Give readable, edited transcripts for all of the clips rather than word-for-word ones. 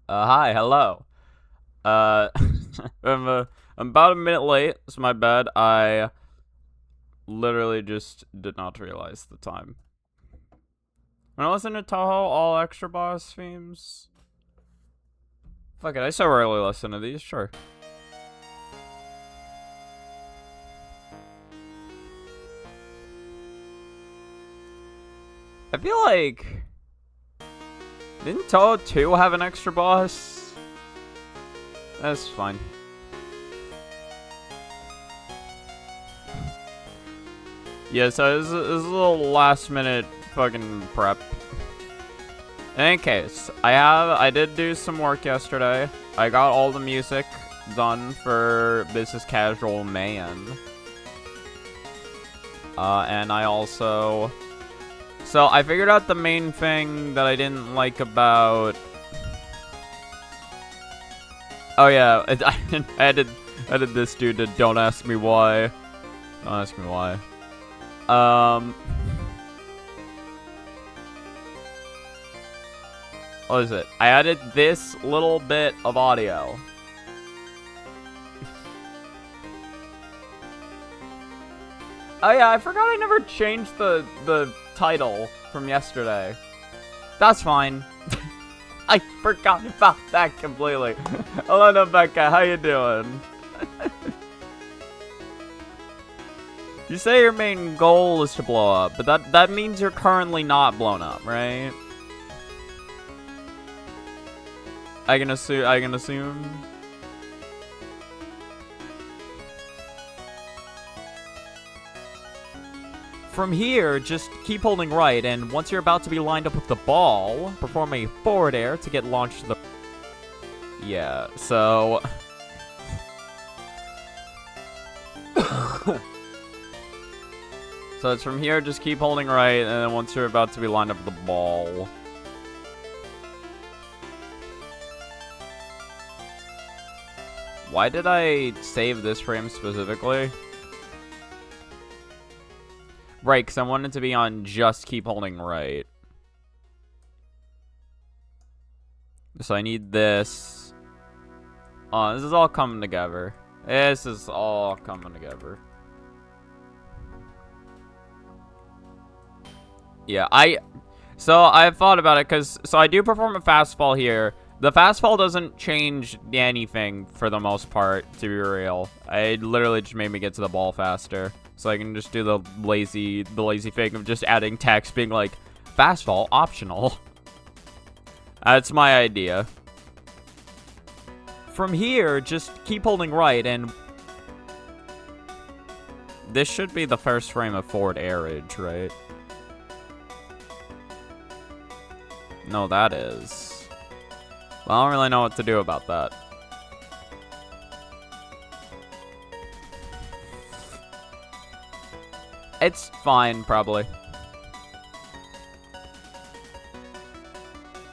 Hi, hello. Uh, I'm about a minute late. It's my bad. I literally just did not realize the time. When I listen to Touhou all extra boss themes. Fuck it, I so rarely listen to these. Sure. I feel like didn't Touhou 2 have an extra boss? That's fine. Yeah, so this is a little last minute fucking prep. In any case, I did do some work yesterday. I got all the music done for Business Casual Man. And I also... So, I figured out the main thing that I didn't like about... Oh yeah, I added this dude to Don't Ask Me Why. Don't ask me why. What is it? I added this little bit of audio. Oh yeah, I forgot I never changed the title from yesterday. That's fine. I forgot about that completely. Hello, Becca. How you doing? You say your main goal is to blow up, but that means you're currently not blown up, right? I can assume. From here, just keep holding right, and once you're about to be lined up with the ball, perform a forward air to get launched to the... Yeah, so... So it's from here, just keep holding right, and then once you're about to be lined up with the ball... Why did I save this frame specifically? Right, because I wanted to be on just keep holding right. So I need this. Oh, this is all coming together. This is all coming together. Yeah, So I've thought about it, because... So I do perform a fastfall here. The fastfall doesn't change anything for the most part, to be real. It literally just made me get to the ball faster. So I can just do the lazy thing of just adding text being like, fastfall optional. That's my idea. From here, just keep holding right, and... This should be the first frame of forward airage, right? No, that is. Well, I don't really know what to do about that. It's fine, probably.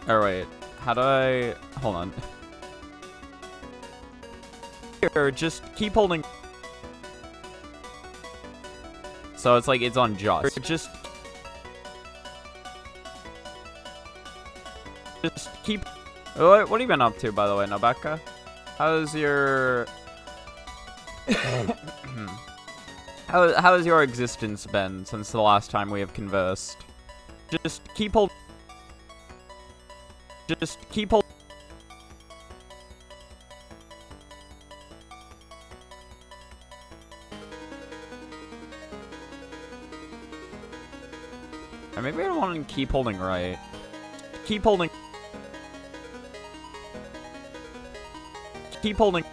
Oh, wait. How do I... Hold on. Here, just keep holding... So it's like it's on just. Just keep... What have you been up to, by the way, Nabeka? How's your... How has your existence been since the last time we have conversed? Just keep hold... Just keep hold... Or maybe I don't want to keep holding right. Keep holding... Keep holding...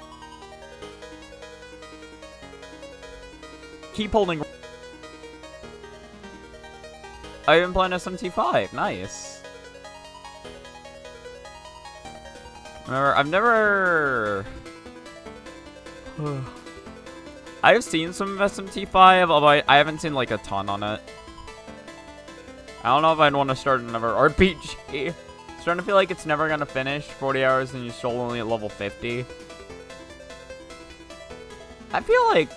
Keep holding... I've been playing SMT5. Nice. Remember, I've never... I've seen some of SMT5, although I haven't seen, like, a ton on it. I don't know if I'd want to start another RPG. It's starting to feel like it's never gonna finish. 40 hours and you're still only at level 50. I feel like...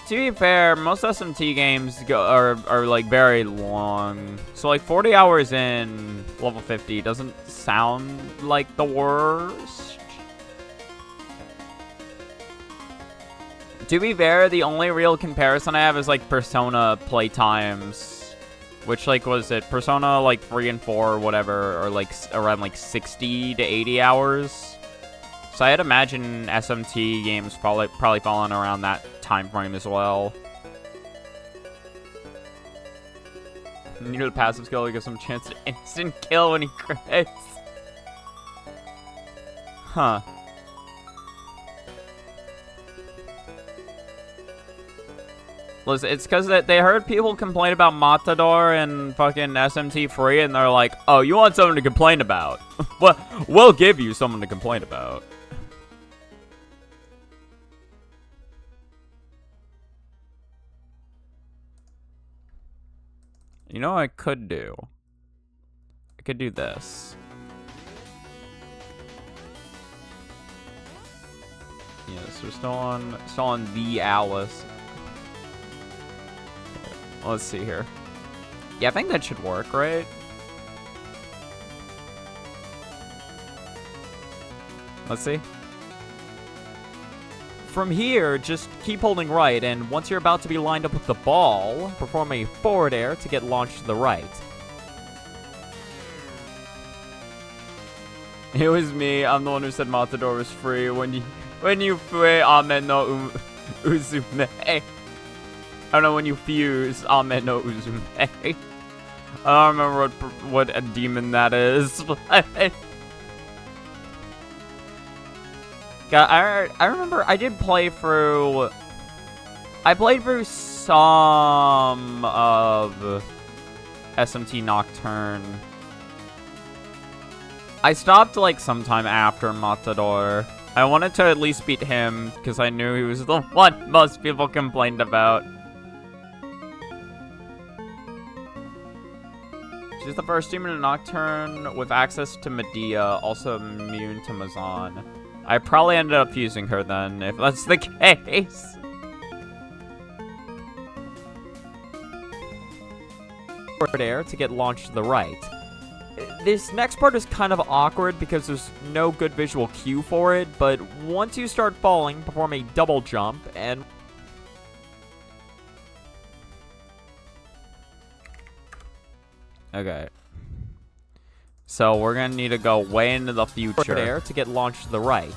To be fair, most SMT games are like very long. So like 40 hours in level 50 doesn't sound like the worst. To be fair, the only real comparison I have is like Persona play times, which like was it Persona like 3 and 4 or whatever, or like around like 60 to 80 hours. So I'd imagine SMT games probably falling around that time frame as well. Need a passive skill to give some chance to instant kill when he crits. Huh. Listen, it's because they heard people complain about Matador and fucking SMT free, and they're like, oh, you want something to complain about? Well, we'll give you something to complain about. You know what I could do? I could do this. Yes, we're still on the Alice. Let's see here. Yeah, I think that should work, right? Let's see. From here, just keep holding right, and once you're about to be lined up with the ball, perform a forward air to get launched to the right. It was me. I'm the one who said Matador was free. When you fue Amen no Uzume. I don't know, when you fuse Amen no Uzume. I don't remember what a demon that is. God, I remember I did play through... I played through some of SMT Nocturne. I stopped like sometime after Matador. I wanted to at least beat him because I knew he was the one most people complained about. She's the first demon in Nocturne with access to Medea, also immune to Mazan. I probably ended up fusing her then, if that's the case. Forward air to get launched to the right. This next part is kind of awkward because there's no good visual cue for it, but once you start falling, perform a double jump and... Okay. So we're gonna need to go way into the future there to get launched to the right.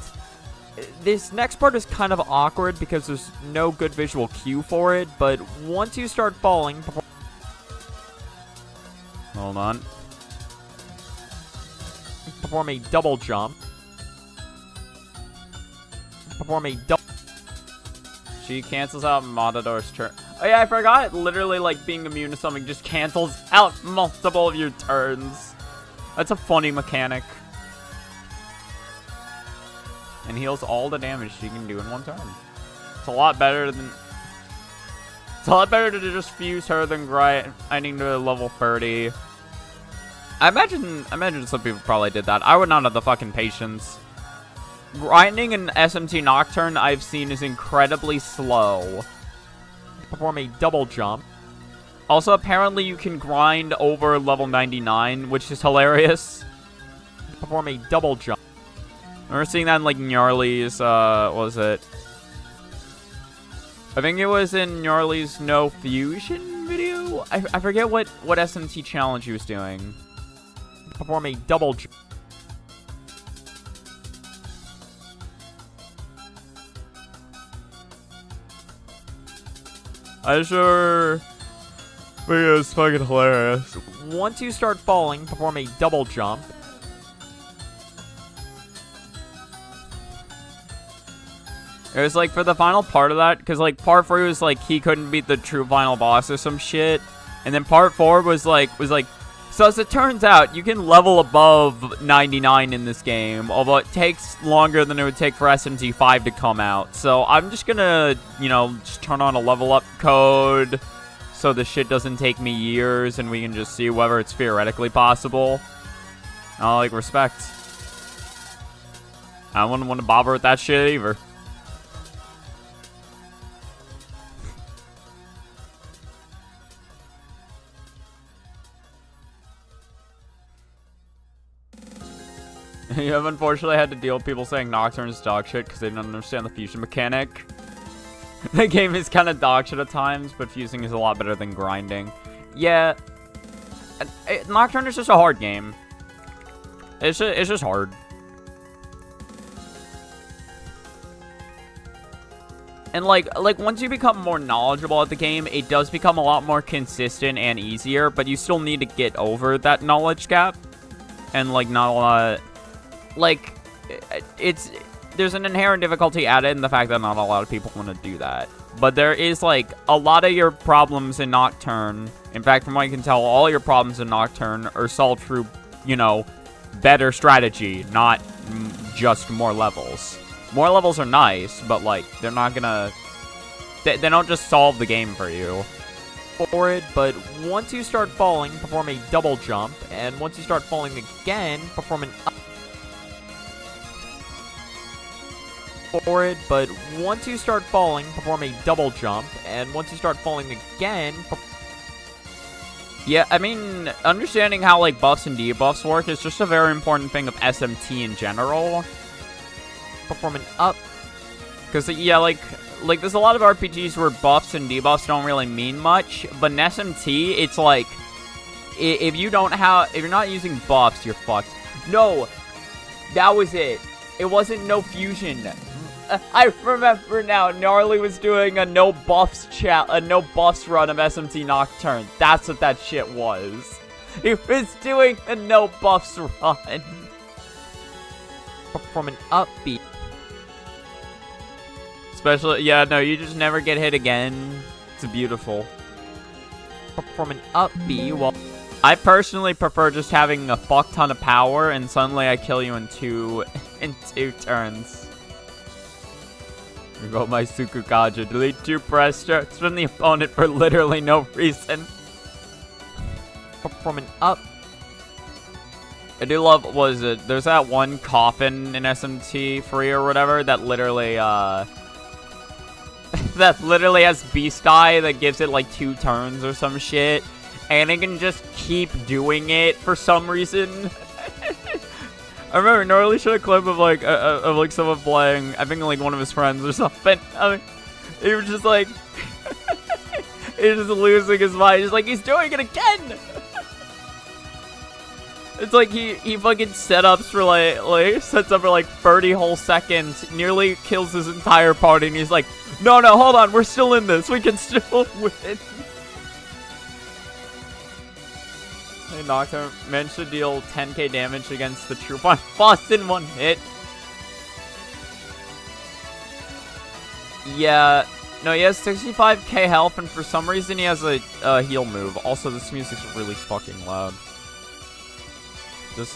This next part is kind of awkward because there's no good visual cue for it, but once you start falling... Hold on. Perform a double jump. Perform a double... She cancels out Matador's turn. Oh yeah, I forgot. Literally, like, being immune to something just cancels out multiple of your turns. That's a funny mechanic. And heals all the damage she can do in one turn. It's a lot better than... It's a lot better to just fuse her than grinding to level 30. I imagine some people probably did that. I would not have the fucking patience. Grinding in SMT Nocturne I've seen is incredibly slow. Perform a double jump. Also, apparently you can grind over level 99, which is hilarious. Perform a double jump. I remember seeing that in, like, Gnarly's, what was it? I think it was in Gnarly's No Fusion video? I forget what SMT challenge he was doing. Perform a double jump. I sure think it was fucking hilarious. Once you start falling, perform a double jump. It was like for the final part of that, because like part 3 was like he couldn't beat the true final boss or some shit, and then part 4 was like so as it turns out you can level above 99 in this game, although it takes longer than it would take for SMT 5 to come out. So I'm just gonna, you know, just turn on a level up code so the shit doesn't take me years and we can just see whether it's theoretically possible. I like respect. I wouldn't want to bother with that shit either. You have unfortunately had to deal with people saying Nocturne is dog shit because they don't understand the fusion mechanic. The game is kind of dog shit at times, but fusing is a lot better than grinding. Yeah. Nocturne is just a hard game. It's just hard. And like once you become more knowledgeable at the game, it does become a lot more consistent and easier, but you still need to get over that knowledge gap. And like not a lot, like there's an inherent difficulty added in the fact that not a lot of people want to do that. But there is like a lot of your problems in Nocturne. In fact, from what I can tell, all your problems in Nocturne are solved through, you know, better strategy, not just more levels. More levels are nice, but, like, they're not gonna... They don't just solve the game for you. Forward, but once you start falling, perform a double jump, and once you start falling again, perform an up. Forward, but once you start falling, perform a double jump, and once you start falling again... Yeah, I mean, understanding how, like, buffs and debuffs work is just a very important thing of SMT in general. Perform an up, because yeah, like there's a lot of RPGs where buffs and debuffs don't really mean much, but in SMT it's like if you're not using buffs, you're fucked. No, that was it. It wasn't no fusion. I remember now. Gnarly was doing a no buffs run of SMT Nocturne. That's what that shit was. He was doing a no buffs run. Perform an upbeat. Especially, yeah, no, you just never get hit again. It's beautiful. Perform an up B. Well, I personally prefer just having a fuck ton of power and suddenly I kill you in two turns. Revoke my Sukukaja. Delete 2 press starts from the opponent for literally no reason. Perform an up. I do love, there's that one coffin in SMT free or whatever that literally, that literally has Beast Eye that gives it like 2 turns or some shit. And it can just keep doing it for some reason. I remember Gnarly showed a clip of like someone playing, I think like one of his friends or something. I mean, he was just like, he's just losing his mind. He's like, he's doing it again! It's like he fucking sets up for like 30 whole seconds, nearly kills his entire party, and he's like, no, hold on, we're still in this, we can still win. Hey, Nocturne managed to deal 10k damage against the true boss in 1 hit. Yeah, no, he has 65k health, and for some reason he has a heal move. Also, this music's really fucking loud. Just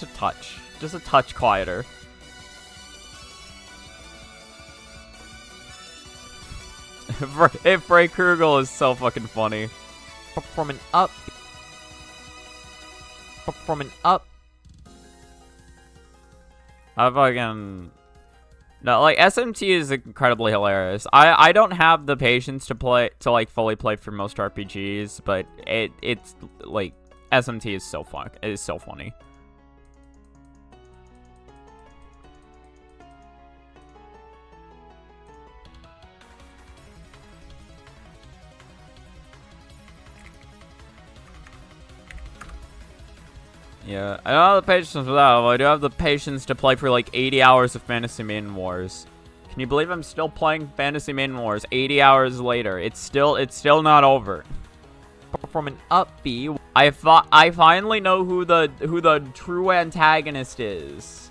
a touch quieter. Frey Krugel is so fucking funny. Perform an up. Perform an up. I fucking... No, like, SMT is incredibly hilarious. I don't have the patience to fully play for most RPGs, but it's, like, SMT is so fun. It is so funny. Yeah, I don't have the patience for that, but I do have the patience to play for like 80 hours of Fantasy Maiden Wars. Can you believe I'm still playing Fantasy Maiden Wars 80 hours later? It's still not over. From an up B, I finally know who the true antagonist is.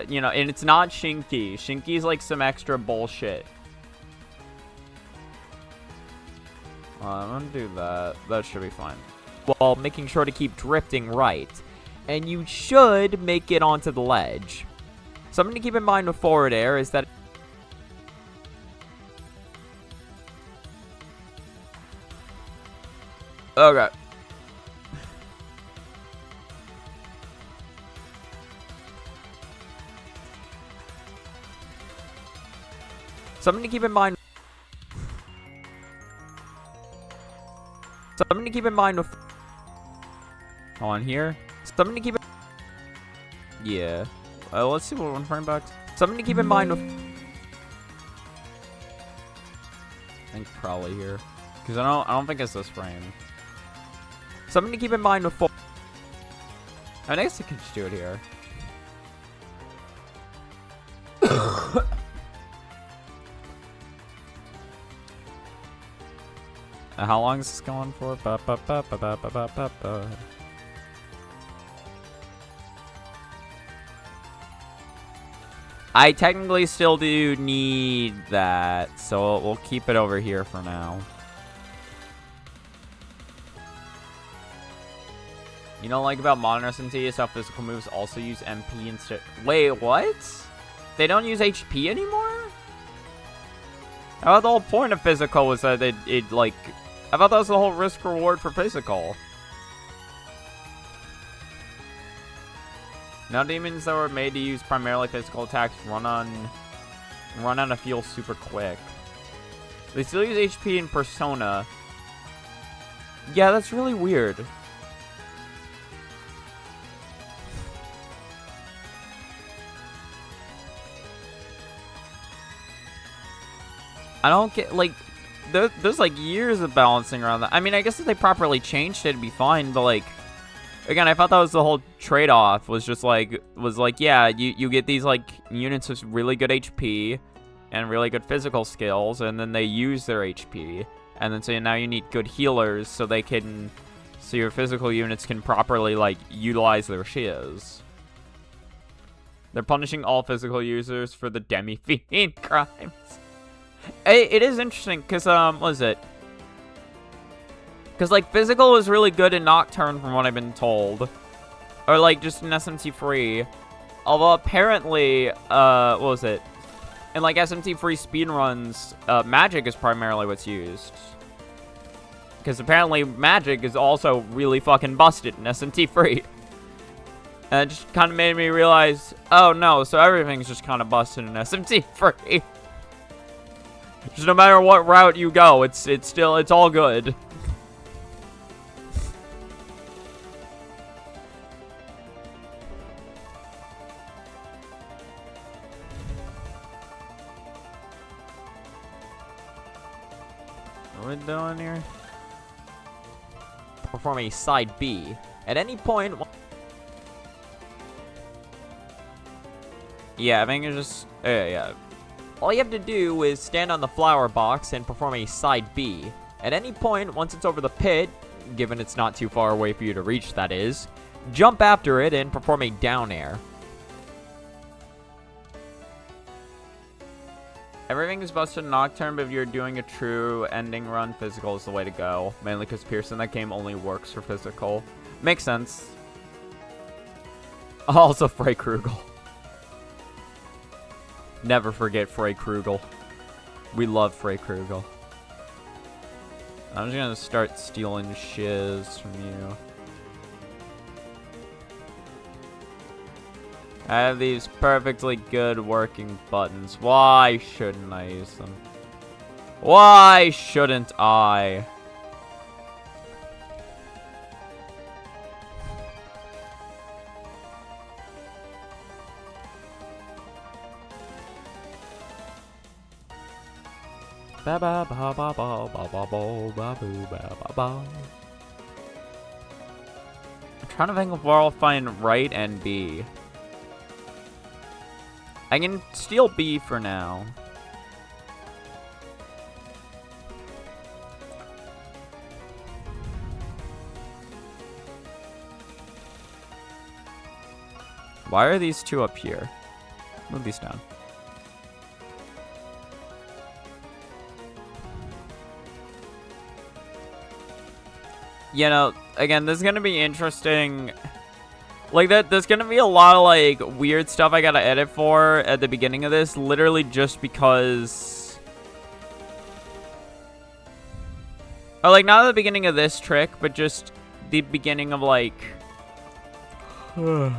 You know, and it's not Shinky. Shinky's like some extra bullshit. I'm gonna do that. That should be fine. While making sure to keep drifting right. And you should make it onto the ledge. Something to keep in mind with forward air is that... Okay. Something to keep in mind... Something to keep in mind with... On here. Something to keep. Yeah. Let's see what 1 frame back. Something to keep in mind with. I think probably here, because I don't think it's this frame. Something to keep in mind with 4. I guess I can just do it here. How long is this going for? I technically still do need that, so we'll keep it over here for now. You know, like about modern SMT, stuff physical moves also use MP instead. Wait, what? They don't use HP anymore? I thought the whole point of physical was that it like... I thought that was the whole risk reward for physical. Now demons that were made to use primarily physical attacks run out of fuel super quick. They still use HP in Persona. Yeah, that's really weird. I don't get, like, there's like years of balancing around that. I mean, I guess if they properly changed it, it'd be fine, but like, again, I thought that was the whole trade-off, was like, yeah, you get these like units with really good HP and really good physical skills, and then they use their HP, and then so now you need good healers so your physical units can properly like utilize their shiz. They're punishing all physical users for the demi-fiend crimes. It is interesting, because, what is it? Because, like, physical was really good in Nocturne, from what I've been told. Or, like, just in SMT3. Although, apparently, what was it? In, like, SMT3 speedruns, magic is primarily what's used. Because, apparently, magic is also really fucking busted in SMT3. And it just kind of made me realize, oh, no, so everything's just kind of busted in SMT3. Just no matter what route you go, it's all good. What are we doing here? Perform a side B. At any point... Yeah, I think it's just... yeah. All you have to do is stand on the flower box and perform a side B. At any point, once it's over the pit, given it's not too far away for you to reach, that is, jump after it and perform a down air. Everything is busted in Nocturne, but if you're doing a true ending run, physical is the way to go. Mainly because Pierce in that game only works for physical. Makes sense. Also, Frey Krugel. Never forget Frey Krugel. We love Frey Krugel. I'm just gonna start stealing shiz from you. I have these perfectly good working buttons. Why shouldn't I use them? Why shouldn't I? Ba ba ba ba ba ba ba ba ba ba ba. I'm trying to think of where I'll find right and B. I can steal B for now. Why are these two up here? Move these down. You know, again, this is gonna be interesting. Like, there's gonna be a lot of, like, weird stuff I gotta edit for at the beginning of this, literally just because... Or, like, not at the beginning of this trick, but just the beginning of, like... There's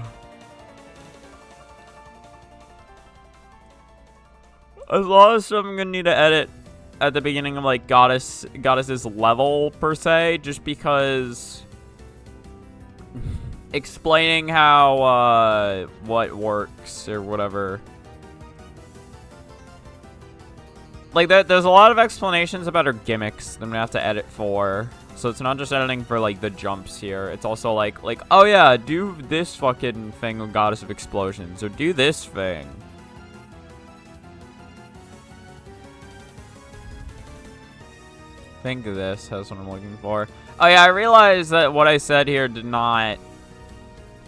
a lot of stuff I'm gonna need to edit at the beginning of, like, Goddess's level, per se, just because explaining how, what works or whatever. Like, there's a lot of explanations about her gimmicks that I'm gonna have to edit for. So it's not just editing for, like, the jumps here. It's also like, oh yeah, do this fucking thing with Goddess of Explosions. Or do this thing. I think this has what I'm looking for. Oh yeah, I realized that what I said here did not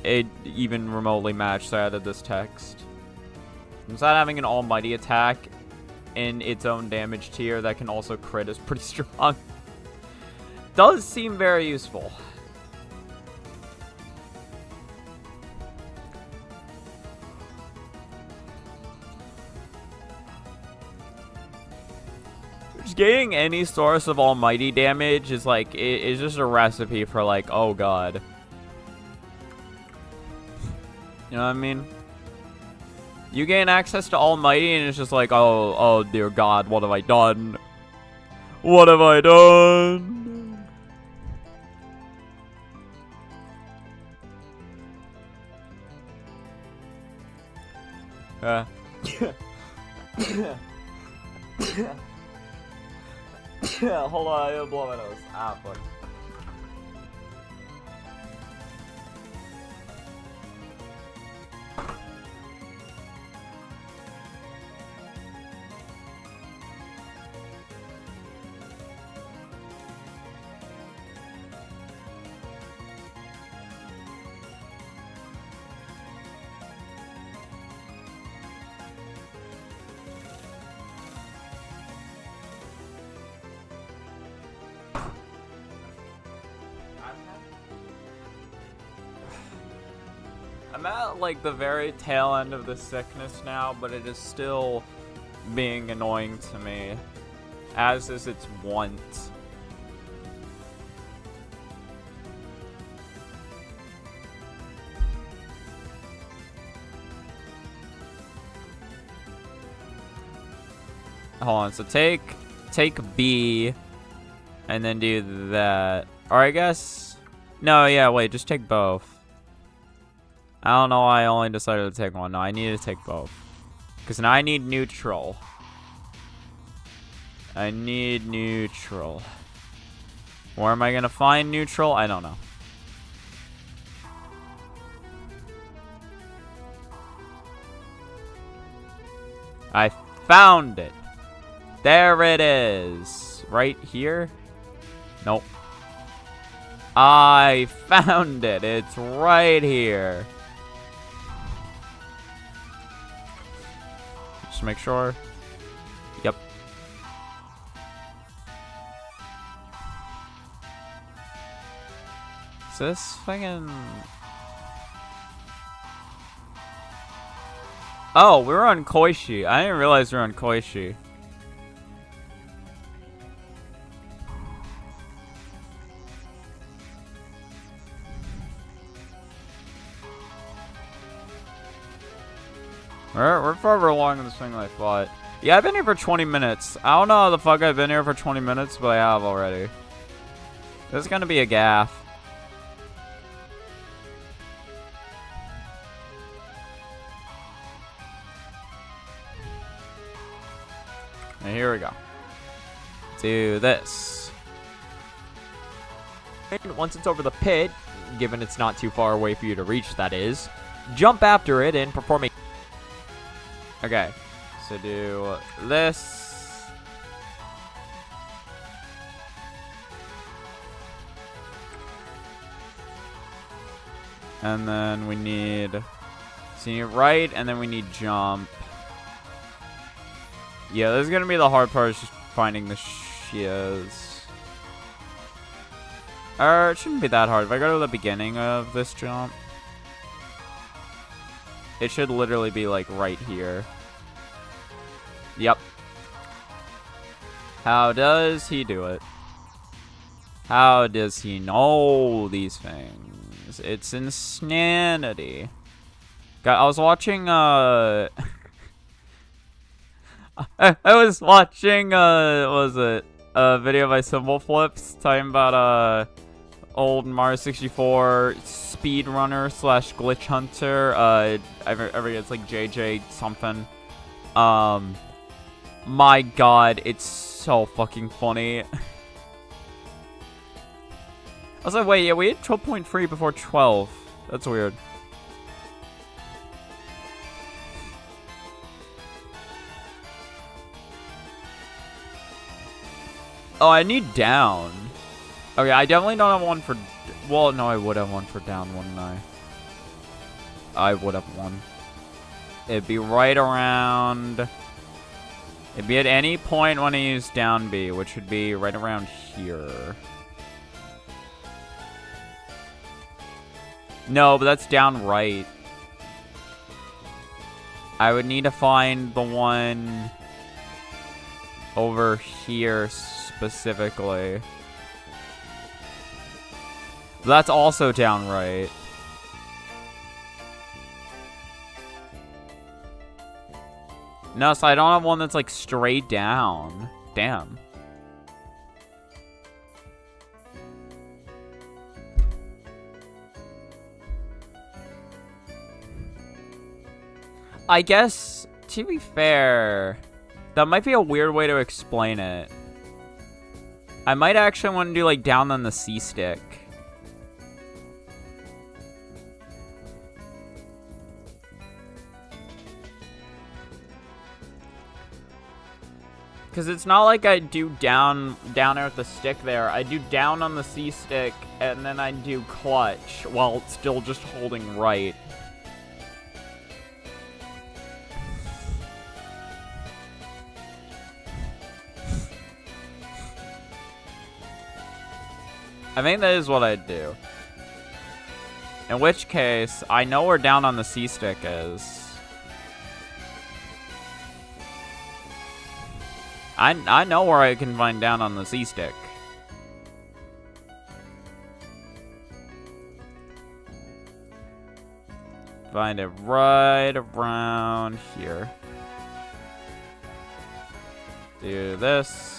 even remotely match, so I added this text. Instead of having an almighty attack in its own damage tier that can also crit is pretty strong. Does seem very useful. Just getting any source of almighty damage is like, it's just a recipe for like, oh god. You know what I mean? You gain access to almighty and it's just like, oh dear god, what have I done? What have I done? Hold on, I gotta blow my nose. Ah, fuck. I'm at, like, the very tail end of the sickness now, but it is still being annoying to me, as is its wont. Hold on, so take B, and then do that. Or I guess, no, yeah, wait, just take both. I don't know why I only decided to take one. No, I need to take both. Because now I need neutral. I need neutral. Where am I going to find neutral? I don't know. I found it. There it is. Right here? Nope. I found it. It's right here. Just make sure. Yep. Is this fucking... Oh, we were on Koishi. I didn't realize we were on Koishi. We're farther along in this thing than I thought. Yeah, I've been here for 20 minutes. I don't know how the fuck I've been here for 20 minutes, but I have already. This is gonna be a gaff. And here we go. Do this. And once it's over the pit, given it's not too far away for you to reach, that is, jump after it and perform a... Okay, so do this. And then we need... So you need right, and then we need jump. Yeah, this is gonna be the hard part, is just finding the shiz. Or it shouldn't be that hard. If I go to the beginning of this jump, it should literally be like right here. Yep. How does he do it? How does he know these things? It's insanity. I was watching I was watching what was it? A video by Symbol Flips talking about old Mario 64 speedrunner slash glitch hunter. I forget, it's like JJ something. My god, it's so fucking funny. I was like, wait, yeah, we had 12.3 before 12. That's weird. Oh, I need down. Okay, I definitely don't have one for... Well, no, I would have one for down, wouldn't I? I would have one. It'd be right around... It'd be at any point when I use down B, which would be right around here. No, but that's down right. I would need to find the one over here specifically. That's also down right. No, so I don't have one that's like straight down. Damn. I guess, to be fair, that might be a weird way to explain it. I might actually want to do like down on the C stick. Because it's not like I do down there with the stick there. I do down on the C stick, and then I do clutch while still just holding right. I think that is what I'd do. In which case, I know where down on the C stick is. I know where I can find down on the C stick. Find it right around here. Do this.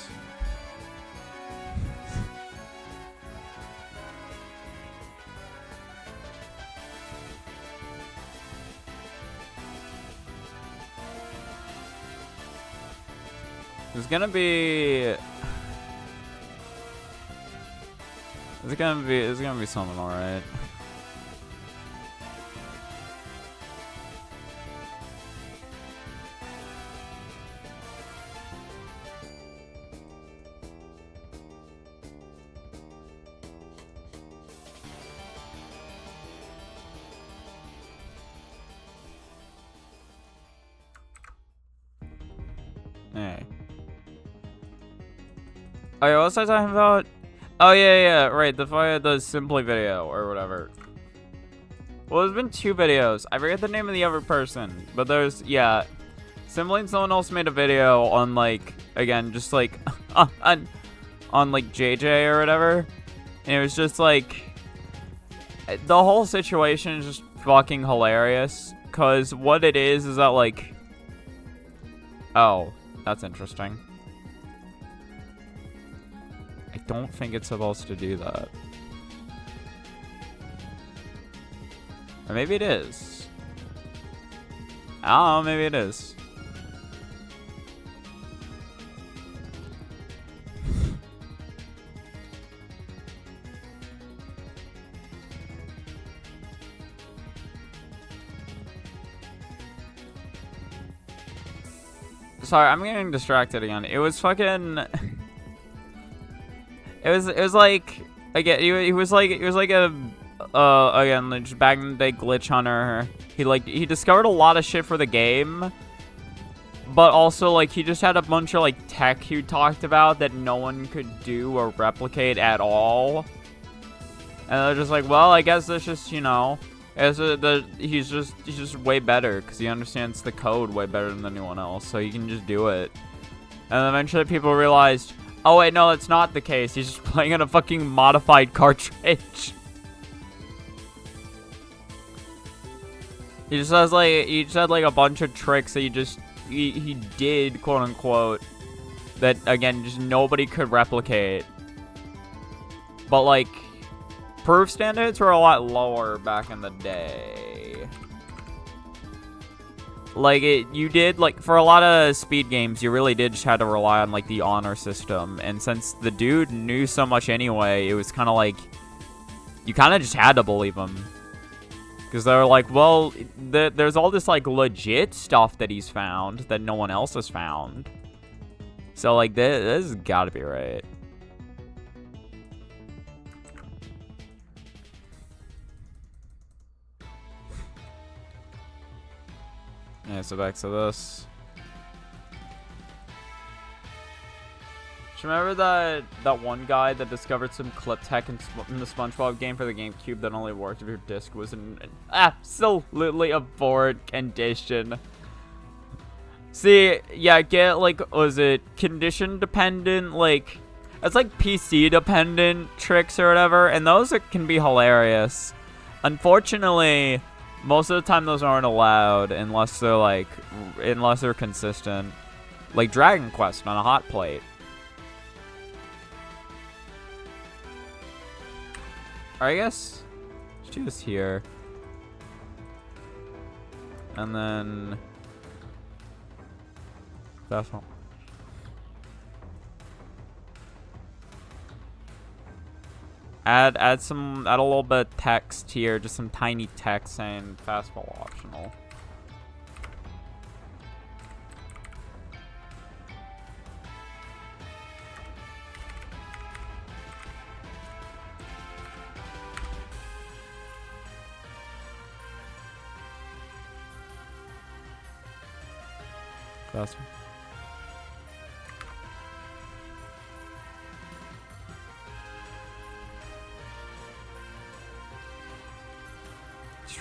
It's gonna be something, alright. Hey. Oh yeah, what was I talking about? Oh yeah, right, the Simply video, or whatever. Well, there's been 2 videos. I forget the name of the other person, but there's, yeah. Simply and someone else made a video on, like, again, just, like, on like, JJ or whatever. And it was just, like, the whole situation is just fucking hilarious. Because what it is that, like, oh, that's interesting. I don't think it's supposed to do that. Or maybe it is. I don't know, maybe it is. Sorry, I'm getting distracted again. It was fucking... It was like, again, he was like a, again, like, just back in the day glitch hunter. He discovered a lot of shit for the game, but also, like, he just had a bunch of, like, tech he talked about that no one could do or replicate at all. And they're just like, well, I guess that's just, you know, he's just way better, because he understands the code way better than anyone else, so he can just do it. And eventually people realized, oh wait, no, that's not the case. He's just playing on a fucking modified cartridge. He just has like a bunch of tricks that he did, quote unquote, that again just nobody could replicate. But like, proof standards were a lot lower back in the day. Like, you did, like, for a lot of speed games, you really did just have to rely on, like, the honor system. And since the dude knew so much anyway, it was kind of like, you kind of just had to believe him. Because they were like, well, there's all this, like, legit stuff that he's found that no one else has found. So, like, this has got to be right. Yeah, so back to this. Remember that one guy that discovered some clip tech in the SpongeBob game for the GameCube that only worked if your disc was in an absolutely abhorrent condition? See, yeah, get, like, was it condition dependent, like, it's like PC dependent tricks or whatever, and those can be hilarious. Unfortunately, most of the time those aren't allowed unless they're, like, unless they're consistent. Like Dragon Quest on a hot plate. I guess let's do this here. And then that's all. Add a little bit of text here, just some tiny text saying fastball optional. Faster.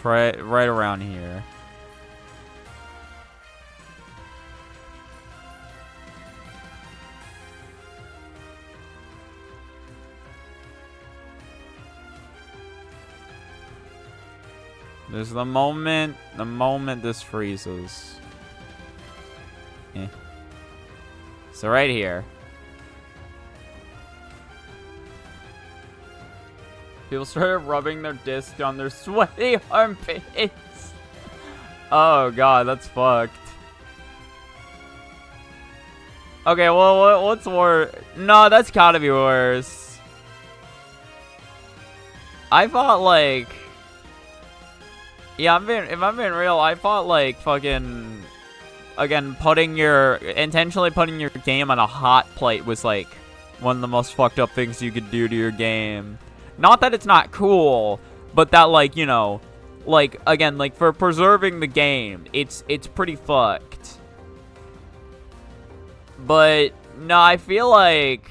Right around here. There's the moment this freezes. So right here. People started rubbing their disc on their sweaty armpits. Oh god, that's fucked. Okay, well, what's worse? No, that's gotta be worse. I thought, like, yeah, if I'm being real, I thought, like, fucking, again, intentionally putting your game on a hot plate was, like, one of the most fucked up things you could do to your game. Not that it's not cool, but that, like, you know, like, again, like, for preserving the game, it's pretty fucked. But, no, I feel like...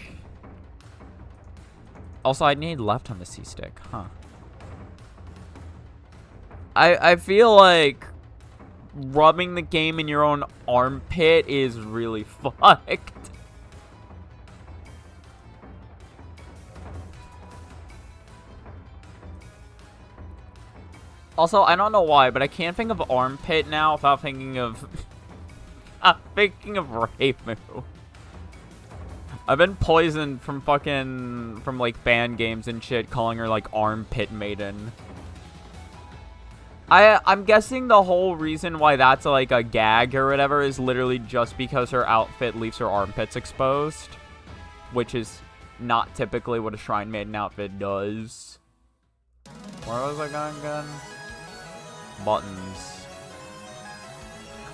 Also, I need left on the C-stick, huh? I feel like rubbing the game in your own armpit is really fucked. Also, I don't know why, but I can't think of armpit now without thinking of... I'm thinking of Reimu. I've been poisoned from like, band games and shit, calling her, like, Armpit Maiden. I'm guessing the whole reason why that's, like, a gag or whatever is literally just because her outfit leaves her armpits exposed. Which is not typically what a Shrine Maiden outfit does. Where was I going again? Buttons.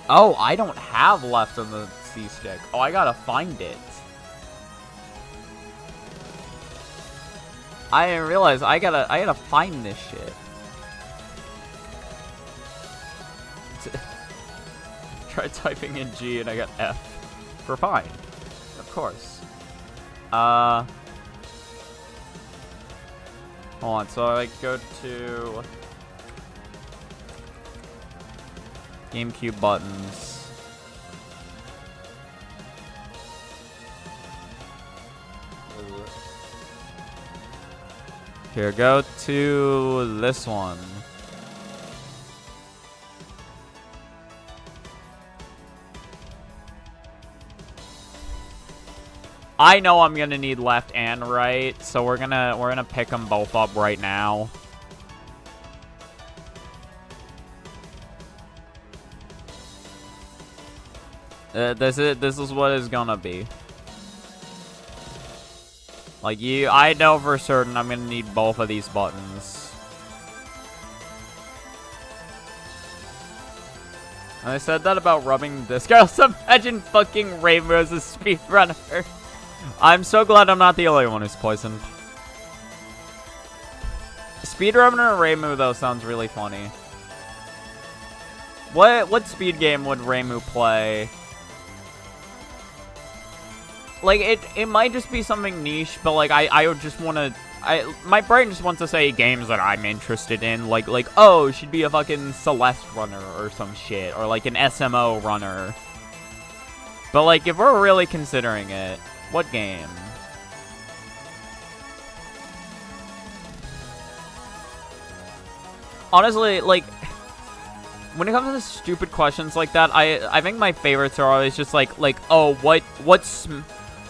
Oh, I don't have left on the C-stick. Oh, I gotta find it. I didn't realize I gotta find this shit. Tried typing in G and I got F. For fine. Of course. Hold on, so I go to GameCube buttons. Here, go to this one. I know I'm gonna need left and right, so we're gonna pick them both up right now. This is what it's gonna be. Like I know for certain I'm gonna need both of these buttons. And I said that about rubbing the disc. I also imagine fucking Rainbow as a speedrunner. I'm so glad I'm not the only one who's poisoned. Speedrunner Reimu though sounds really funny. What speed game would Reimu play? Like it might just be something niche, but like I would just want to. My brain just wants to say games that I'm interested in, like oh, she'd be a fucking Celeste runner or some shit, or like an SMO runner. But like if we're really considering it, what game? Honestly, like when it comes to stupid questions like that, I think my favorites are always just like oh, what's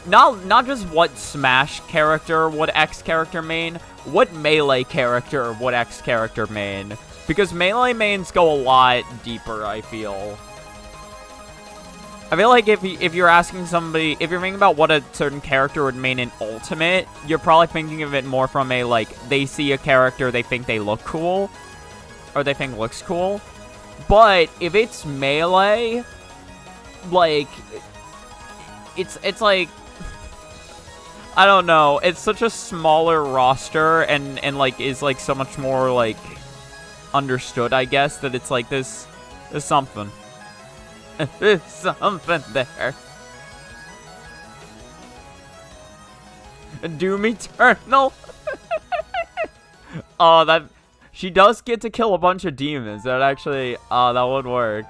not just what Smash character would X character main, what Melee character would X character main? Because Melee mains go a lot deeper, I feel. I feel like if you're asking somebody, if you're thinking about what a certain character would main in Ultimate, you're probably thinking of it more from a, like, they see a character, they think they look cool, or they think looks cool. But if it's Melee, like, it's like, I don't know. It's such a smaller roster and like is like so much more like understood, I guess, that it's like there's something. There's something there. Doom Eternal. Oh, that she does get to kill a bunch of demons. That actually, that would work.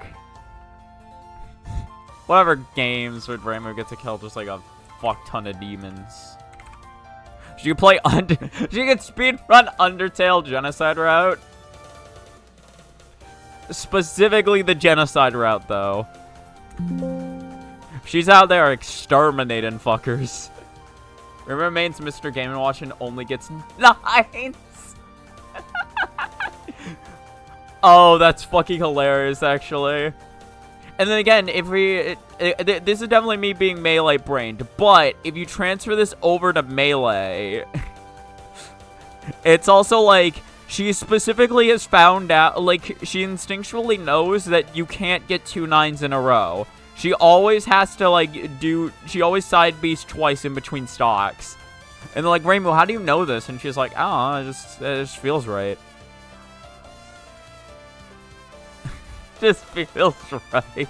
Whatever games would Reimu get to kill just like a fuck ton of demons. She could play she could speedrun Undertale Genocide route. Specifically the Genocide route, though. She's out there exterminating fuckers. Remains Mr. Game & Watch and only gets 9s. Oh, that's fucking hilarious, actually. And then again, if this is definitely me being Melee brained, but if you transfer this over to Melee, it's also like, she specifically has found out, like, she instinctually knows that you can't get 2 9s in a row. She always has to, like, she always side beast twice in between stocks. And they're like, Reimu, how do you know this? And she's like, oh, it just feels right. Just feels right.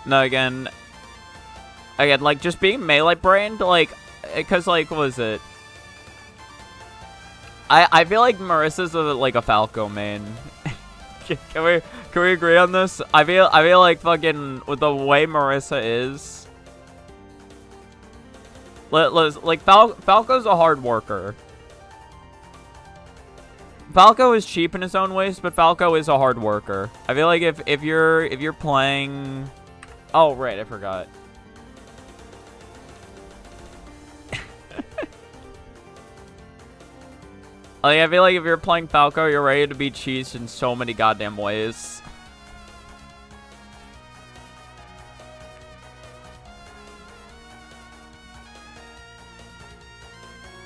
No, again, like, just being Melee brained, like, because, like, what was it? I feel like Marissa's like a Falco main. Can we agree on this? I feel like fucking with the way Marissa is, like Falco's a hard worker. Falco is cheap in his own ways, but Falco is a hard worker. I feel like if you're playing, oh right, I forgot. Like, I feel like if you're playing Falco, you're ready to be cheesed in so many goddamn ways.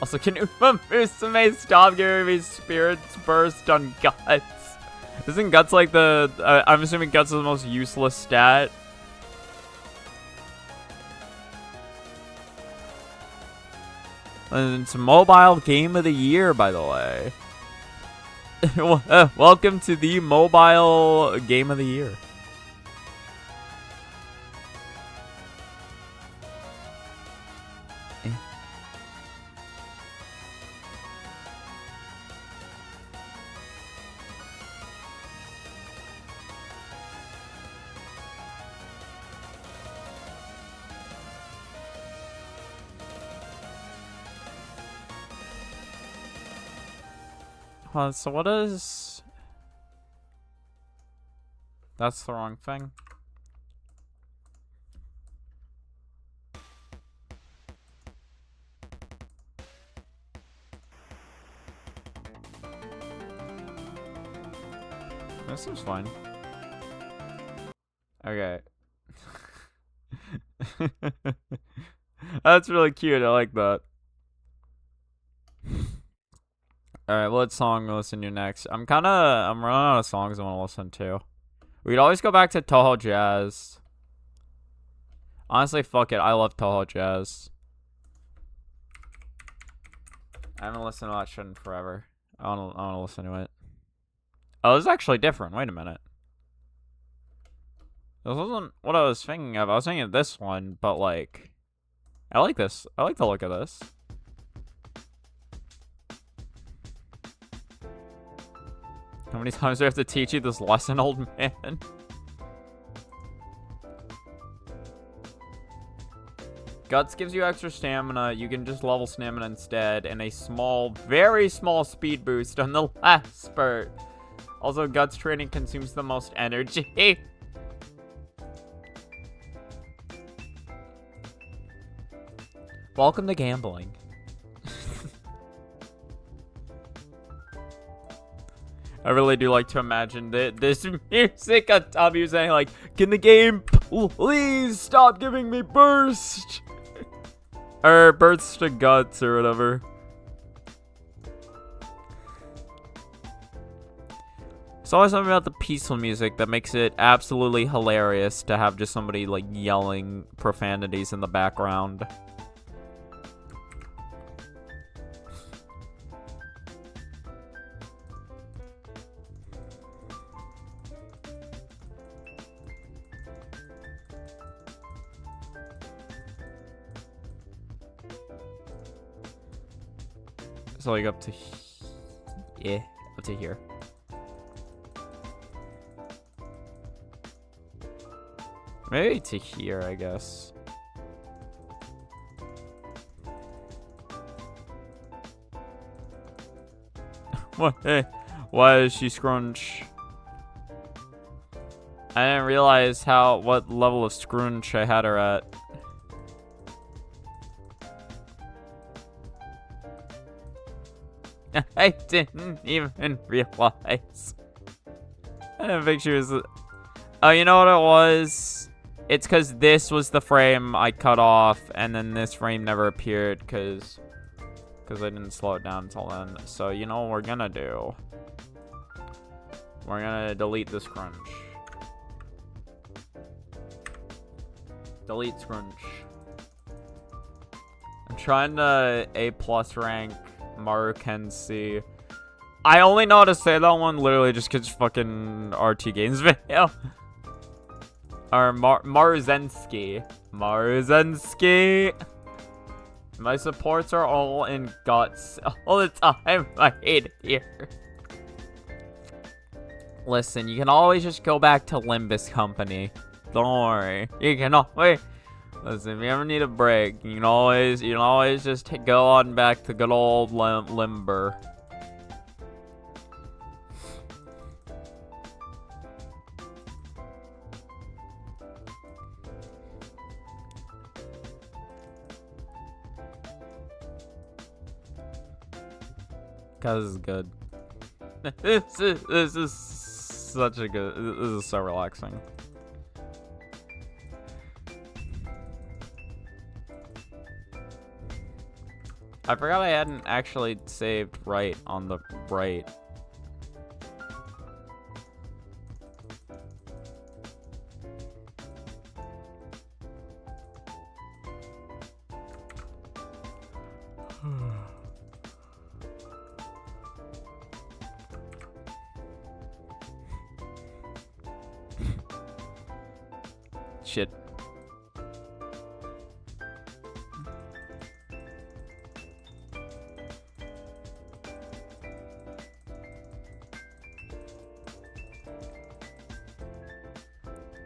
Also, can Musume stop giving me Spirits Burst on Guts? Isn't Guts like the... I'm assuming Guts is the most useless stat. And it's Mobile Game of the Year, by the way. Welcome to the Mobile Game of the Year. So what is... That's the wrong thing. This seems fine. Okay. That's really cute. I like that. Alright, what song to listen to next? I'm running out of songs I want to listen to. We'd always go back to Touhou Jazz. Honestly, fuck it. I love Touhou Jazz. I haven't listened to that shit in forever. I want to listen to it. Oh, this is actually different. Wait a minute. This wasn't what I was thinking of. I was thinking of this one, but like... I like this. I like the look of this. How many times do I have to teach you this lesson, old man? Guts gives you extra stamina. You can just level stamina instead, and a small, very small speed boost on the last spurt. Also, Guts training consumes the most energy. Welcome to gambling. I really do like to imagine this music on top of you saying, like, can the game please stop giving me burst? Or burst to Guts or whatever. It's always something about the peaceful music that makes it absolutely hilarious to have just somebody, like, yelling profanities in the background. So like up to up to here. Maybe to here, I guess. What? Hey, why is she scrunch? I didn't realize what level of scrunch I had her at. I didn't even realize. I didn't think she was... Oh, you know what it was? It's because this was the frame I cut off, and then this frame never appeared because I didn't slow it down until then. So, you know what we're gonna do? We're gonna delete this crunch. Delete scrunch. I'm trying to A+ rank Marukensi. I only know how to say that one literally just because fucking RT Games video. Or Maruzensky. Maruzensky. My supports are all in Guts all the time. I hate it here. Listen, you can always just go back to Limbus Company. Don't worry. You can always... Listen, if you ever need a break, you can always just go on back to good old Limber. Cause it's good. This is such a good. This is so relaxing. I forgot I hadn't actually saved right on the right. Shit.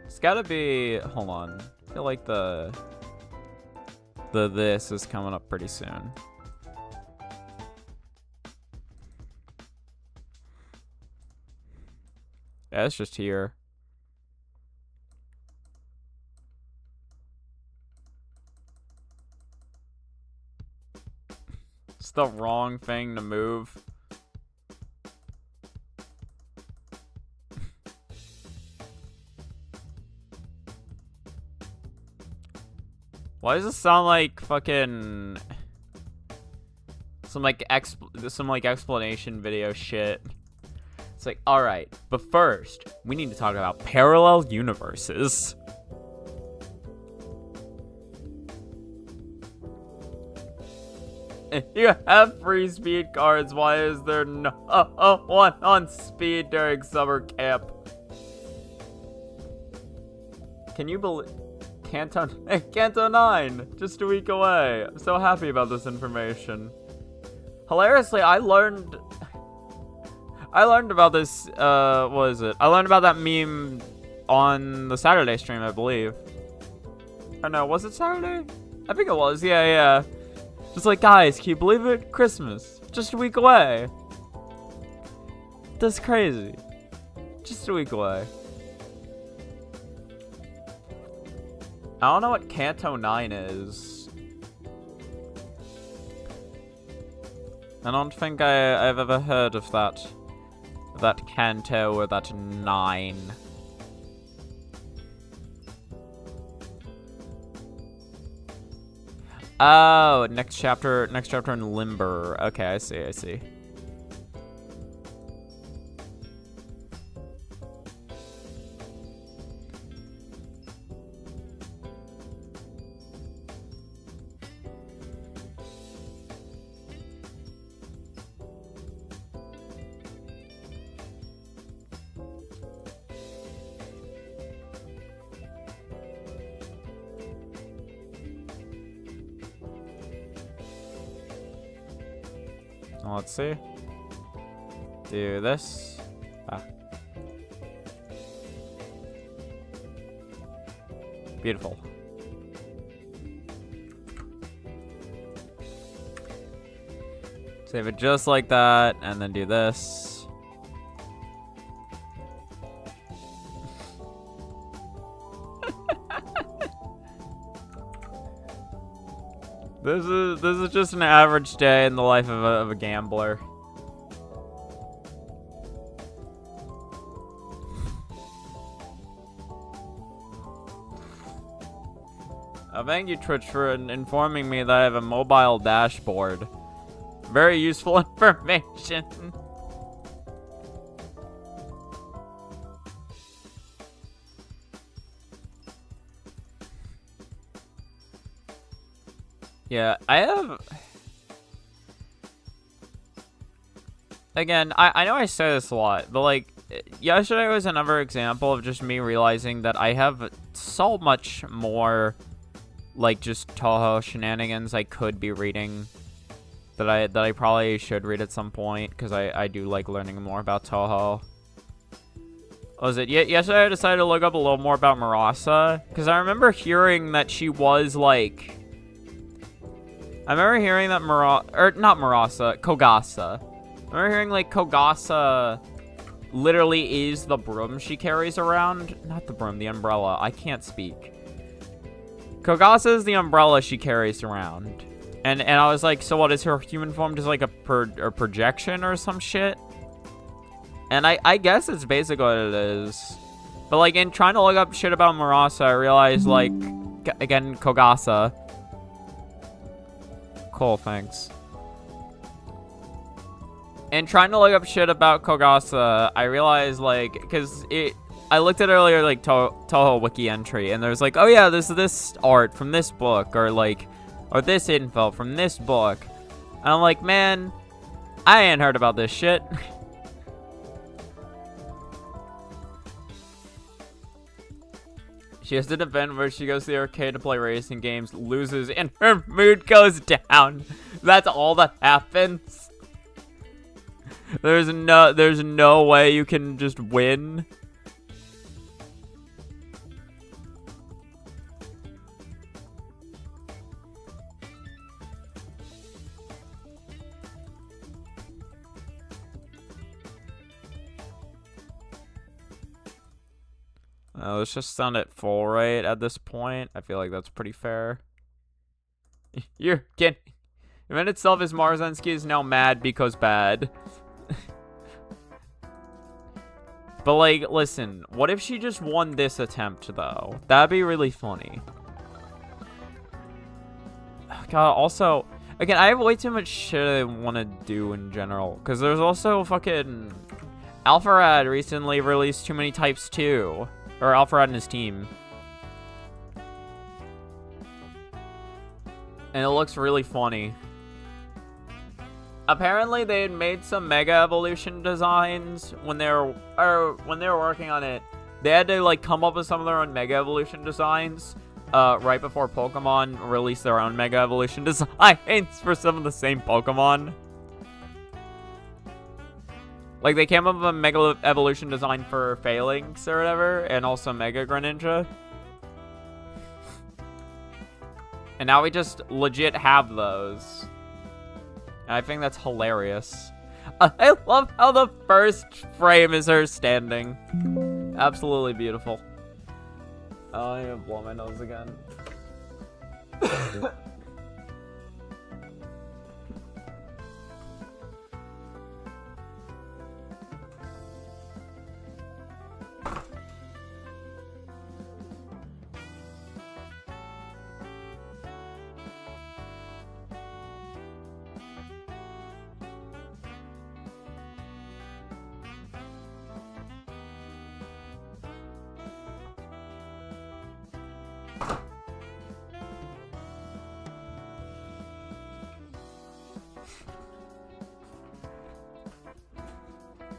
It's gotta be, hold on. I feel like the this is coming up pretty soon. Yeah, it's just here. It's the wrong thing to move. Why does this sound like fucking some like explanation video shit? It's like, all right, but first we need to talk about parallel universes. You have free speed cards. Why is there no one on speed during summer camp? Can you believe Kanto 9, just a week away. I'm so happy about this information. Hilariously, I learned about this, what is it? I learned about that meme on the Saturday stream, I believe. Or no, was it Saturday? I think it was, yeah. Just like, guys, can you believe it? Christmas, just a week away. That's crazy. Just a week away. I don't know what Kanto 9 is. I don't think I've ever heard of that Kanto or that 9. Oh, next chapter in Limber. Okay, I see. Let's see. Do this. Beautiful. Save it just like that, and then do this. This is just an average day in the life of a gambler. Thank you, Twitch, for informing me that I have a mobile dashboard. Very useful information. Yeah, I have... Again, I know I say this a lot, but like, yesterday was another example of just me realizing that I have so much more, like, just Touhou shenanigans I could be reading that I probably should read at some point, because I do like learning more about Touhou. What was it? Yesterday I decided to look up a little more about Marasa, because I remember hearing that she was, like... I remember hearing that Kogasa. I remember hearing, like, Kogasa literally is the broom she carries around. Not the broom, the umbrella. I can't speak. Kogasa is the umbrella she carries around. And I was like, so what, is her human form just like a projection or some shit? And I guess it's basically what it is. But, like, in trying to look up shit about Marasa, I realized, like, again, Kogasa. Cool, thanks. And trying to look up shit about Kogasa, I realized, like, because I looked at earlier, like, Touhou wiki entry, and there's like, oh yeah, there's this art from this book, or like, or this info from this book. And I'm like, man, I ain't heard about this shit. She has an event where she goes to the arcade to play racing games, loses, and her mood goes down. That's all that happens. There's no way you can just win. Let's just send it full rate at this point. I feel like that's pretty fair. You're kidding. The event itself is Marzensky is now mad because bad. But, like, listen. What if she just won this attempt, though? That'd be really funny. God, also... Again, I have way too much shit I want to do in general. Because there's also fucking... Alpharad recently released Too Many Types 2. Or Alpharad and his team. And it looks really funny. Apparently, they had made some Mega Evolution designs when they were working on it. They had to like come up with some of their own Mega Evolution designs right before Pokemon released their own Mega Evolution designs for some of the same Pokemon. Like they came up with a Mega Evolution design for Phalanx or whatever, and also Mega Greninja. And now we just legit have those. And I think that's hilarious. I love how the first frame is her standing. Absolutely beautiful. Oh, I'm gonna blow my nose again.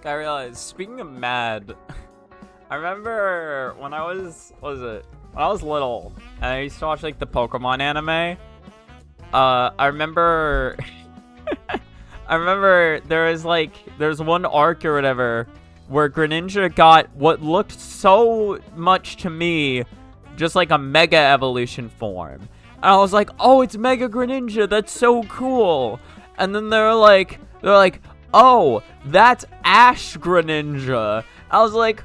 I realized, speaking of mad, I remember when I was, when I was little, and I used to watch, like, the Pokemon anime, I remember, there's one arc or whatever, where Greninja got what looked so much to me, just like a Mega Evolution form. And I was like, oh, it's Mega Greninja, that's so cool. And then they're like, oh, that's Ash Greninja. I was like,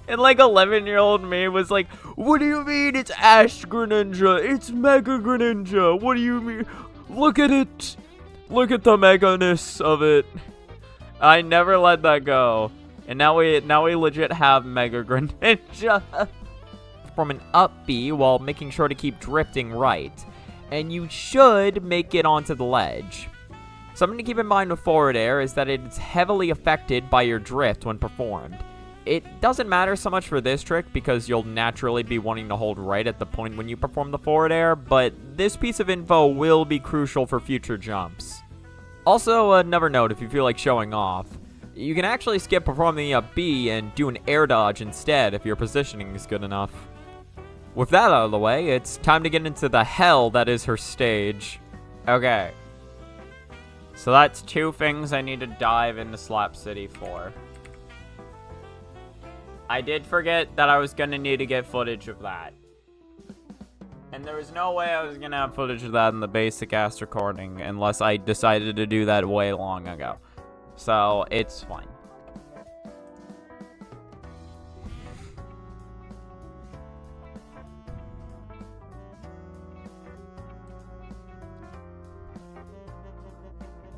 and like 11-year-old me was like, what do you mean it's Ash Greninja? It's Mega Greninja. What do you mean? Look at it. Look at the mega-ness of it. I never let that go. And now we legit have Mega Greninja. From an up B while making sure to keep drifting right. And you should make it onto the ledge. Something to keep in mind with forward air is that it's heavily affected by your drift when performed. It doesn't matter so much for this trick because you'll naturally be wanting to hold right at the point when you perform the forward air, but this piece of info will be crucial for future jumps. Also, another note if you feel like showing off. You can actually skip performing the up B and do an air dodge instead if your positioning is good enough. With that out of the way, it's time to get into the hell that is her stage. Okay. So that's two things I need to dive into Slap City for. I did forget that I was going to need to get footage of that. And there was no way I was going to have footage of that in the basic ass recording unless I decided to do that way long ago. So, it's fine.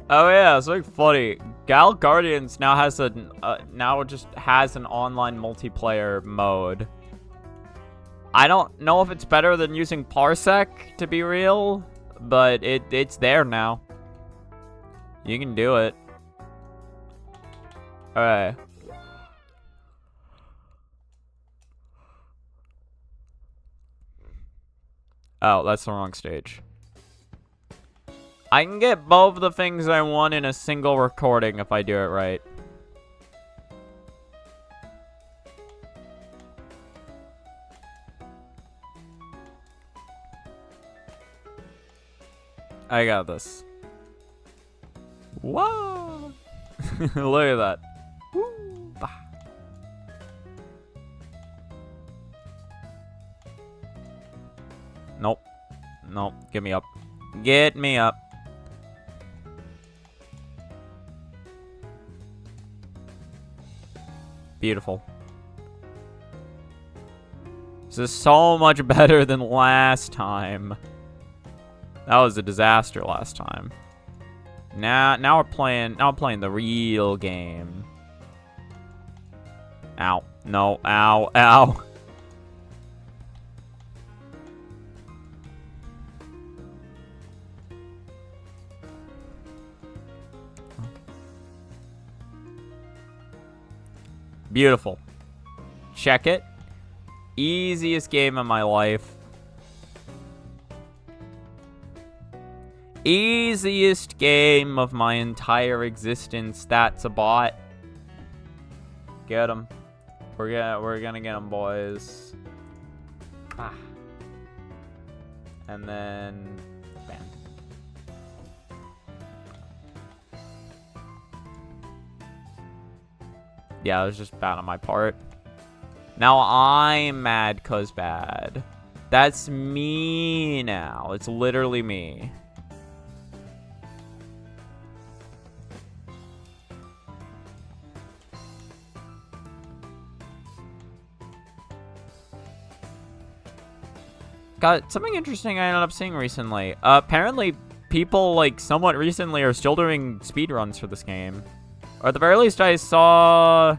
Oh yeah, it's like funny. Gal Guardians now has just has an online multiplayer mode. I don't know if it's better than using Parsec to be real, but it's there now. You can do it. Alright. Oh, that's the wrong stage. I can get both the things I want in a single recording if I do it right. I got this. Whoa! Look at that. Woo. Bah. Nope. Nope. Get me up. Get me up. Beautiful. This is so much better than last time. That was a disaster last time. Now we're playing the real game. Ow. No, ow, ow. Beautiful. Check it. Easiest game of my life. Easiest game of my entire existence. That's a bot. Get him. We're gonna get him, boys. Ah. And then bam. Yeah, it was just bad on my part. Now I'm mad 'cause bad. That's me now. It's literally me. Got something interesting I ended up seeing recently. Apparently, people, like, somewhat recently are still doing speedruns for this game. Or at the very least, I saw...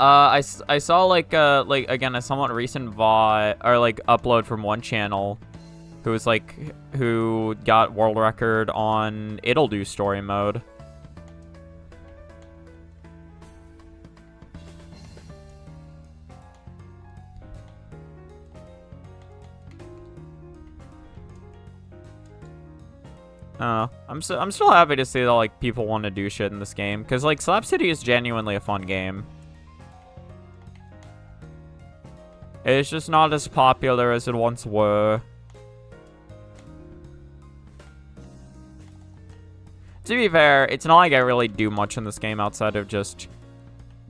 I saw, like, again, a somewhat recent VOD, or, like, upload from one channel who got world record on It'll Do story mode. I'm still happy to see that, like, people want to do shit in this game, because, like, Slap City is genuinely a fun game. It's just not as popular as it once were. To be fair, it's not like I really do much in this game outside of just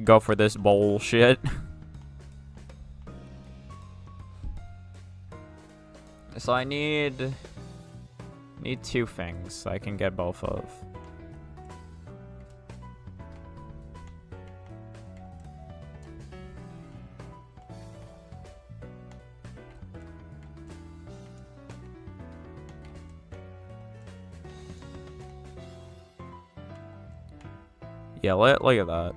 go for this bullshit. So I need two things I can get both of. Yeah, look at that.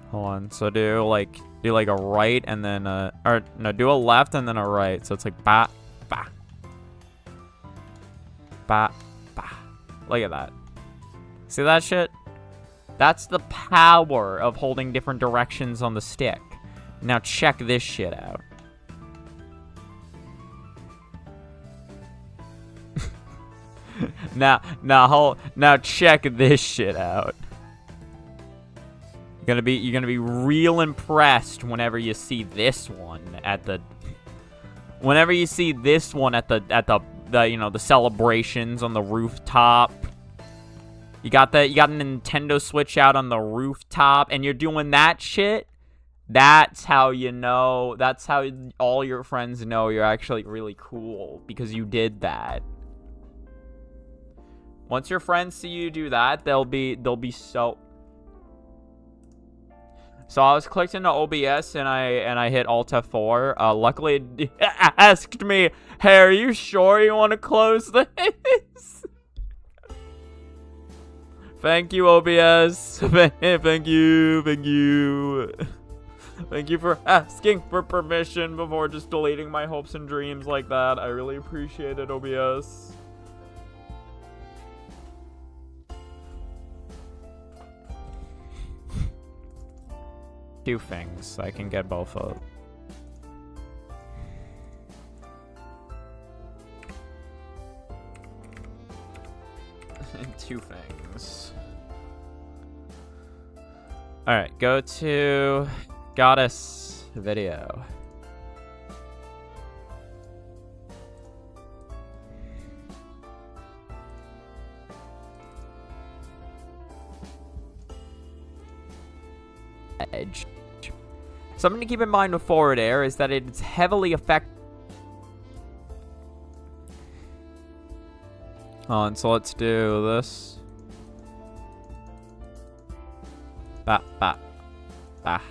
Hold on. So do like a right and then or no, do a left and then a right. So it's like ba ba ba ba. Look at that. See that shit? That's the power of holding different directions on the stick. Now check this shit out. Now check this shit out. You're gonna be real impressed whenever you see this one at the you know, the celebrations on the rooftop. You got a Nintendo Switch out on the rooftop and you're doing that shit. That's how you know, that's how all your friends know you're actually really cool, because you did that. Once your friends see you do that, they'll be so... So I was clicked into OBS and I hit Alt F4. Luckily it asked me, "Hey, are you sure you want to close this?" Thank you, OBS. Thank you. Thank you for asking for permission before just deleting my hopes and dreams like that. I really appreciate it, OBS. Two things I can get both of. Two things. Alright, go to Goddess video. Edge. Something to keep in mind with forward air is that it's heavily affected. And so let's do this. Bah, bah, bah.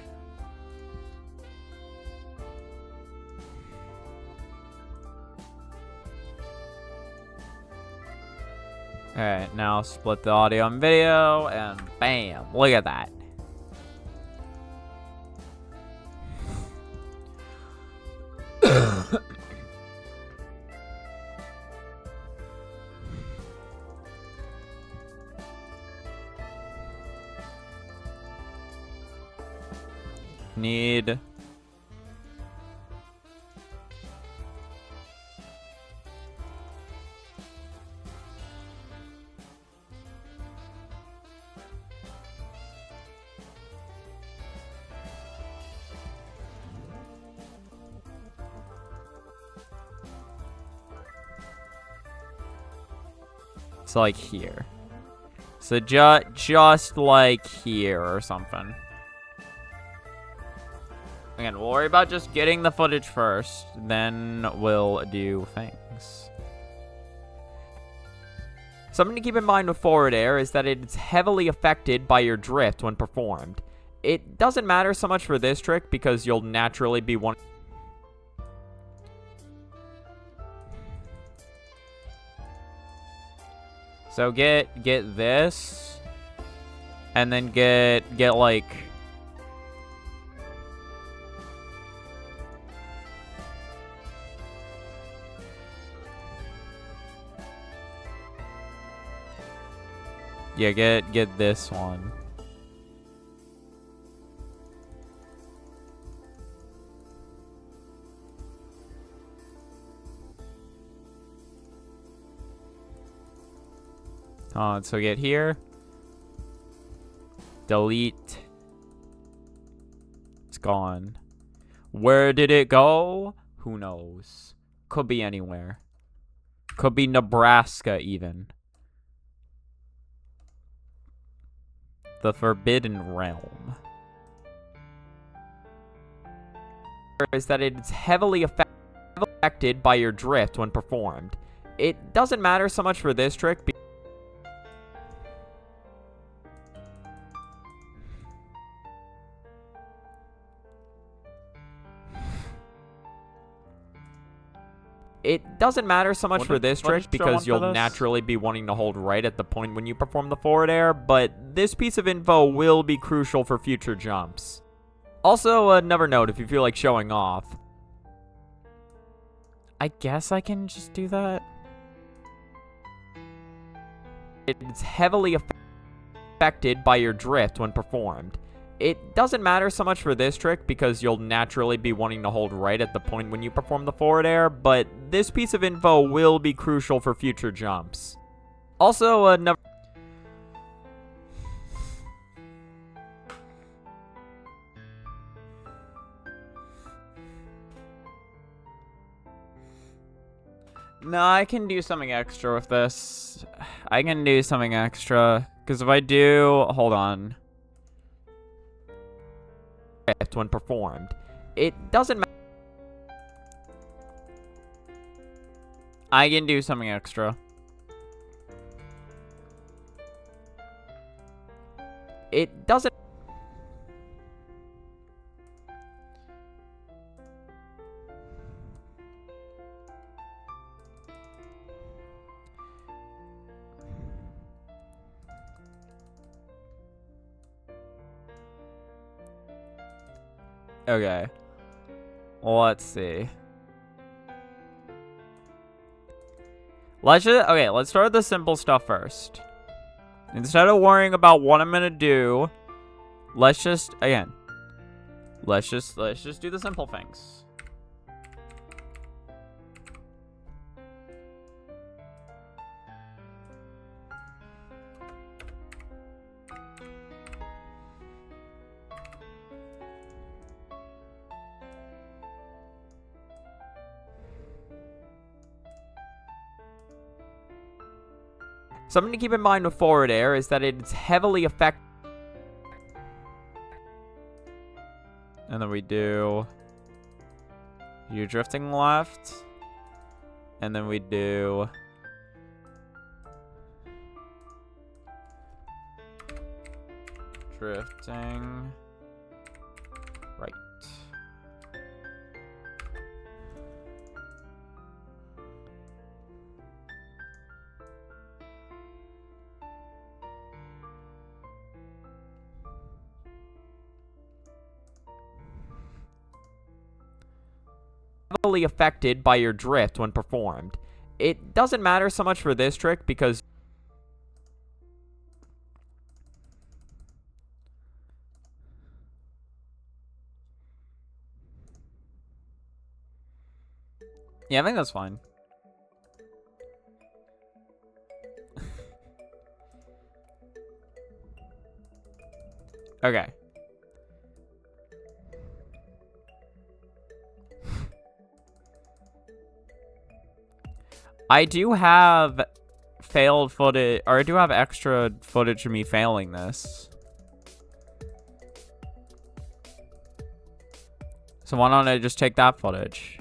Alright, now split the audio and video, and bam, look at that. Need it's like here. So just like here or something. Again, we'll worry about just getting the footage first, then we'll do things. Something to keep in mind with forward air is that it's heavily affected by your drift when performed. It doesn't matter so much for this trick because you'll naturally be one. So get this, and then get like. Yeah, get this one. So get here. Delete. It's gone. Where did it go? Who knows? Could be anywhere. Could be Nebraska even. The Forbidden Realm. Is that it's heavily affected by your drift when performed. It doesn't matter so much for this trick. It doesn't matter so much for this trick because you'll naturally be wanting to hold right at the point when you perform the forward air, but this piece of info will be crucial for future jumps. Also, another note if you feel like showing off. I guess I can just do that. It's heavily affected by your drift when performed. It doesn't matter so much for this trick because you'll naturally be wanting to hold right at the point when you perform the forward air, but this piece of info will be crucial for future jumps. Also, another. No, I can do something extra with this. I can do something extra, because if I do, hold on. When performed, it doesn't matter. I can do something extra. It doesn't. Okay. Let's see. Let's start with the simple stuff first. Instead of worrying about what I'm gonna do, let's just do the simple things. Something to keep in mind with forward air is that it's heavily affected. And then we do you drifting left. And then we do Drifting. Right. Heavily affected by your drift when performed. It doesn't matter so much for this trick because yeah, I think that's fine. Okay. I do have failed footage, or I do have extra footage of me failing this. So why don't I just take that footage?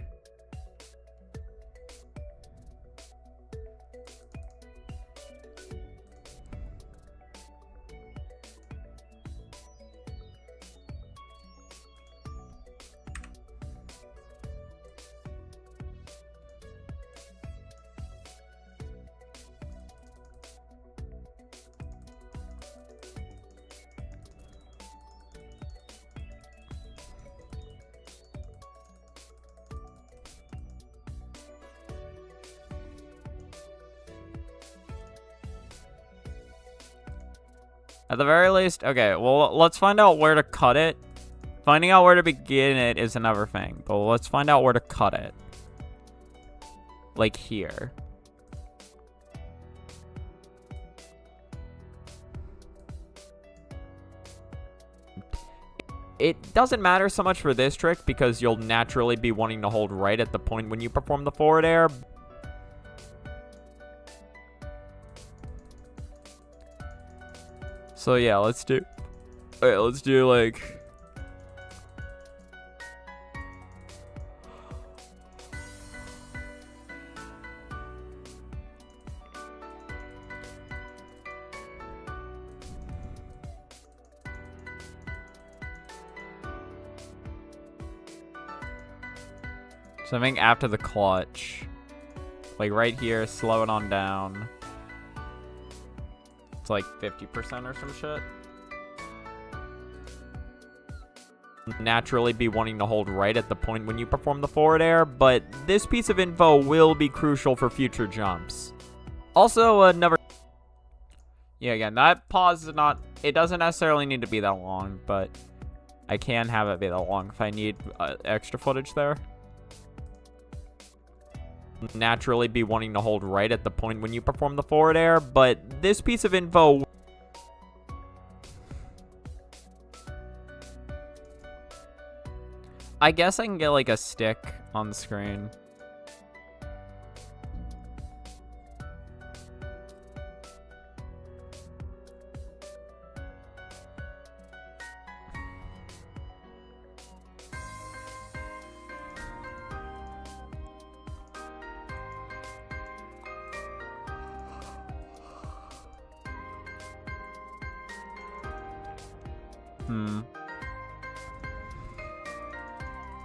At the very least, okay, well, let's find out where to cut it. Finding out where to begin it is another thing, but let's find out where to cut it. Like here. It doesn't matter so much for this trick because you'll naturally be wanting to hold right at the point when you perform the forward air. So yeah, let's do like something after the clutch. Like right here, slow it on down. It's like 50% or some shit. Naturally be wanting to hold right at the point when you perform the forward air, but this piece of info will be crucial for future jumps. Also, another... Yeah, again, that pause is not... It doesn't necessarily need to be that long, but I can have it be that long if I need extra footage there. Naturally be wanting to hold right at the point when you perform the forward air, but this piece of info... I guess I can get like a stick on the screen.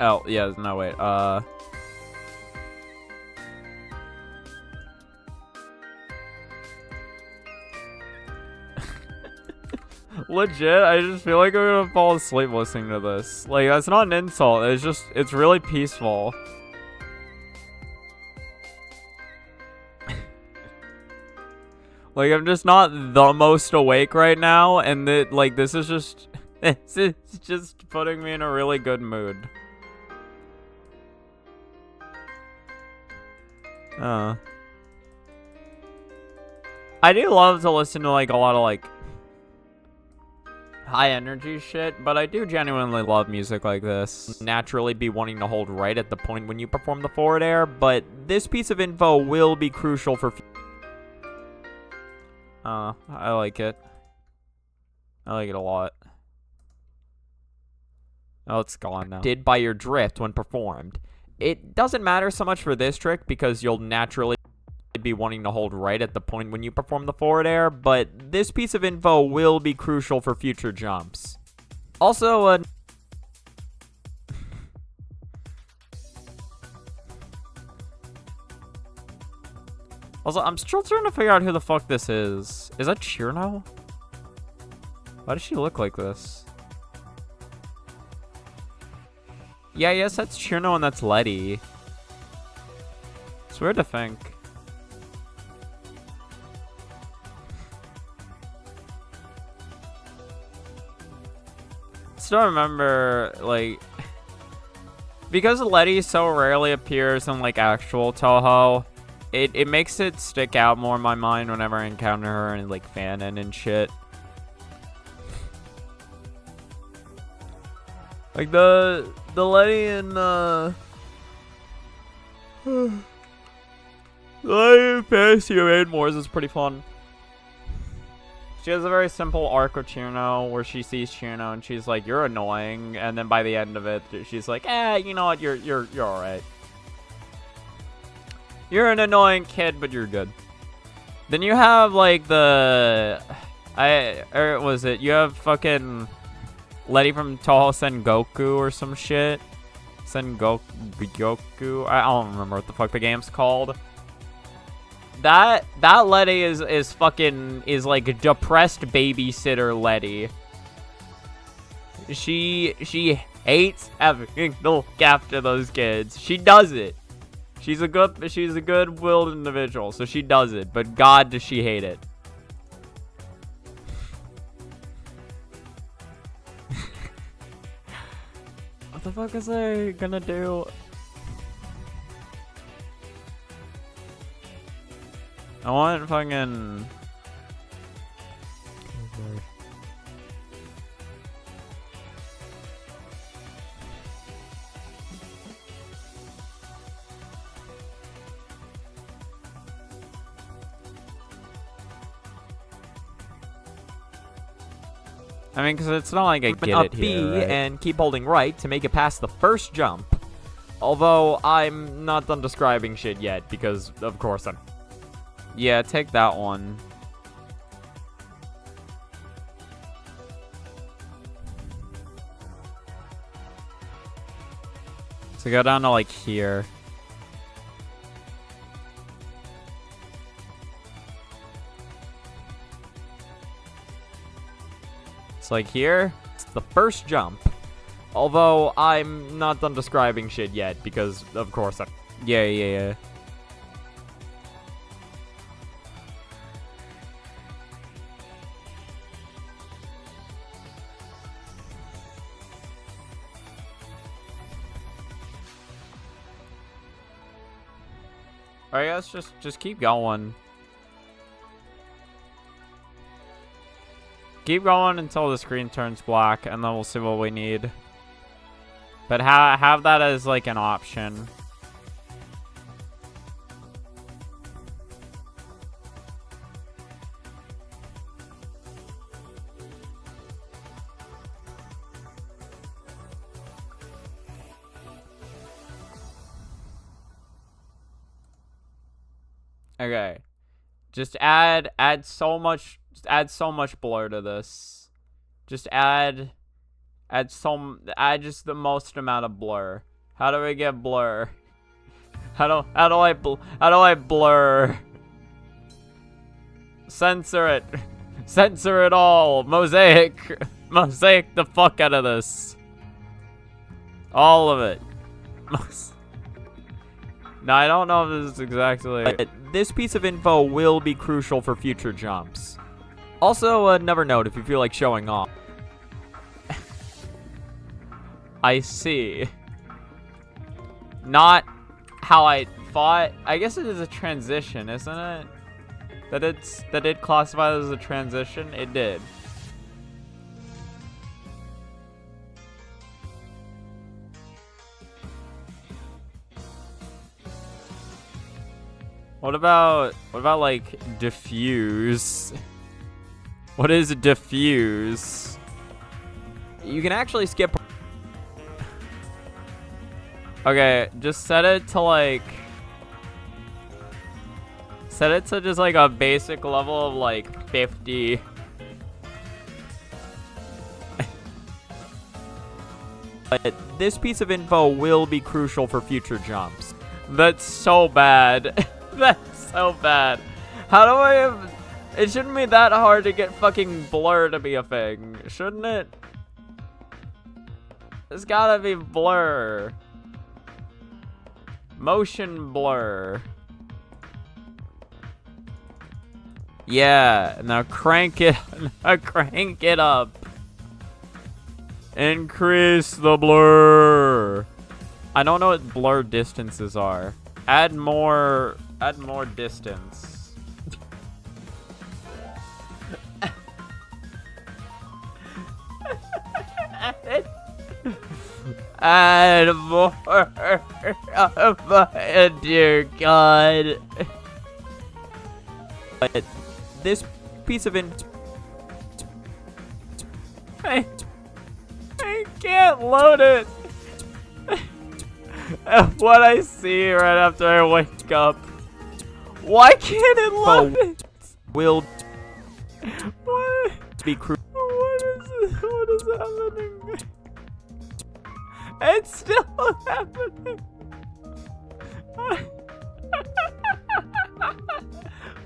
Oh, yeah, no, wait, legit, I just feel like I'm gonna fall asleep listening to this. Like, that's not an insult, it's just, it's really peaceful. Like, I'm just not the most awake right now, and like, this is just, it's just putting me in a really good mood. I do love to listen to, like, a lot of, like, high energy shit, but I do genuinely love music like this. Naturally be wanting to hold right at the point when you perform the forward air, but this piece of info will be crucial for... I like it. I like it a lot. Oh, it's gone now. Did by your drift when performed. It doesn't matter so much for this trick because you'll naturally... be wanting to hold right at the point when you perform the forward air, but this piece of info will be crucial for future jumps. Also, I'm still trying to figure out who the fuck this is. Is that Chirno? Why does she look like this? Yeah, yes, that's Chirno and that's Letty. It's weird to think. Still remember, like, because Letty so rarely appears in, like, actual Touhou, it makes it stick out more in my mind whenever I encounter her in, like, fanon and shit. Like, the Letty in, the Letty in Fantasy of Maiden Wars is pretty fun. She has a very simple arc with Chirno where she sees Chirno and she's like, "You're annoying," and then by the end of it, she's like, you know what, you're alright. You're an annoying kid, but you're good. Then you have like you have fucking Letty from Touhou Sengoku or some shit. Sengoku. I don't remember what the fuck the game's called. That Letty is like a depressed babysitter Letty. She hates having to look after those kids. She does it. She's a good-willed individual, so she does it. But God, does she hate it? What the fuck is I gonna do? I want fucking... I mean, because it's not like I get it here, right? And keep holding right to make it past the first jump. Although, I'm not done describing shit yet, because, of course, I'm... Yeah, take that one. So go down to, like, here. It's like here. It's the first jump. Although, I'm not done describing shit yet, because, of course, I'm... Yeah. Alright guys, just keep going. Keep going until the screen turns black, and then we'll see what we need. But have that as like an option. Okay, just add so much blur to this. Just add just the most amount of blur. How do we get blur? How do I blur? Censor it. Censor it all. Mosaic the fuck out of this. All of it. Now, I don't know if this is exactly... But this piece of info will be crucial for future jumps. Also, another note if you feel like showing off. I see. Not how I thought. I guess it is a transition, isn't it? That it classified as a transition? It did. What about like diffuse? What is diffuse? You can actually skip. Okay, just set it to like Set it to just like a basic level of like 50. But this piece of info will be crucial for future jumps. That's so bad. That's so bad. How do I have... It shouldn't be that hard to get fucking blur to be a thing, shouldn't it? It's gotta be blur. Motion blur. Yeah, now crank it. Now crank it up. Increase the blur. I don't know what blur distances are. Add more distance. Add more. Oh, dear God. But this piece of I can't load it. What I see right after I wake up. Why can't it load it? Will what? Be crucial. What is happening? It's still happening.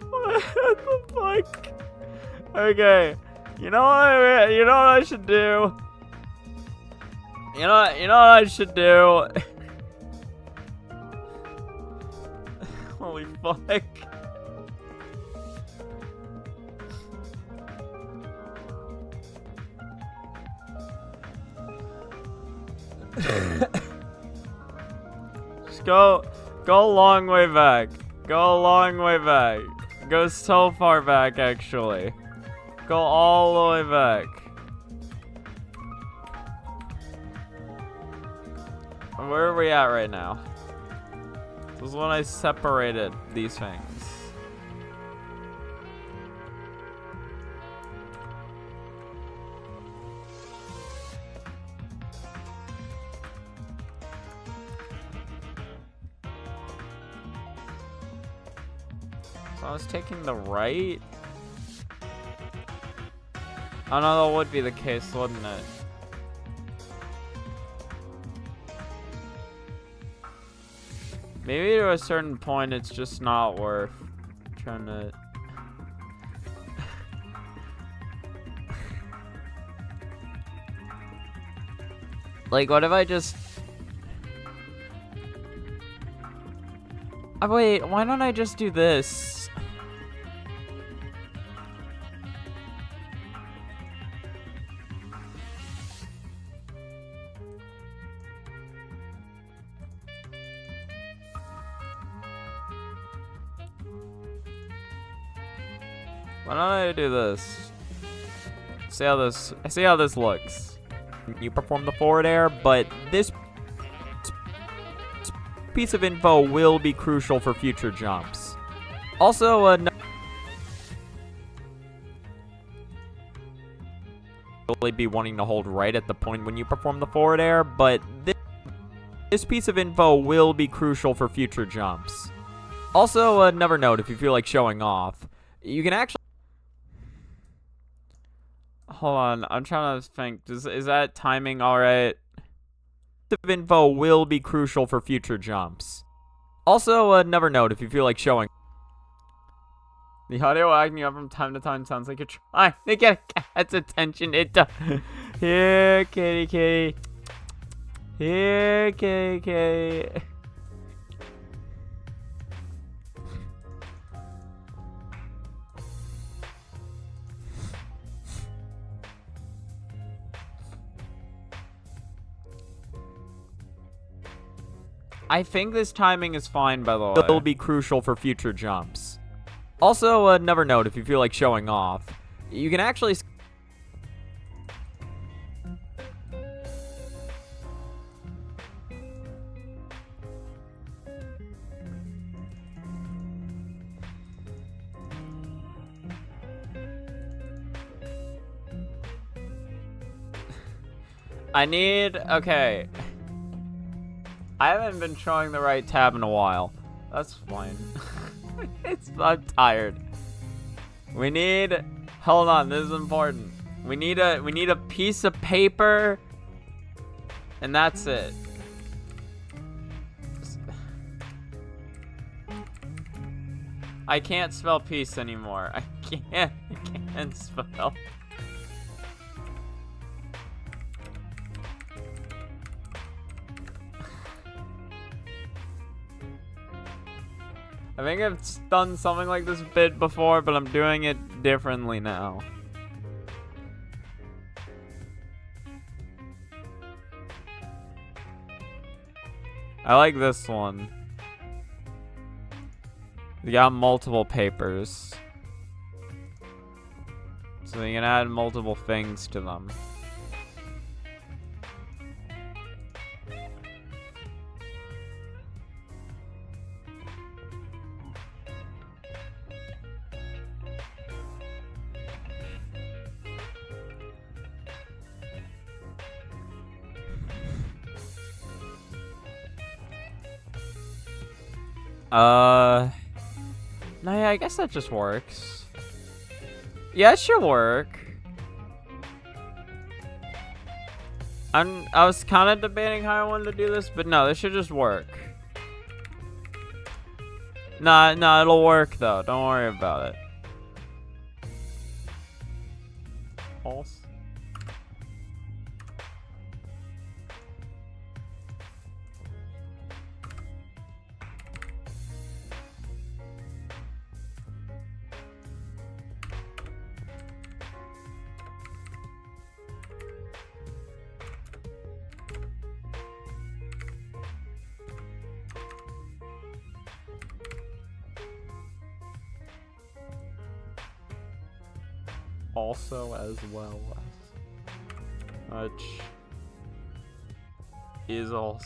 What the fuck? Okay. You know what I should do? You know what I should do? Holy fuck. Just go a long way back. Go a long way back. Go so far back, actually. Go all the way back. Where are we at right now? This is when I separated these things. So I was taking the right. Oh no, that would be the case, wouldn't it? Maybe to a certain point, it's just not worth trying to... Like, what if I just... Oh, wait, why don't I just do this? Why don't I do this? See how this looks. You perform the forward air, but this piece of info will be crucial for future jumps. Also, really be wanting to hold right at the point when you perform the forward air, but this piece of info will be crucial for future jumps. Also, another note, if you feel like showing off, you can actually... Hold on, I'm trying to think. Is that timing alright? The info will be crucial for future jumps. Also, another note, if you feel like showing... The audio acting up from time to time sounds like you're trying to get a cat's attention. It does. Here, kitty, kitty. Here, kitty, kitty. I think this timing is fine, by the way. It will be crucial for future jumps. Also, another note, if you feel like showing off, you can actually... Okay. I haven't been showing the right tab in a while. That's fine. I'm tired. We need... Hold on, this is important. We need a piece of paper. And that's it. I can't spell peace anymore. I can't spell. I think I've done something like this bit before, but I'm doing it differently now. I like this one. You got multiple papers. So you can add multiple things to them. No, yeah, I guess that just works. Yeah, it should work. I was kind of debating how I wanted to do this, but no, this should just work. Nah, it'll work though. Don't worry about it. False. Also as well as much is also.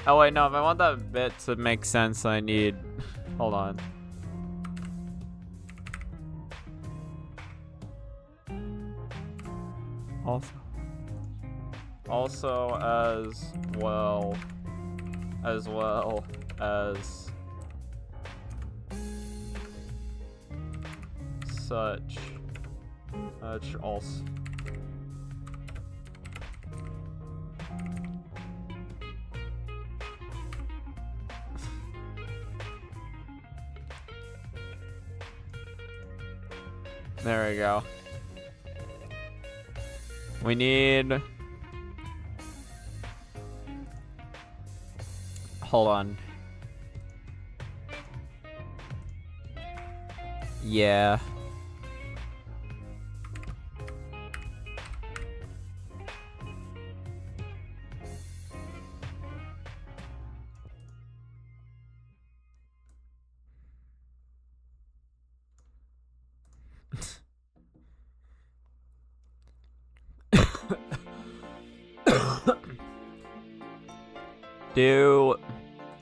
Oh wait, no, if I want that bit to make sense, I need... Hold on. Also as well as such also. There we go. We need... Hold on. Yeah.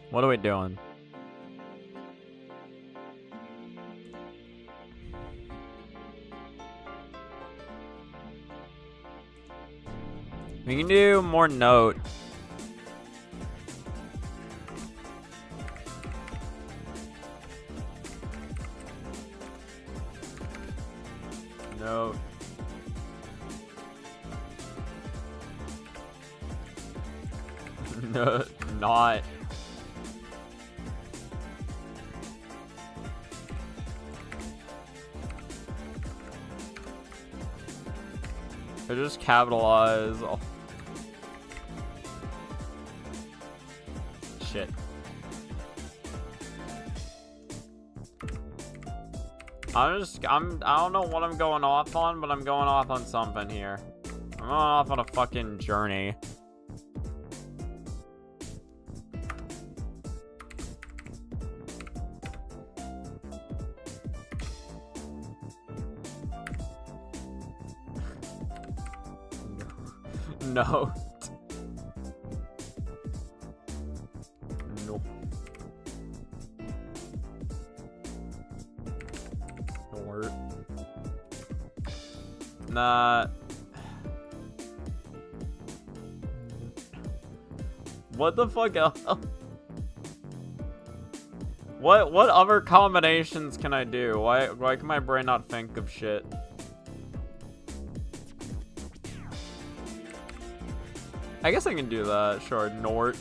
What are we doing? We can do more note. Note. No, not. Or just capitalize. Oh. Shit. I don't know what I'm going off on, but I'm going off on something here. I'm going off on a fucking journey. No. No. Nort. Nah. What the fuck else? What other combinations can I do? Why can my brain not think of shit? I guess I can do that. Sure, Nort.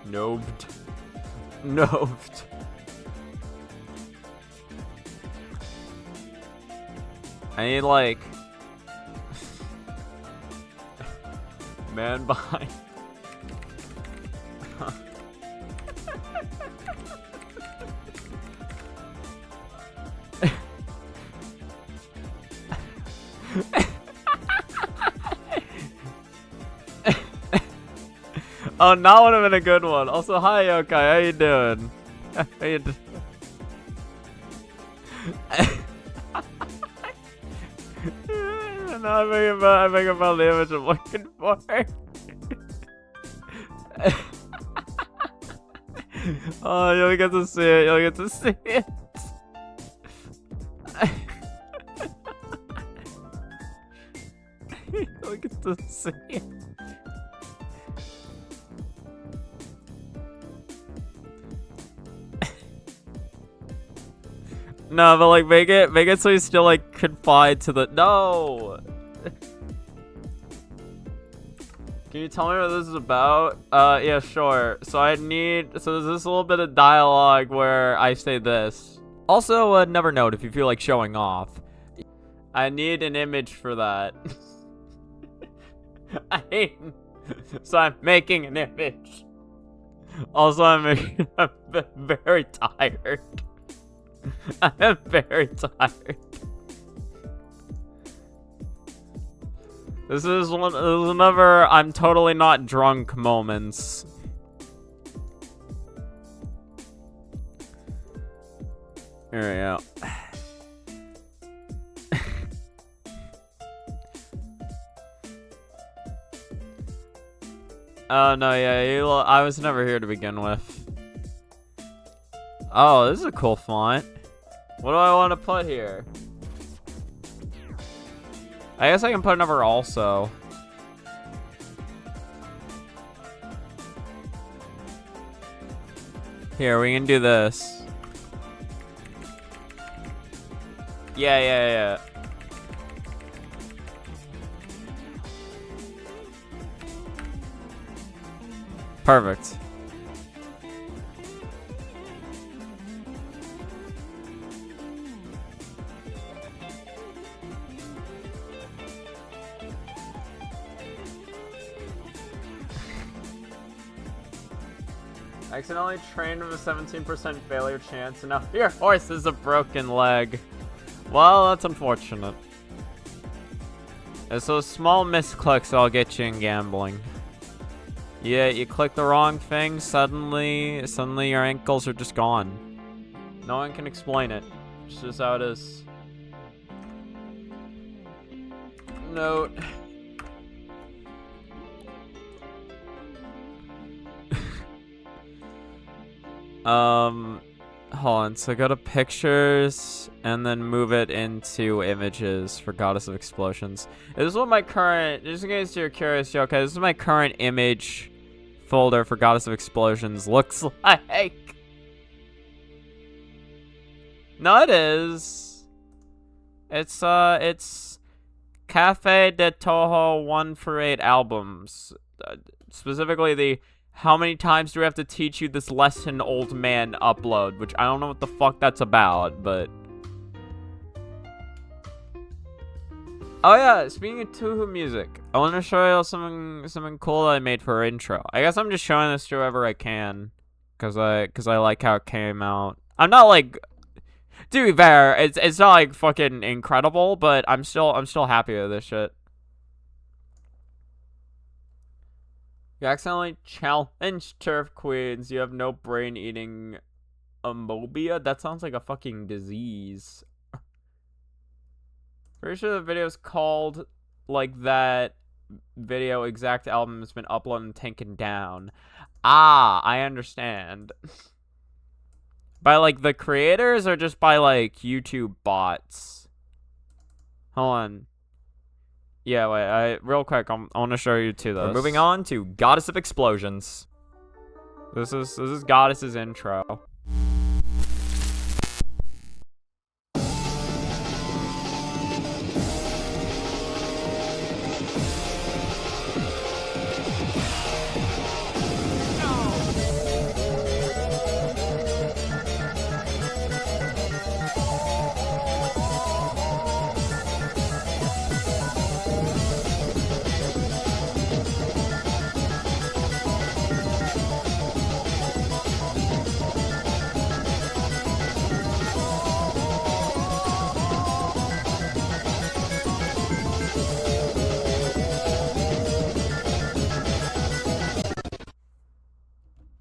Noved. Noved. I need, like... man behind... Oh, that would have been a good one. Also, hi, Yokai. How you doing? How you doing? No, I think about the image I'm looking for. Oh, you'll get to see it. You'll get to see it. You'll get to see it. No, but like make it so he's still like confined to the no. Can you tell me what this is about? Yeah, sure. So there's this little bit of dialogue where I say this. Also, another note if you feel like showing off. I need an image for that. So I'm making an image. Also, I'm very tired. I am very tired. This is another I'm totally not drunk moments. Here we go. Oh no, yeah, I was never here to begin with. Oh, this is a cool font. What do I want to put here? I guess I can put another also. Here, we can do this. Yeah. Perfect. Accidentally trained with a 17% failure chance, and now your horse has a broken leg. Well, that's unfortunate. And so small misclicks will get you in gambling. Yeah, you click the wrong thing, suddenly your ankles are just gone. No one can explain it. It's just how it is. Note. Hold on, so go to pictures and then move it into images for Goddess of Explosions. This is what my current, just in case you're curious, okay, this is my current image folder for Goddess of Explosions looks like. No, it is. It's Cafe de Touhou 1 for 8 albums. Specifically the how many times do we have to teach you this lesson, old man upload, which I don't know what the fuck that's about, but Oh yeah, speaking of Touhou music, I want to show you something cool that I made for our intro. I guess I'm just showing this to whoever I can, cause I like how it came out. I'm not like, to be fair, it's not like fucking incredible, but I'm still happy with this shit. You accidentally challenged turf queens. You have no brain eating amobia. That sounds like a fucking disease. Pretty sure the video's called like that video exact album has been uploaded and taken down. Ah, I understand. By like the creators or just by like YouTube bots? Hold on. Yeah, wait, real quick, I want to show you two those. We're moving on to Goddess of Explosions. This is Goddess's intro.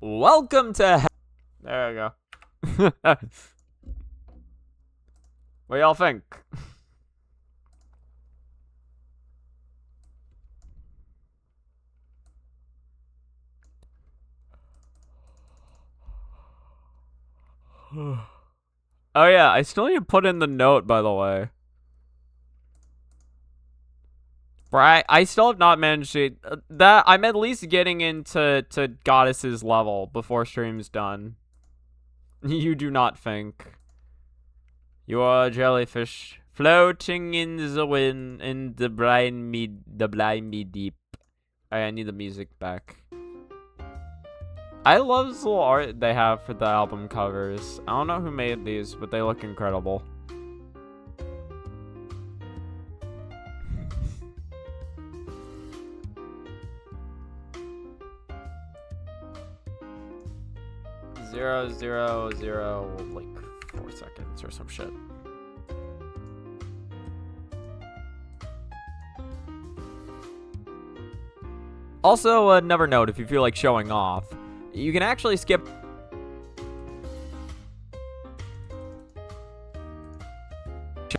Welcome to there we go. What y'all think? Oh yeah, I still need to put in the note, by the way. Right, I still have not managed to that. I'm at least getting into Goddess's level before stream's done. You do not think. You are a jellyfish floating in the wind in the briny deep. I need the music back. I love this little art they have for the album covers. I don't know who made these, but they look incredible. Zero, like 4 seconds or some shit. Also, another note, if you feel like showing off, you can actually skip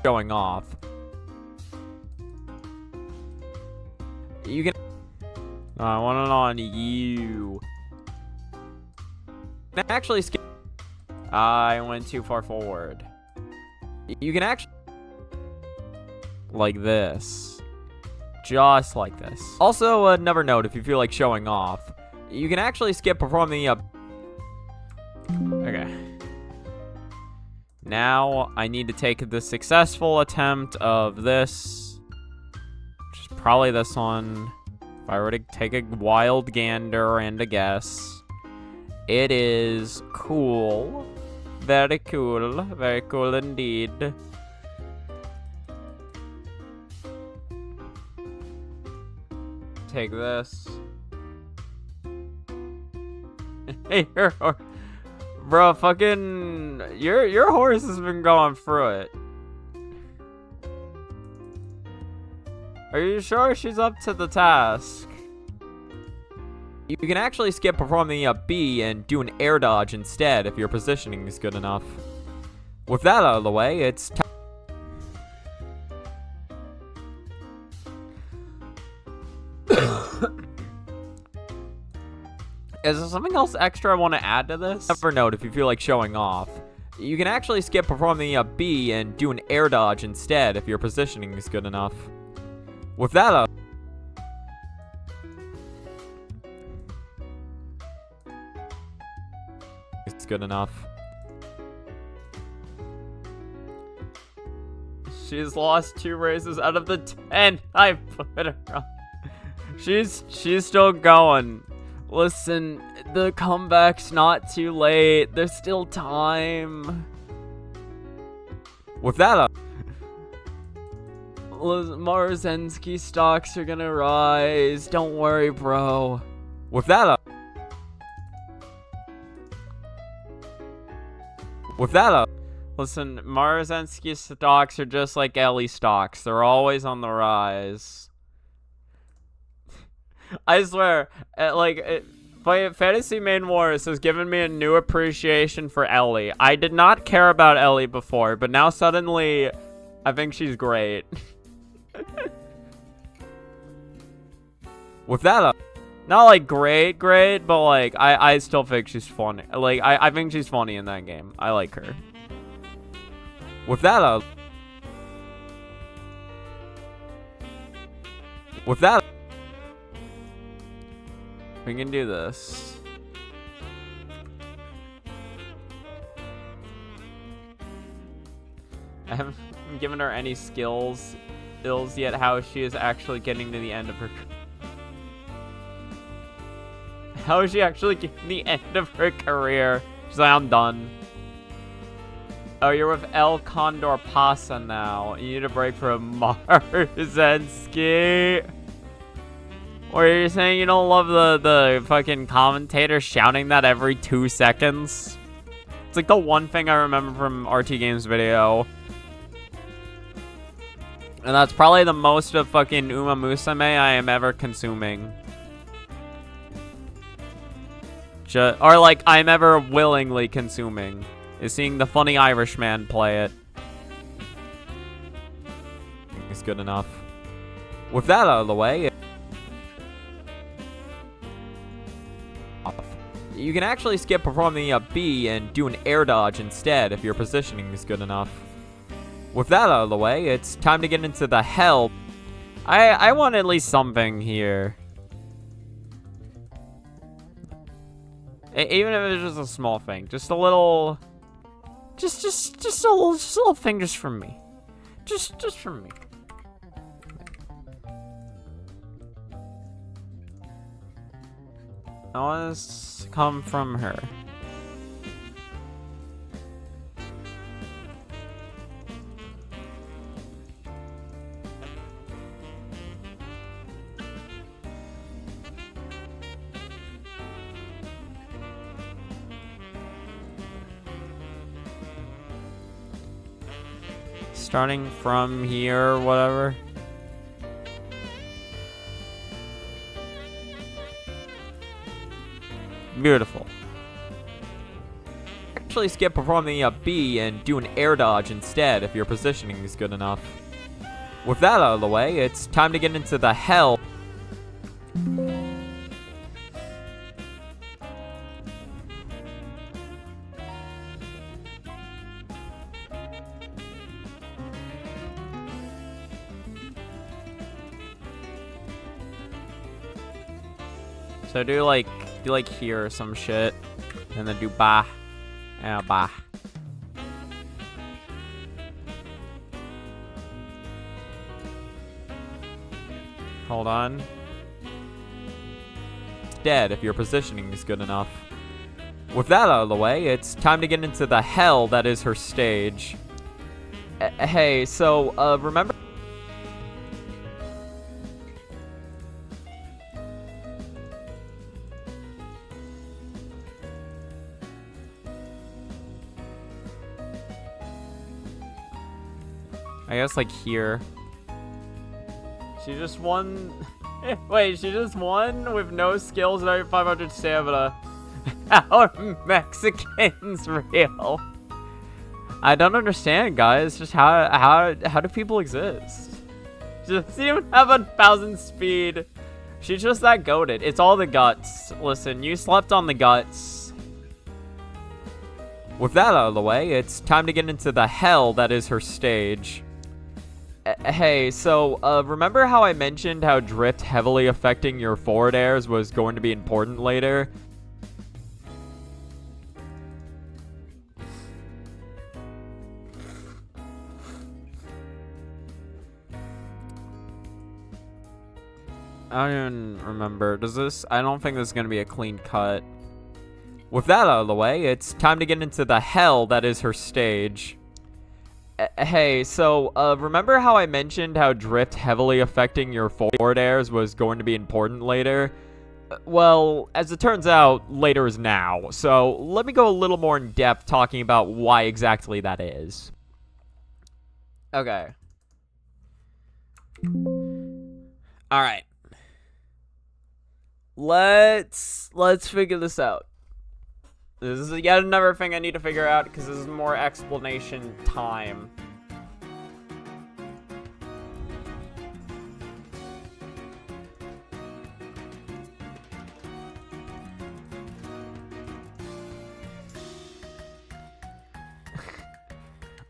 showing off. You can I want it on you. Actually skip. I went too far forward. You can actually like this. Just like this. Also, another note, if you feel like showing off, you can actually skip performing the okay. Now, I need to take the successful attempt of this. Which is probably this one. If I were to take a wild gander and a guess. It is cool. Very cool. Very cool indeed. Take this. Hey, bro, fucking your horse has been going through it. Are you sure she's up to the task? You can actually skip performing a B and do an air dodge instead if your positioning is good enough. With that out of the way, it's time. Is there something else extra I want to add to this? Never note if you feel like showing off. You can actually skip performing a B and do an air dodge instead if your positioning is good enough. With that out. It's good enough. She's lost 2 races out of the 10 I put her on. She's still going. Listen, the comeback's not too late. There's still time. With that Marzenski stocks are gonna rise. Don't worry, bro. With that listen, Marzenski stocks are just like Ellie stocks. They're always on the rise. I swear, Fantasy Main Wars has given me a new appreciation for Ellie. I did not care about Ellie before, but now suddenly, I think she's great. With that not like great, but like, I still think she's funny. Like, I think she's funny in that game. I like her. With that we can do this. I haven't given her any skills yet. How she is actually getting to the end of her. How is she actually getting the end of her career? She's like, I'm done. Oh, you're with El Condor Pasa now. You need a break from Marzenski. Or you're saying you don't love the fucking commentator shouting that every 2 seconds? It's like the one thing I remember from RT Games video. And that's probably the most of fucking Uma Musume I am ever consuming. Or like, I'm ever willingly consuming. Is seeing the funny Irishman play it. It's good enough. With that out of the way, you can actually skip performing a B and do an air dodge instead if your positioning is good enough. With that out of the way, it's time to get into the hell. I want at least something here. Even if it's just a small thing. Just a little... Just a little thing just from me. Just from me. I want this to come from her. Starting from here, whatever. Beautiful. Actually skip performing a B and do an air dodge instead if your positioning is good enough. With that out of the way, it's time to get into the hell. So do like here or some shit, and then do bah, and bah. Hold on. Dead if your positioning is good enough. With that out of the way, it's time to get into the hell that is her stage. Hey, so remember. I guess like here. She just won. Wait, she just won with no skills and 500 stamina. How are Mexicans real? I don't understand, guys. Just how do people exist? She doesn't even have 1,000 speed. She's just that goated. It's all the guts. Listen, you slept on the guts. With that out of the way, it's time to get into the hell that is her stage. Hey, so, remember how I mentioned how drift heavily affecting your forward airs was going to be important later? I don't even remember. Does this... I don't think this is going to be a clean cut. With that out of the way, it's time to get into the hell that is her stage. Hey, so, remember how I mentioned how drift heavily affecting your forward airs was going to be important later? Well, as it turns out, later is now, so let me go a little more in depth talking about why exactly that is. Okay. Alright. Let's figure this out. This is yet another thing I need to figure out because this is more explanation time.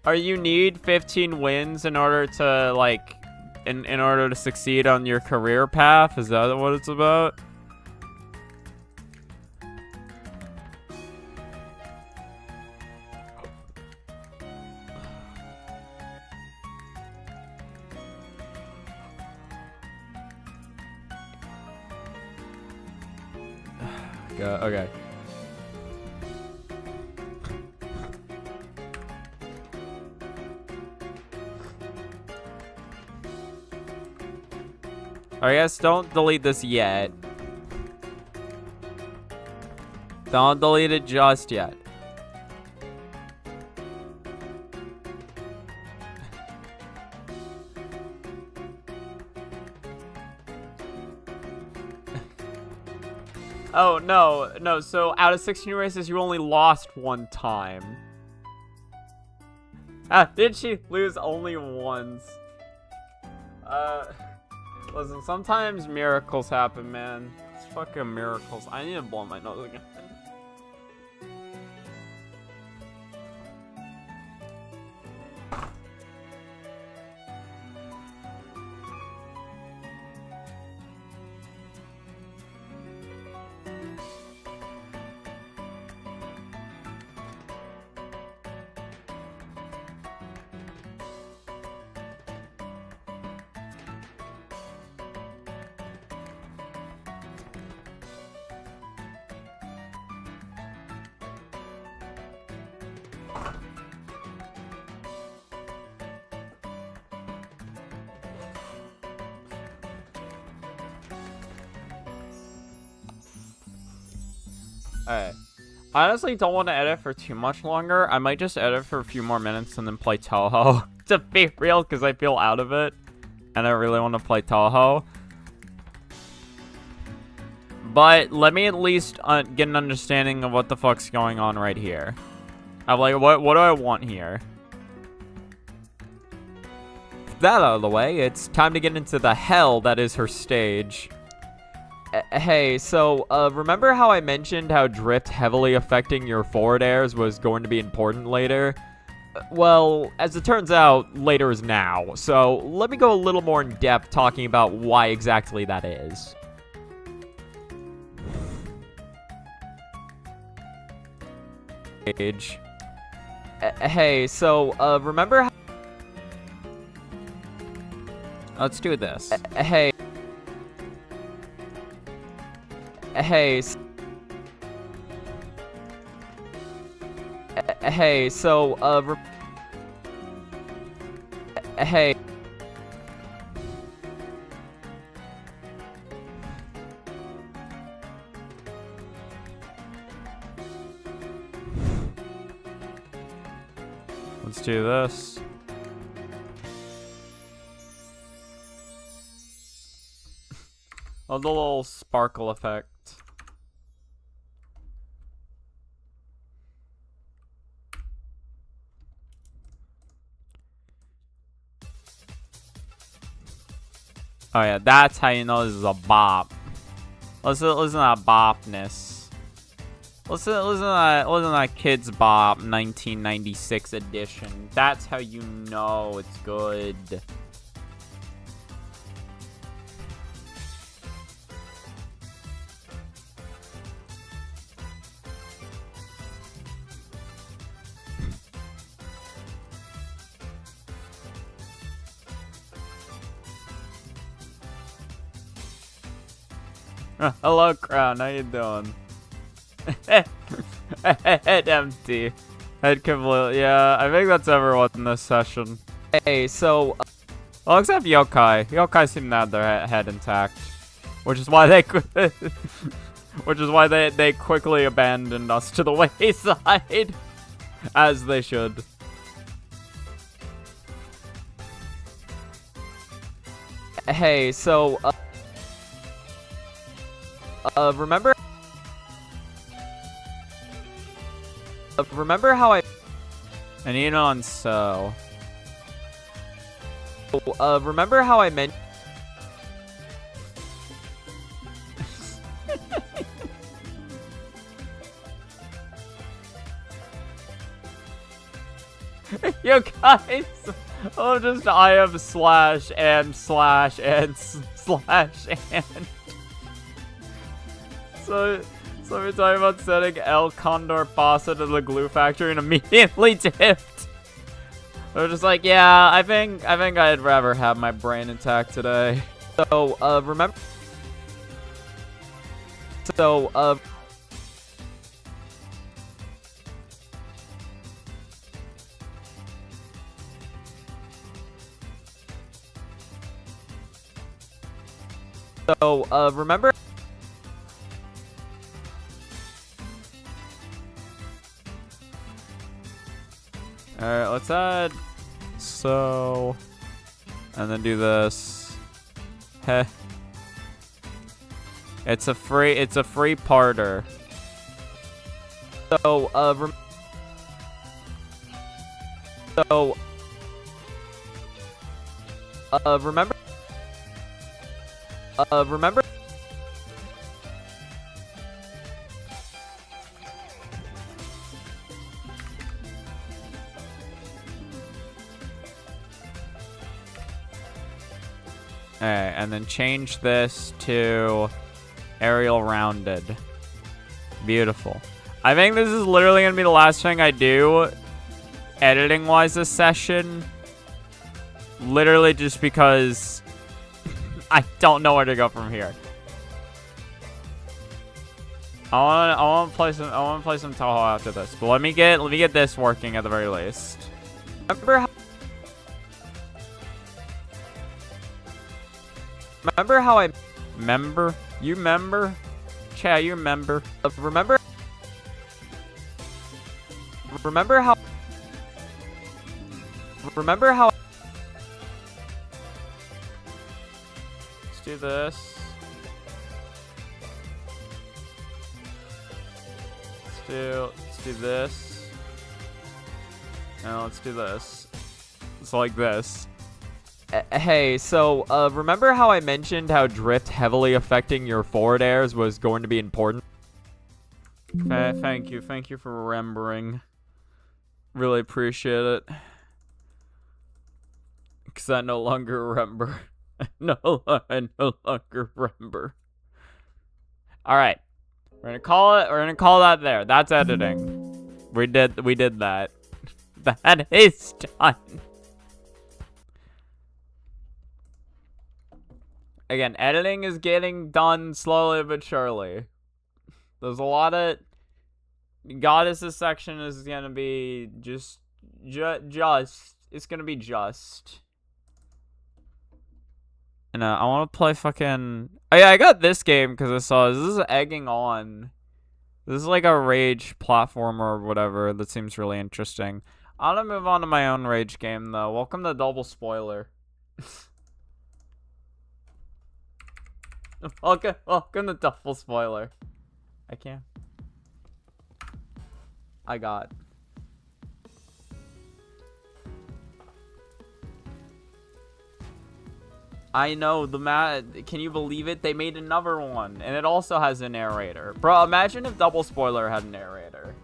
Or you need 15 wins in order to, like, in order to succeed on your career path? Is that what it's about? Okay. I guess don't delete this yet. Don't delete it just yet. Oh, no, so out of 16 races, you only lost one time. Did she lose only once? Listen, sometimes miracles happen, man. It's fucking miracles. I need to blow my nose again. Alright. I honestly don't want to edit for too much longer. I might just edit for a few more minutes and then play Touhou. To be real, because I feel out of it. And I really want to play Touhou. But let me at least get an understanding of what the fuck's going on right here. I'm like, what do I want here? That out of the way, it's time to get into the hell that is her stage. Hey, so, remember how I mentioned how drift heavily affecting your forward airs was going to be important later? Well, as it turns out, later is now, so let me go a little more in depth talking about why exactly that is. Hey, so, remember how... Let's do this. Hey, so, hey. Let's do this. Oh, the little sparkle effect. Oh yeah, that's how you know this is a bop. Listen to that bopness. Listen to that Kids Bop 1996 edition. That's how you know it's good. Hello, Crown. How you doing? Head empty. Head completely. Yeah, I think that's everyone in this session. Hey, so... well, except Yokai. Yokai seem to have their head intact. Which is why they... which is why they quickly abandoned us to the wayside. As they should. Hey, so... remember... remember how I need on so... remember how I meant... Yo guys, oh just I am slash and slash and slash and. So we're talking about setting El Condor Pasa to the glue factory and immediately dipped. We're just like, yeah, I think I'd rather have my brain intact today. So remember. So remember. Alright, let's add so, and then do this. Heh. It's a free parter. So, remember. Remember. Alright, and then change this to aerial rounded. Beautiful. I think this is literally gonna be the last thing I do editing-wise this session. Literally just because I don't know where to go from here. I wanna play some Touhou after this. But let me get this working at the very least. Remember how I member? You member? Chat, you remember? Remember how let's do this. Let's do this. Now let's do this. It's like this. Hey, so, remember how I mentioned how drift heavily affecting your forward airs was going to be important? Thank you for remembering. Really appreciate it. Because I no longer remember. I no longer remember. Alright. We're gonna call that there. That's editing. We did that. That is done. Again, editing is getting done slowly but surely. There's a lot of... Goddesses section is gonna be just... It's gonna be just. And I want to play fucking... Oh yeah, I got this game because I saw this is egging on. This is like a rage platformer or whatever that seems really interesting. I'm gonna move on to my own rage game though. Welcome to Double Spoiler. Welcome to Double Spoiler. I can't. I got. I know, can you believe it? They made another one, and it also has a narrator. Bro, imagine if Double Spoiler had a narrator.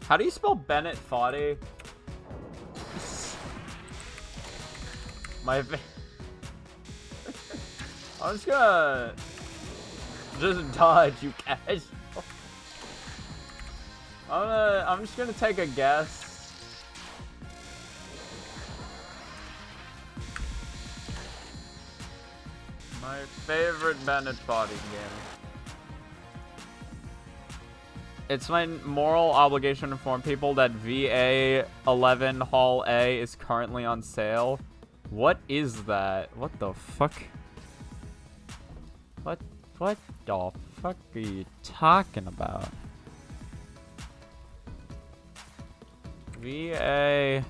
How do you spell Bennett Foddy? I'm just gonna... Just dodge, you guys. I'm just gonna take a guess. My favorite Bennett Body game. It's my moral obligation to inform people that VA 11 Hall A is currently on sale. What is that? What the fuck? What the fuck are you talking about? VA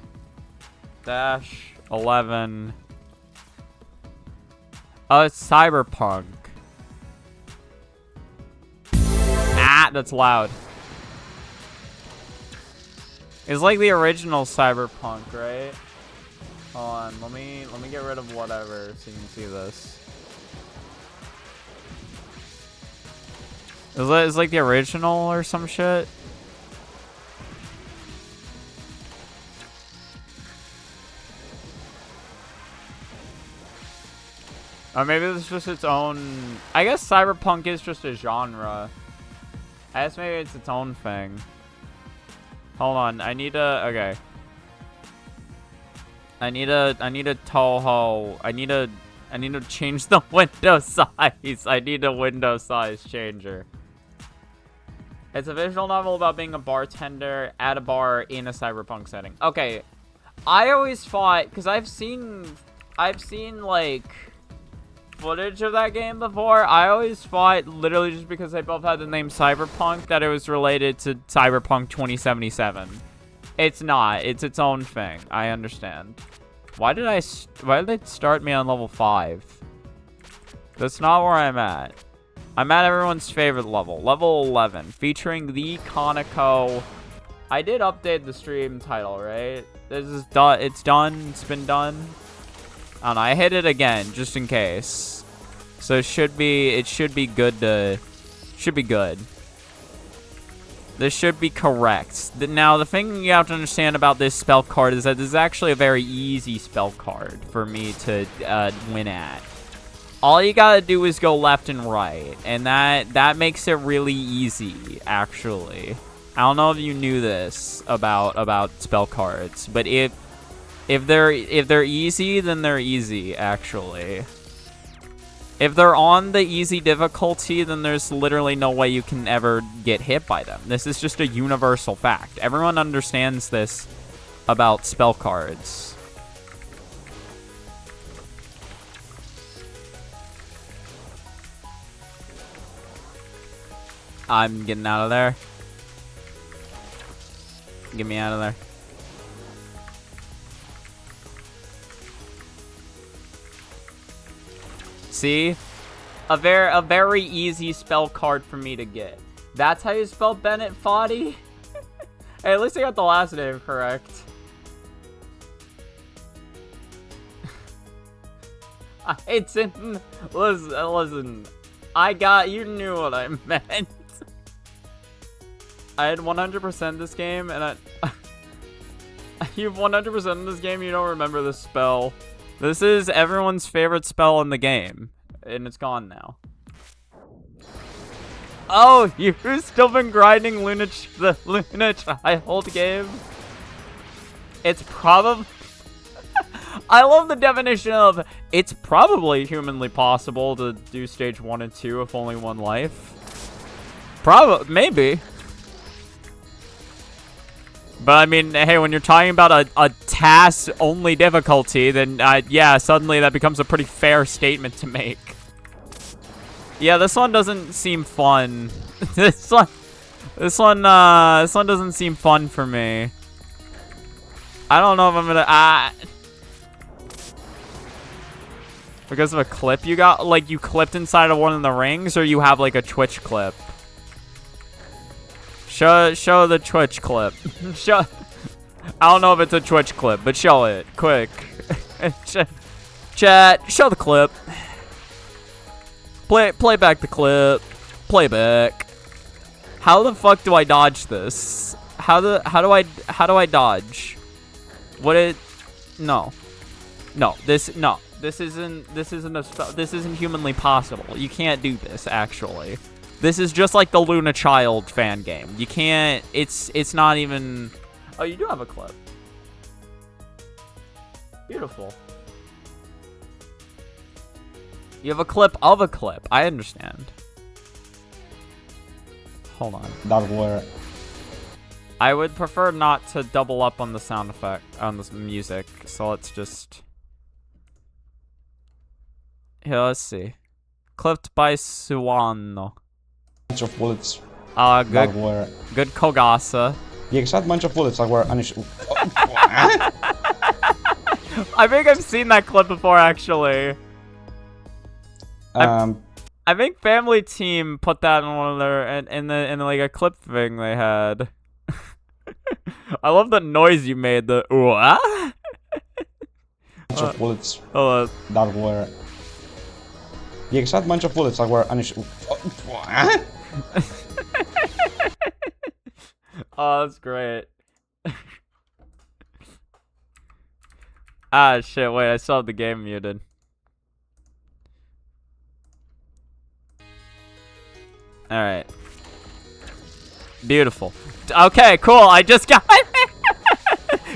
dash 11. Oh, it's Cyberpunk. Ah, that's loud. It's like the original Cyberpunk, right? Hold on, let me get rid of whatever so you can see this. It's like the original or some shit. Or maybe it's just its own... I guess Cyberpunk is just a genre. I guess maybe it's its own thing. Hold on, I need to... Okay. I need a Touhou. I need to change the window size. I need a window size changer. It's a visual novel about being a bartender at a bar in a cyberpunk setting. Okay. I always thought... Because I've seen like... footage of that game before. I always thought, literally just because they both had the name Cyberpunk, that it was related to Cyberpunk 2077. It's not. It's its own thing. I understand. Why did they start me on level 5? That's not where I'm at. I'm at everyone's favorite level. Level 11. Featuring the Conoco. I did update the stream title, right? This is done. It's done. It's been done. I don't know, I hit it again, just in case. So it should be good to... Should be good. This should be correct. Now, the thing you have to understand about this spell card is that this is actually a very easy spell card for me to win at. All you gotta do is go left and right, and that makes it really easy, actually. I don't know if you knew this about spell cards, but if they're easy, then they're easy, actually. If they're on the easy difficulty, then there's literally no way you can ever get hit by them. This is just a universal fact. Everyone understands this about spell cards. I'm getting out of there. Get me out of there. See? A very easy spell card for me to get. That's how you spell Bennett Foddy? Hey, at least I got the last name correct. Listen. You knew what I meant. I had 100% this game, and you've 100% this game, you don't remember this spell. This is everyone's favorite spell in the game, and it's gone now. Oh, you've still been grinding the Luna Child game? It's probably... I love the definition of, it's probably humanly possible to do stage 1 and 2 with only 1 life. Maybe. But I mean, hey, when you're talking about a task-only difficulty, then yeah, suddenly that becomes a pretty fair statement to make. Yeah, this one doesn't seem fun. This one doesn't seem fun for me. I don't know if I'm gonna because of a clip you got, like you clipped inside of one of the rings, or you have like a Twitch clip. Show the Twitch clip. I don't know if it's a Twitch clip, but show it quick. Chat, show the clip. Play back the clip. Play back. How the fuck do I dodge this? How do I dodge? No. This isn't humanly possible. You can't do this, actually. This is just like the Luna Child fan game. You can't... It's not even... Oh, you do have a clip. Beautiful. You have a clip of a clip. I understand. Hold on. that were... I would prefer not to double up on the sound effect, on the music. So let's just... Here, let's see. Clipped by Suwano. bunch of bullets Good. that were... Good Kogasa. The exact bunch of bullets that were I think I've seen that clip before, actually. I think Family Team put that in one of their in like a clip thing they had. I love the noise you made. The bunch of bullets that were... The exact bunch of bullets that were Oh, that's great. Ah, shit, wait, I still have the game muted. Alright. Beautiful. Okay, cool, I just got...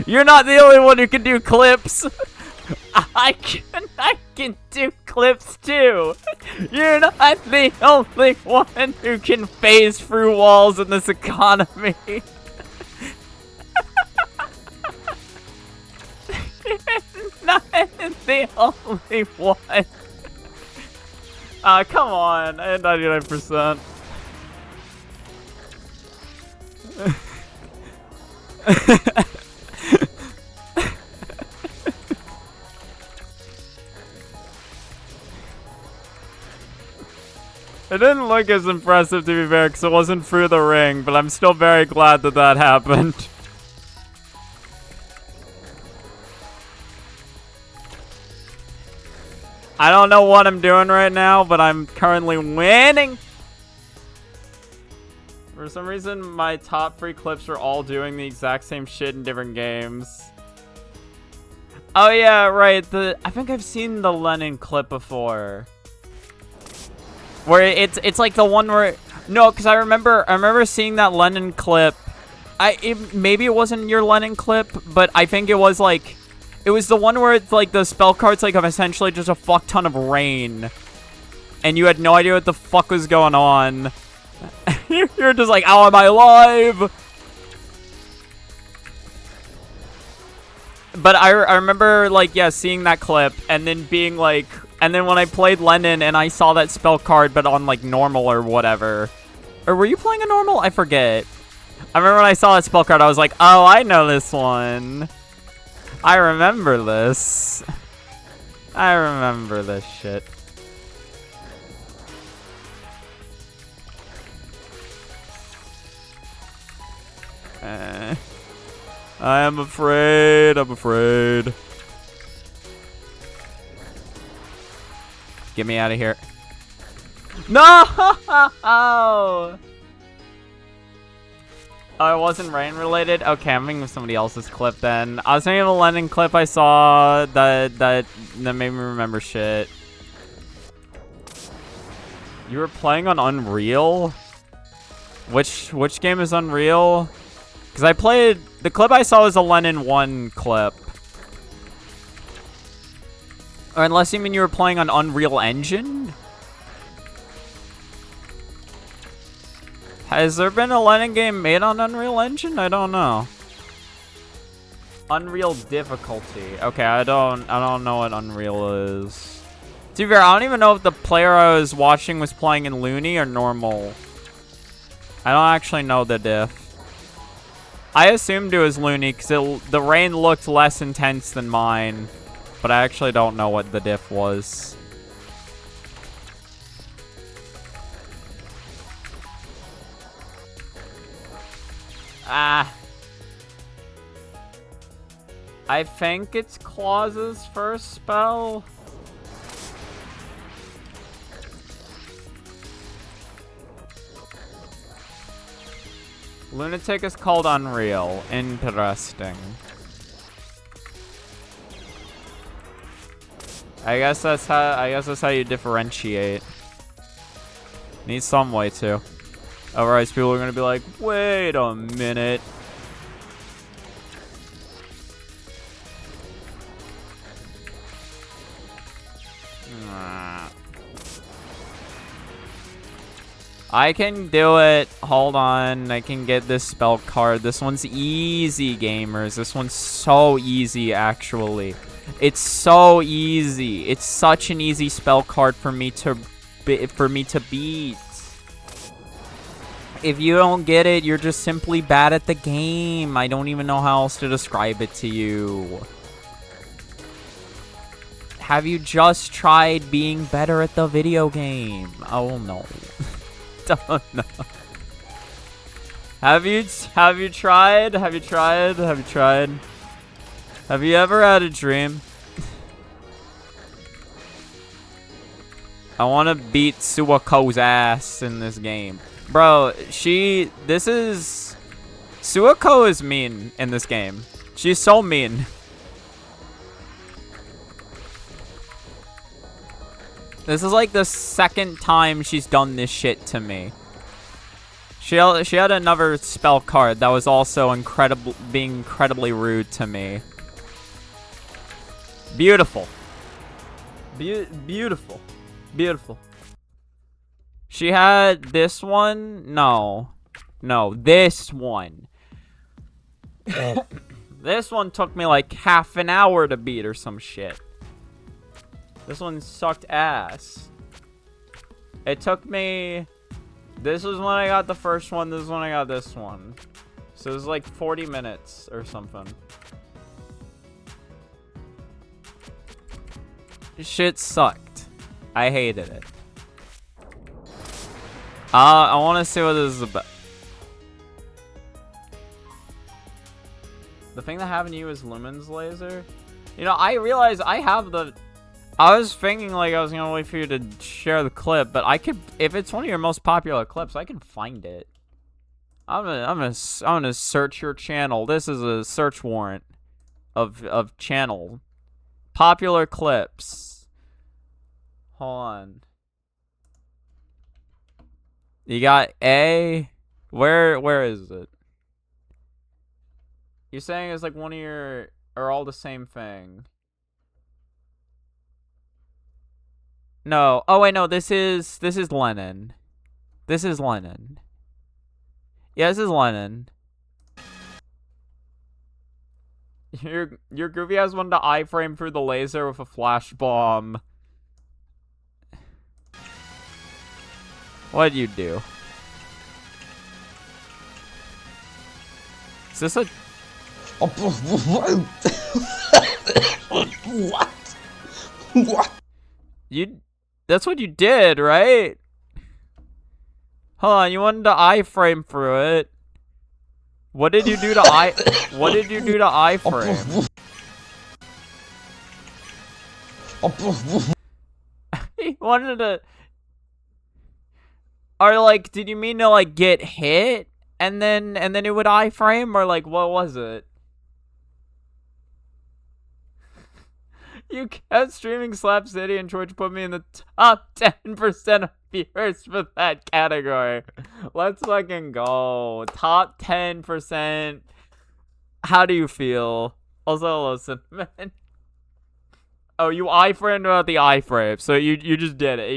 You're not the only one who can do clips. I can do clips too. You're not the only one who can phase through walls in this economy. You're not the only one. Come on, I had 99%. It didn't look as impressive, to be fair, because it wasn't through the ring, but I'm still very glad that that happened. I don't know what I'm doing right now, but I'm currently winning. For some reason, my top 3 clips are all doing the exact same shit in different games. Oh yeah, right. I think I've seen the Lennon clip before. Where it's like the one where no, because I remember seeing that Lennon clip. Maybe it wasn't your Lennon clip, but I think it was like it was the one where it's like the spell cards like have essentially just a fuck ton of rain, and you had no idea what the fuck was going on. You're just like, how am I alive? But I remember like seeing that clip and then being like. And then when I played Lennon and I saw that spell card, but on like normal or whatever. Or were you playing a normal? I forget. I remember when I saw that spell card, I was like, oh, I know this one. I remember this. I remember this shit. I am afraid. I'm afraid. Get me out of here. No! Oh, it wasn't rain related? Okay, I'm thinking of somebody else's clip then. I was thinking of a Lennon clip I saw that made me remember shit. You were playing on Unreal? Which game is Unreal? Because I played... The clip I saw was a Lennon 1 clip. Or unless you mean you were playing on Unreal Engine? Has there been a Lennon game made on Unreal Engine? I don't know. Unreal difficulty. Okay, I don't know what Unreal is. To be fair, I don't even know if the player I was watching was playing in Looney or normal. I don't actually know the diff. I assumed it was Looney because the rain looked less intense than mine. But I actually don't know what the diff was. I think it's Claus's first spell. Lunatic is called Unreal. Interesting. I guess that's how you differentiate. Need some way to. Otherwise people are gonna be like, wait a minute. I can do it. Hold on. I can get this spell card. This one's easy, gamers. This one's so easy, actually. It's so easy. It's such an easy spell card for me to beat. If you don't get it, you're just simply bad at the game. I don't even know how else to describe it to you. Have you just tried being better at the video game? Oh no. Don't know. Have you tried? Have you tried? Have you tried? Have you ever had a dream? I want to beat Suwako's ass in this game. Bro, Suwako is mean in this game. She's so mean. This is like the second time she's done this shit to me. She had another spell card that was also being incredibly rude to me. Beautiful. Beautiful. Beautiful. She had this one. No, this one. This one took me like half an hour to beat or some shit. This one sucked ass. It took me... This was when I got the first one. This is when I got this one. So it was like 40 minutes or something. Shit sucked. I hated it. I want to see what this is about. The thing that happened to you is Lumen's laser? You know, I realize I have the... I was thinking like I was gonna wait for you to share the clip, but I could, if it's one of your most popular clips, I can find it. I'm gonna search your channel. This is a search warrant of channel popular clips. Hold on. You got A. Where is it? You're saying it's like one of your, or all the same thing. No. Oh wait, no. This is Lennon. This is Lennon. Yeah, this is Lennon. Your Groovy has one to iframe through the laser with a flash bomb. What'd you do? Is this a... What? What? That's what you did, right? Hold on, you wanted to iframe through it. What did you do to what did you do to iframe? He wanted to... Or like, did you mean to like get hit and then it would iframe, or like what was it? You kept streaming Slap City and Twitch put me in the top 10% of viewers for that category. Let's fucking go. Top 10%. How do you feel? Also, listen, man. Oh, you iframed about the iframe, so you just did it.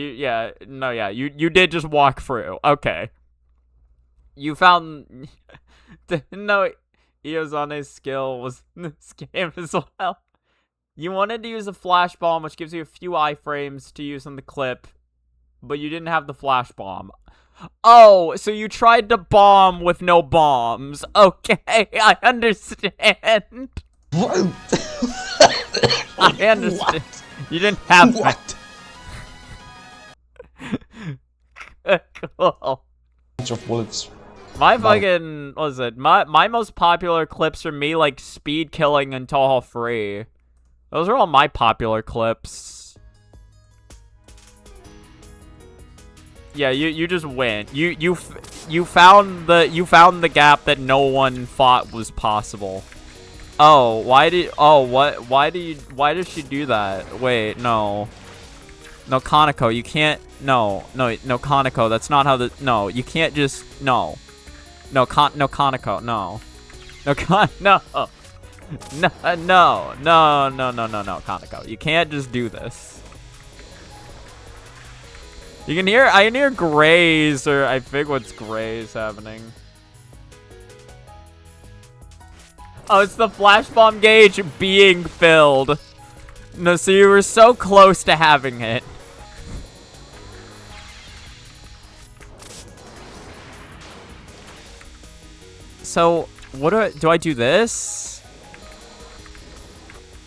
You did just walk through. Okay. You found... Didn't know Iozane's skill was in this game as well. You wanted to use a flash bomb, which gives you a few iframes to use on the clip, but you didn't have the flash bomb. Oh, so you tried to bomb with no bombs. Okay, I understand. I understand. What? You didn't have what? Cool. Bunch of bullets. My fucking, what is it? My most popular clips are me like speed killing in Touhou 3. Those are all my popular clips. Yeah, you just win. You found the gap that no one thought was possible. Oh, why did she do that? Wait, no. No, Kaneko, you can't. No, Kaneko, that's not how no, you can't just, no. No, Kaneko, no. No. No, Kaneko. You can't just do this. You can hear, I can hear grays, or I think what's grays happening. Oh, it's the flash bomb gauge being filled. No, so you were so close to having it. So, what do I do this?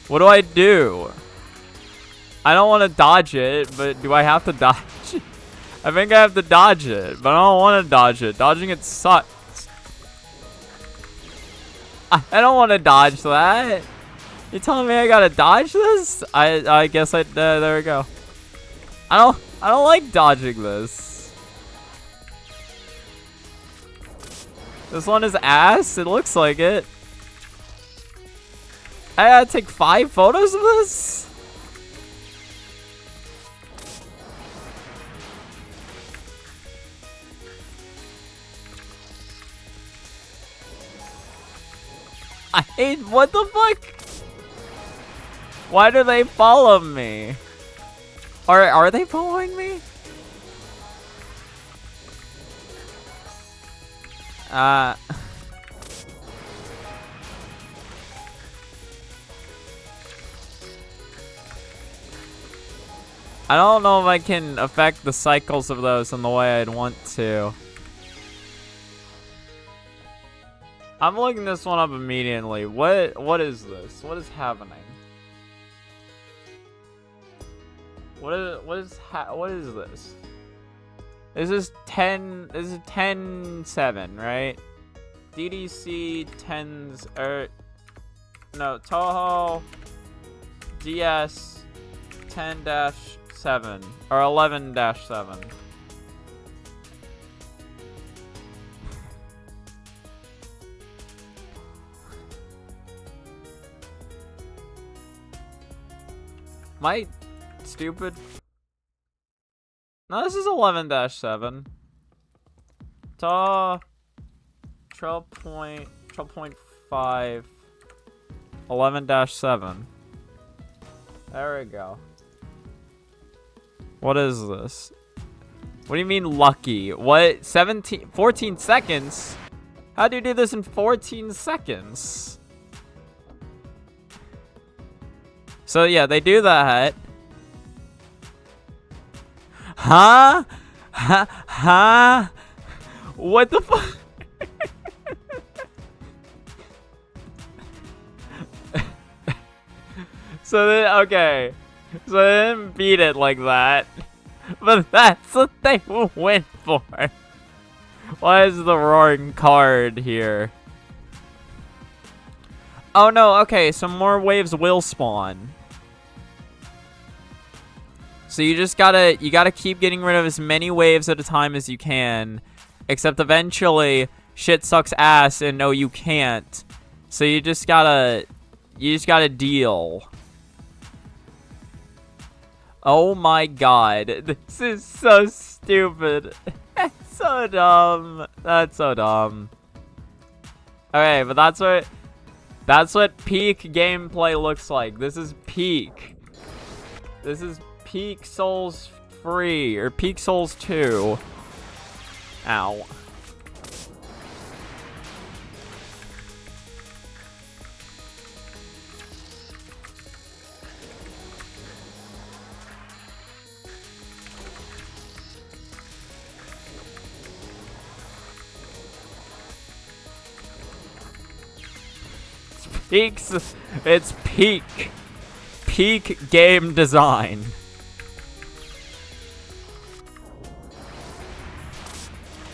What do I do? I don't want to dodge it, but do I have to dodge it? I think I have to dodge it, but I don't want to dodge it. Dodging it sucks. I don't want to dodge that. You telling me I gotta dodge this? I guess there we go. I don't like dodging this. This one is ass. It looks like it. I gotta take 5 photos of this? I hate, what the fuck? Why do they follow me? Are they following me? I don't know if I can affect the cycles of those in the way I'd want to. I'm looking this one up immediately. What is this? What is happening? What is this? This is 10-7, right? DDC 10s no, Touhou DS 10-7 or 11-7. Am I stupid? No, this is 11-7. 12.5 11-7. There we go. What is this? What do you mean lucky? What? 14 seconds? How do you do this in 14 seconds? So yeah, they do that. Huh? Huh? What the fuck? So then, okay. So they didn't beat it like that. But that's what they went for. Why is the roaring card here? Oh no, okay, some more waves will spawn. So you just gotta keep getting rid of as many waves at a time as you can. Except eventually, shit sucks ass and no, you can't. So you just gotta deal. Oh my god, this is so stupid. That's so dumb. That's so dumb. Okay, but that's what peak gameplay looks like. This is peak. This is peak Souls 3 or peak Souls 2. Ow. It's peak game design.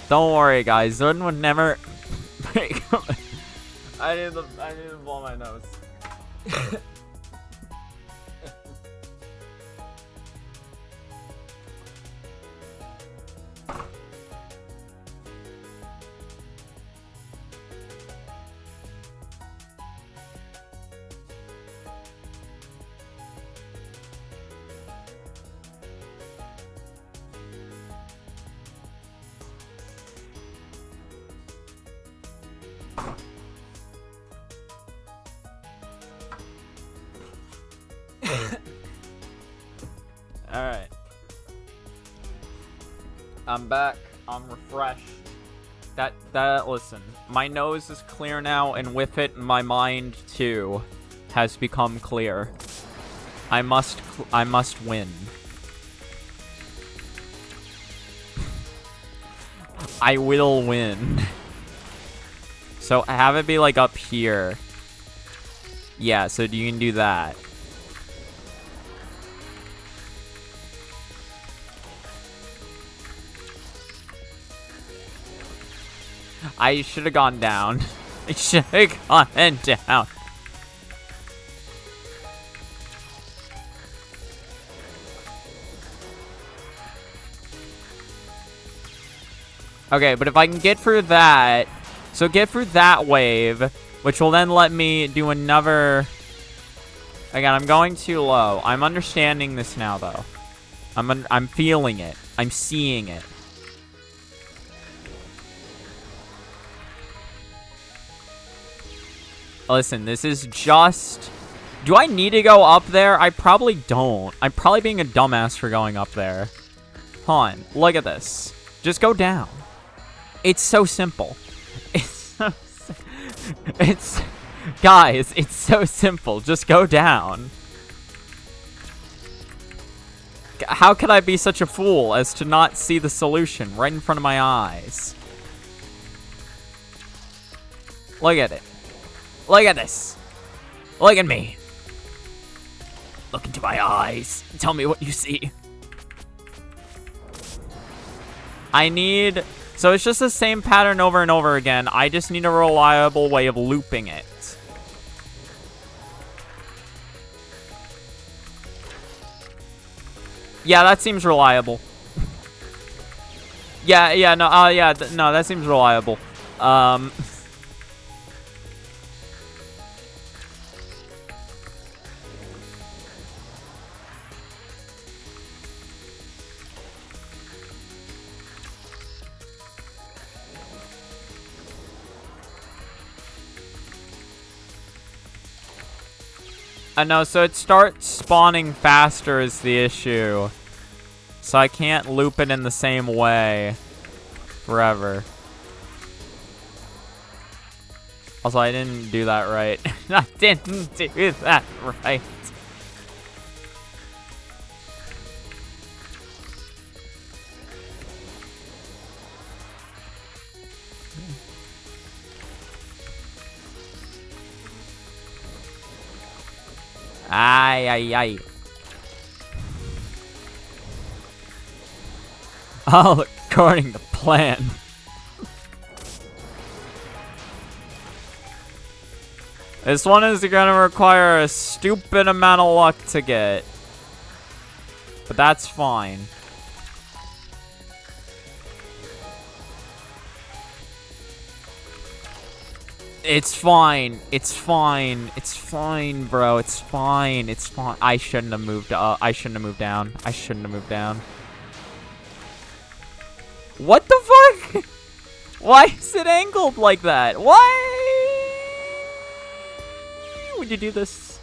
Don't worry, guys. Zun would never break. I need to blow my nose. Alright. I'm back. I'm refreshed. Listen, my nose is clear now, and with it, my mind, too, has become clear. I must win. I will win. So, have it be, like, up here. Yeah, so you can do that. I should have gone down. I should have gone down. Okay, but if I can get through that... So get through that wave, which will then let me do another... Again, I'm going too low. I'm understanding this now, though. I'm feeling it. I'm seeing it. Listen, this is just... Do I need to go up there? I probably don't. I'm probably being a dumbass for going up there. Hold on. Look at this. Just go down. It's so simple. Guys, it's so simple. Just go down. How could I be such a fool as to not see the solution right in front of my eyes? Look at it. Look at this. Look at me. Look into my eyes. Tell me what you see. I need... So it's just the same pattern over and over again. I just need a reliable way of looping it. Yeah, that seems reliable. No, that seems reliable. I know, so it starts spawning faster is the issue. So I can't loop it in the same way forever. Also, I didn't do that right. I didn't do that right. Ay. All according to plan. This one is gonna require a stupid amount of luck to get. But that's fine. It's fine. It's fine. It's fine, bro. It's fine. It's fine. I shouldn't have moved up. I shouldn't have moved down. I shouldn't have moved down. What the fuck? Why is it angled like that? Why would you do this?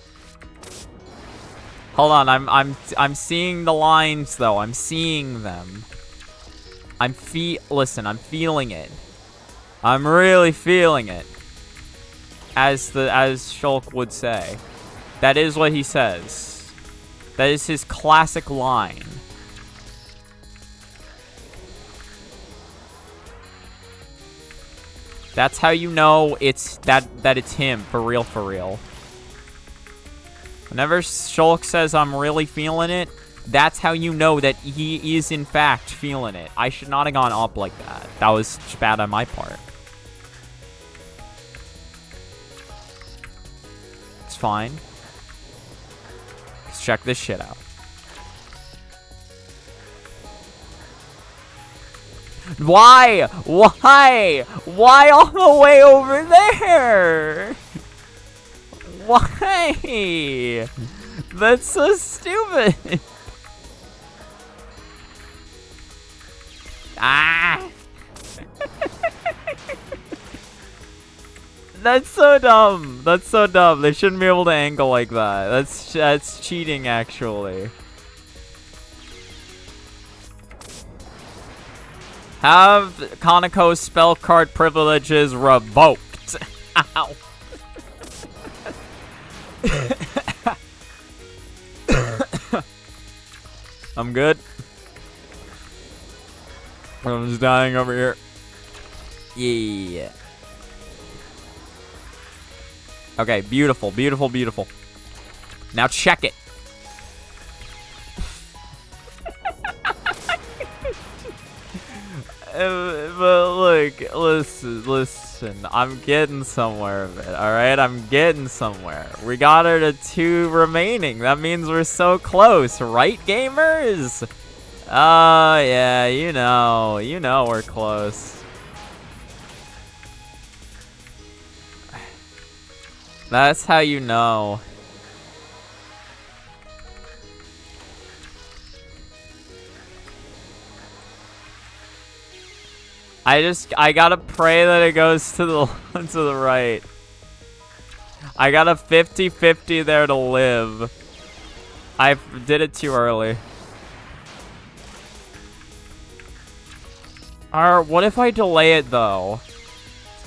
Hold on. I'm seeing the lines though. I'm seeing them. Listen, I'm feeling it. I'm really feeling it. As Shulk would say. That is what he says. That is his classic line. That's how you know it's that it's him for real. Whenever Shulk says I'm really feeling it, that's how you know that he is in fact feeling it. I should not have gone up like that. That was bad on my part. It's fine. Let's check this shit out. Why? Why? Why all the way over there? Why? That's so stupid. Ah. That's so dumb. That's so dumb. They shouldn't be able to angle like that. That's cheating, actually. Have Kaneko's spell card privileges revoked. Ow. I'm good. I'm just dying over here. Yeah. Okay, beautiful, beautiful, beautiful. Now check it. But look, listen. I'm getting somewhere of it, alright? I'm getting somewhere. We got her to 2 remaining. That means we're so close, right, gamers? Yeah, you know we're close. That's how you know. I gotta pray that it goes to the to the right. I got a 50-50 there to live. I did it too early. What if I delay it though?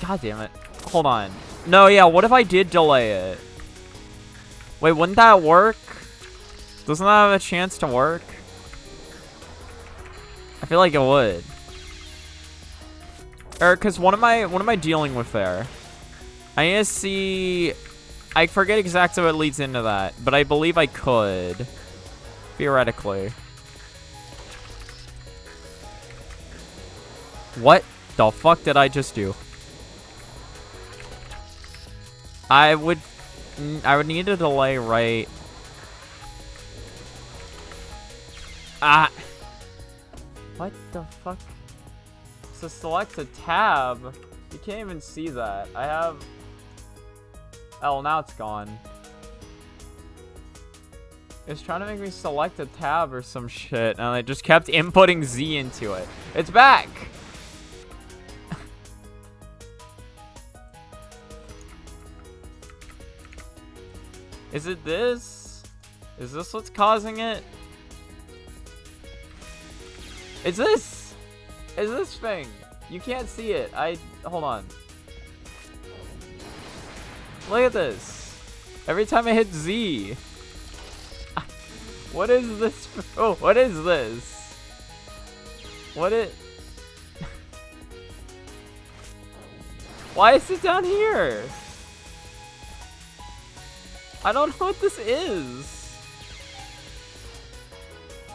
God damn it. Hold on. No, yeah, what if I did delay it? Wait, wouldn't that work? Doesn't that have a chance to work? I feel like it would. Cause what am I dealing with there? I need to see. I forget exactly what leads into that, but I believe I could. Theoretically. What the fuck did I just do? I would need a delay right. What the fuck? To select a tab. You can't even see that. I have. Oh, now it's gone. It's trying to make me select a tab or some shit, and I just kept inputting Z into it. It's back! Is it this? Is this what's causing it? It's this! Is this thing? You can't see it. Hold on. Look at this. Every time I hit Z. What is this? Oh, what is this? What it? Why is it down here? I don't know what this is.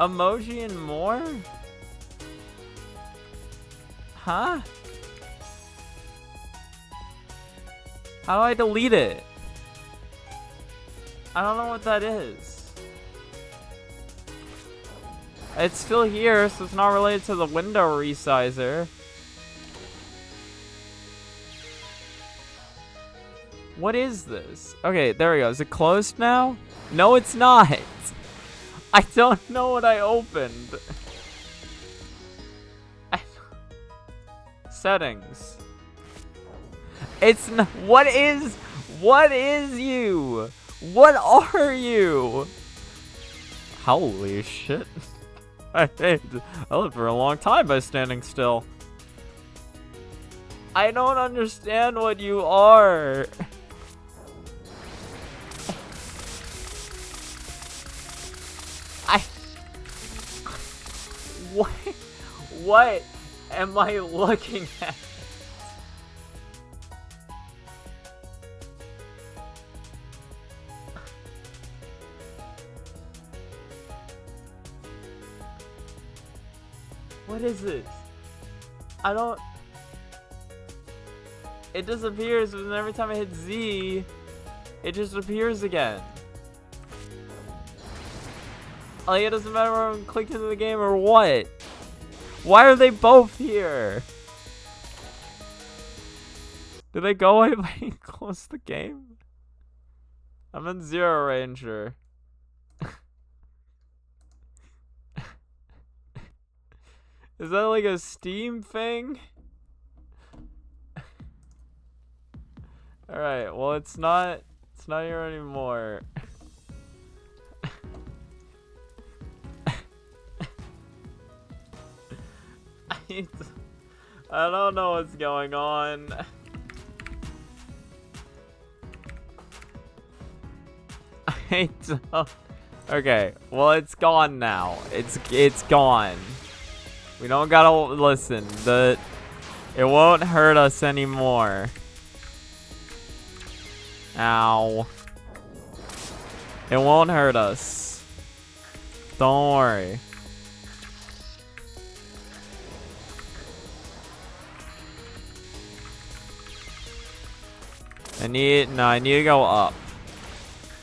Emoji and more? Huh? How do I delete it? I don't know what that is. It's still here, so it's not related to the window resizer. What is this? Okay, there we go. Is it closed now? No, it's not. I don't know what I opened. Settings. It's not. What is you? What are you? Holy shit. I lived for a long time by standing still. I don't understand what you are. What am I looking at? What is it? I don't... It disappears, and every time I hit Z, it just appears again. Like, it doesn't matter whether I'm clicked into the game or what. Why are they both here? Did they go away when I closed the game? I'm in Zero Ranger. Is that like a Steam thing? Alright, well it's not here anymore. I don't know what's going on. I don't... Okay, well, it's gone now. It's gone. We don't gotta listen. It won't hurt us anymore. Ow. It won't hurt us. Don't worry. I need to go up.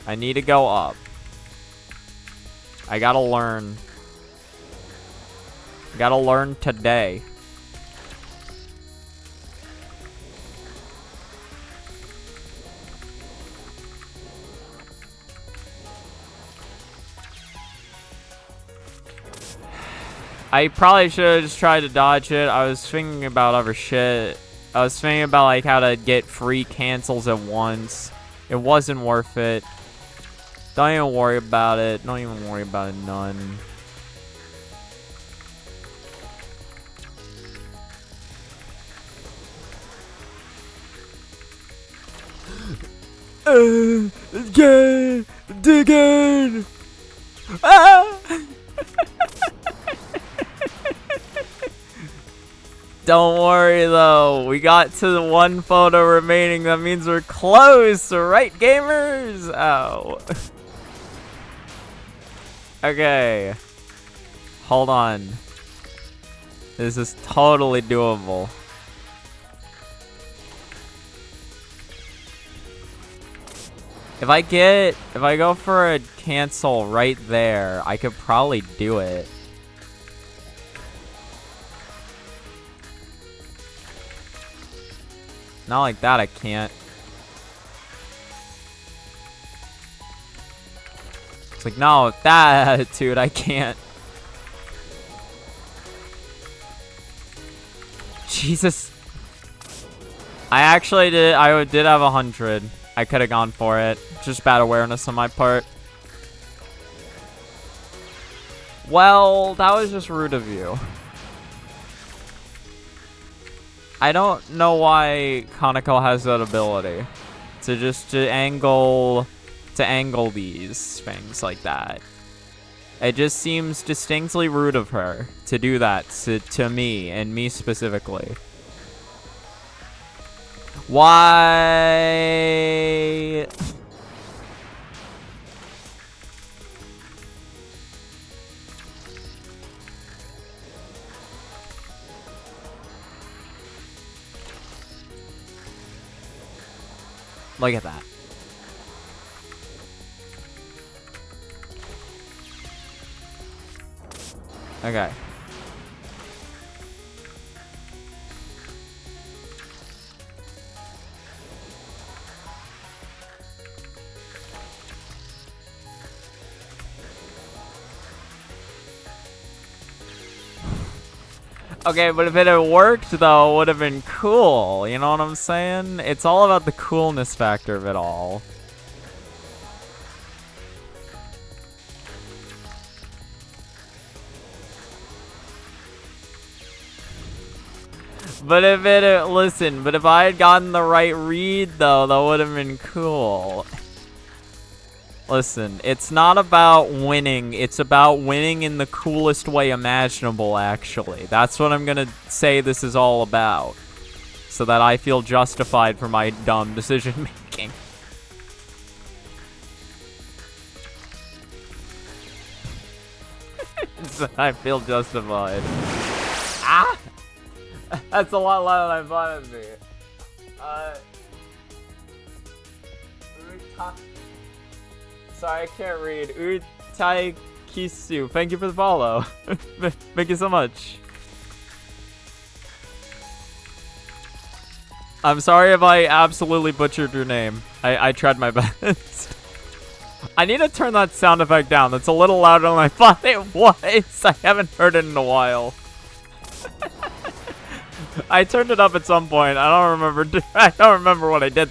I need to go up. I gotta learn. I gotta learn today. I probably should have just tried to dodge it. I was thinking about other shit. I was thinking about like how to get free cancels at once. It wasn't worth it. Don't even worry about it. Don't even worry about it, none. Dig in! Ah! Don't worry though, we got to the one photo remaining. That means we're close, right, gamers? Oh. Okay. Hold on. This is totally doable. If I go for a cancel right there, I could probably do it. Not like that, I can't. It's like, no, with that attitude, I can't. Jesus. I did have 100. I could have gone for it. Just bad awareness on my part. Well, that was just rude of you. I don't know why Kaneko has that ability to angle these things like that. It just seems distinctly rude of her to do that to me, and me specifically. Why? Look at that. Okay. Okay, but if it had worked, though, it would have been cool. You know what I'm saying? It's all about the coolness factor of it all. But if if I had gotten the right read, though, that would have been cool. Listen, it's not about winning. It's about winning in the coolest way imaginable, actually. That's what I'm gonna say this is all about. So that I feel justified for my dumb decision making. So I feel justified. Ah! That's a lot louder than I thought it'd be. Sorry, I can't read. Utaikisu, thank you for the follow. Thank you so much. I'm sorry if I absolutely butchered your name. I tried my best. I need to turn that sound effect down. That's a little louder than I thought it was. I haven't heard it in a while. I turned it up at some point. I don't remember what I did.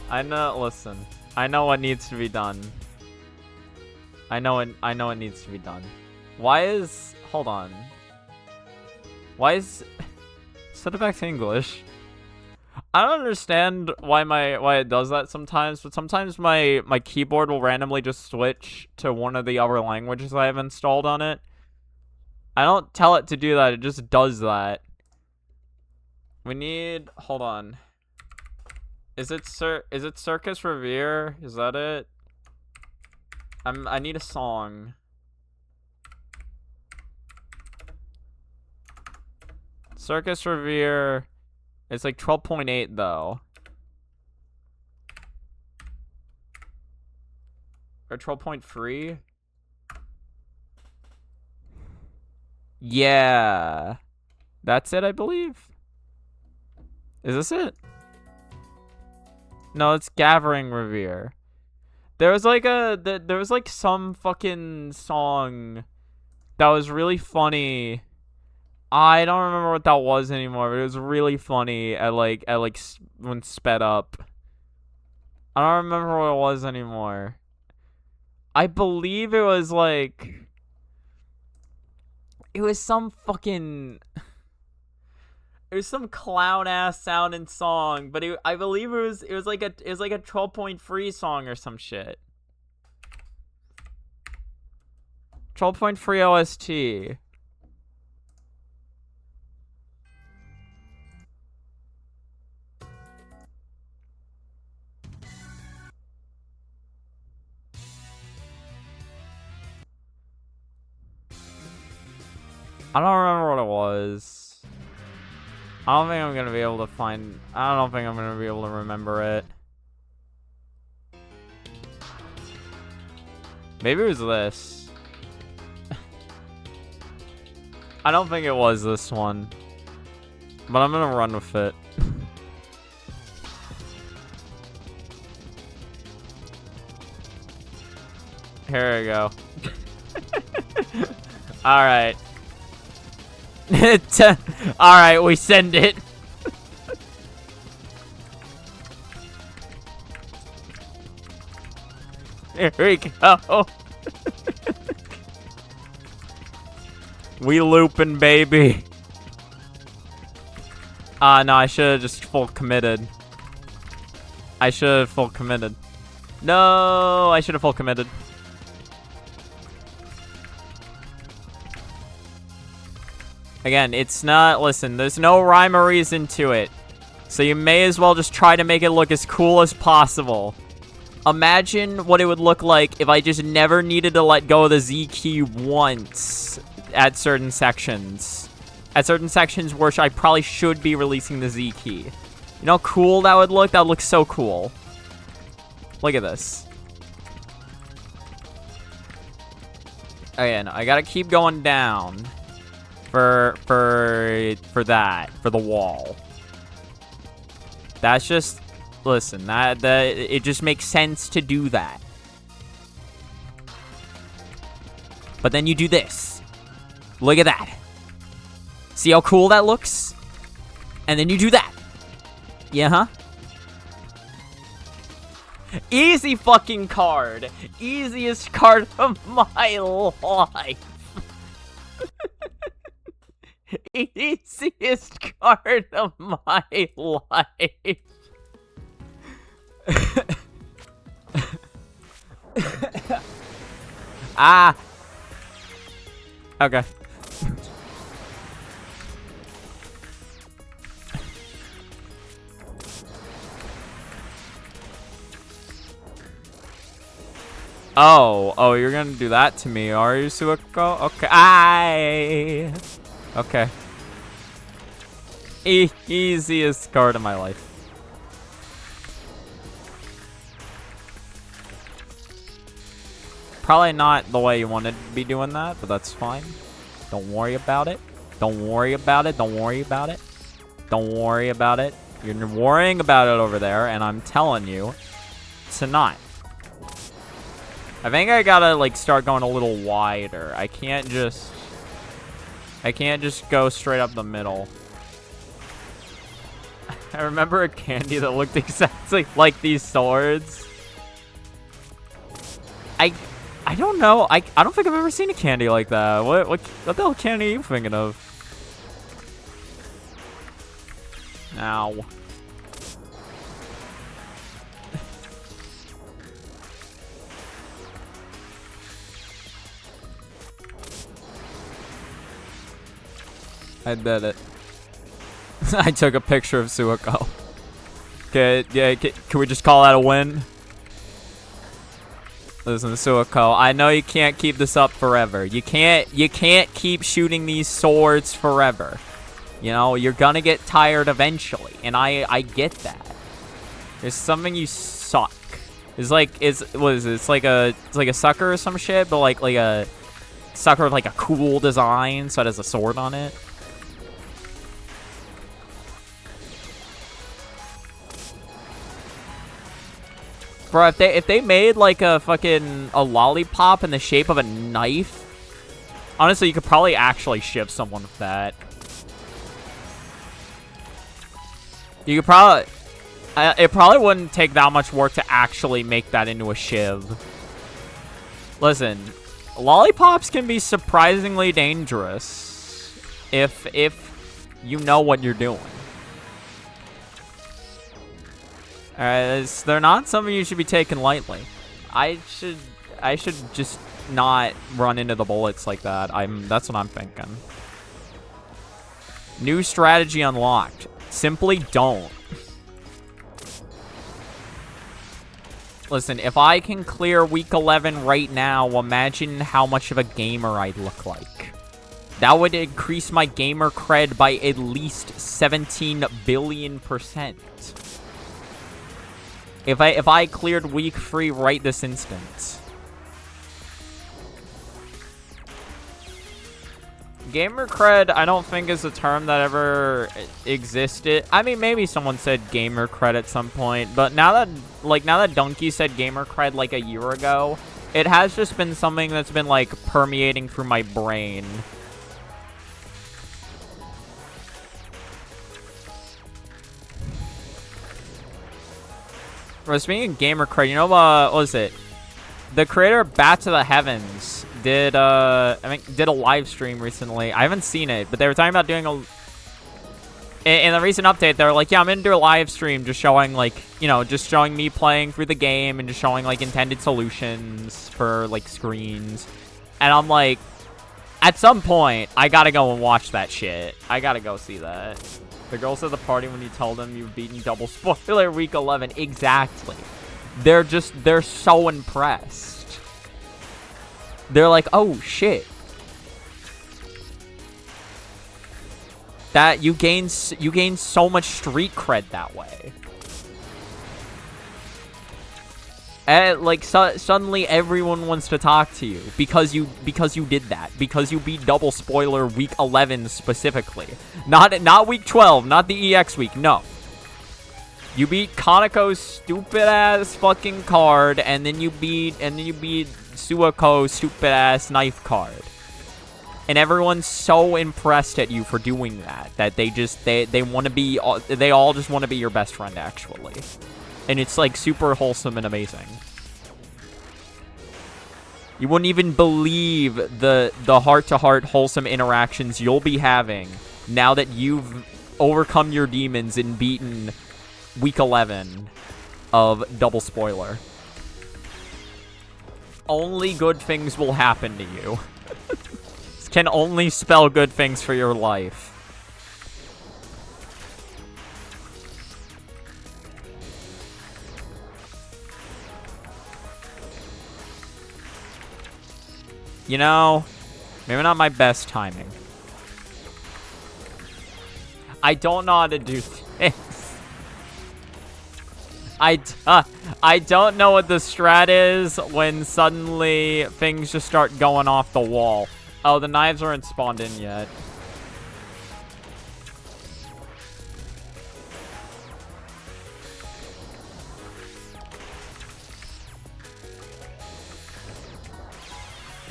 I know. Listen, I know what needs to be done. I know it needs to be done. Why is? Hold on. Why is... Set it back to English. I don't understand why it does that sometimes, but sometimes my keyboard will randomly just switch to one of the other languages I have installed on it. I don't tell it to do that, it just does that. We need... Hold on. Is it Circus Revere? Is that it? I need a song. Circus Revere. It's like 12.8 though. Or 12.3? Yeah. That's it, I believe. Is this it? No, it's Gathering Revere. There was like there was like some fucking song that was really funny. I don't remember what that was anymore, but it was really funny at like when sped up. I don't remember what it was anymore. I believe it was like... It was some fucking... It was some clown ass sounding song, but I believe it was like a 12.3 song or some shit. 12.3 OST. I don't remember what it was. I don't think I'm gonna be able to find... I don't think I'm gonna be able to remember it. Maybe it was this. I don't think it was this one. But I'm gonna run with it. Here we go. Alright. Alright, we send it. Here we go. We looping, baby. No, I should have just full committed. I should have full committed. No, I should have full committed. Again, it's not... Listen, there's no rhyme or reason to it. So you may as well just try to make it look as cool as possible. Imagine what it would look like if I just never needed to let go of the Z key once at certain sections. At certain sections where I probably should be releasing the Z key. You know how cool that would look? That would look so cool. Look at this. Again, I gotta keep going down. For that, for the wall. That's just, listen, that it just makes sense to do that. But then you do this. Look at that. See how cool that looks? And then you do that. Yeah, huh? Easy fucking card. Easiest card of my life. Easiest card of my life. Ah. Okay. Oh, you're gonna do that to me, are you, Suiko? Okay. Okay. Easiest card of my life. Probably not the way you wanted to be doing that, but that's fine. Don't worry about it. Don't worry about it. Don't worry about it. Don't worry about it. You're worrying about it over there, and I'm telling you to not. I think I gotta, like, start going a little wider. I can't just go straight up the middle. I remember a candy that looked exactly like these swords. I don't know. I don't think I've ever seen a candy like that. What the hell candy are you thinking of? Ow. I did it. I took a picture of Suiko. Okay, yeah, can we just call that a win? Listen, Suiko, I know you can't keep this up forever. You can't keep shooting these swords forever. You know, you're gonna get tired eventually, and I get that. There's something you suck. What is it? It's like a sucker or some shit, but like a sucker with like a cool design, so it has a sword on it. Bro, if they made like a lollipop in the shape of a knife, honestly, you could probably actually ship someone with that. You could probably... it probably wouldn't take that much work to actually make that into a shiv. Listen, lollipops can be surprisingly dangerous if you know what you're doing. They're not something you should be taking lightly. I should just not run into the bullets like that. That's what I'm thinking. New strategy unlocked. Simply don't. Listen, if I can clear week 11 right now, imagine how much of a gamer I'd look like. That would increase my gamer cred by at least 17 billion%. If I cleared week 3 right this instant. Gamer cred, I don't think is a term that ever existed. I mean, maybe someone said gamer cred at some point, but now that Donkey said gamer cred like a year ago, it has just been something that's been like permeating through my brain. Speaking of gamer cred, you know what was it? The creator of Bat to the Heavens did I think did a live stream recently. I haven't seen it, but they were talking about doing in the recent update, they were like, yeah, I'm gonna do a live stream just showing like, you know, just showing me playing through the game and just showing like intended solutions for like screens. And I'm like, at some point, I gotta go and watch that shit. I gotta go see that. The girls at the party when you tell them you've beaten double spoiler week 11. Exactly. They're so impressed. They're like, oh shit. That you gain so much street cred that way. And like suddenly everyone wants to talk to you because you did that. Because you beat double spoiler week 11 specifically. Not week 12, not the EX week. No. You beat Kaneko's stupid ass fucking card, and then you beat Suiko's stupid ass knife card. And everyone's so impressed at you for doing that they want to be, they all just want to be your best friend actually. And it's like super wholesome and amazing. You wouldn't even believe the heart-to-heart wholesome interactions you'll be having now that you've overcome your demons and beaten week 11 of double spoiler. Only good things will happen to you. This can only spell good things for your life. You know, maybe not my best timing. I don't know how to do things. I don't know what the strat is when suddenly things just start going off the wall. Oh, the knives aren't spawned in yet.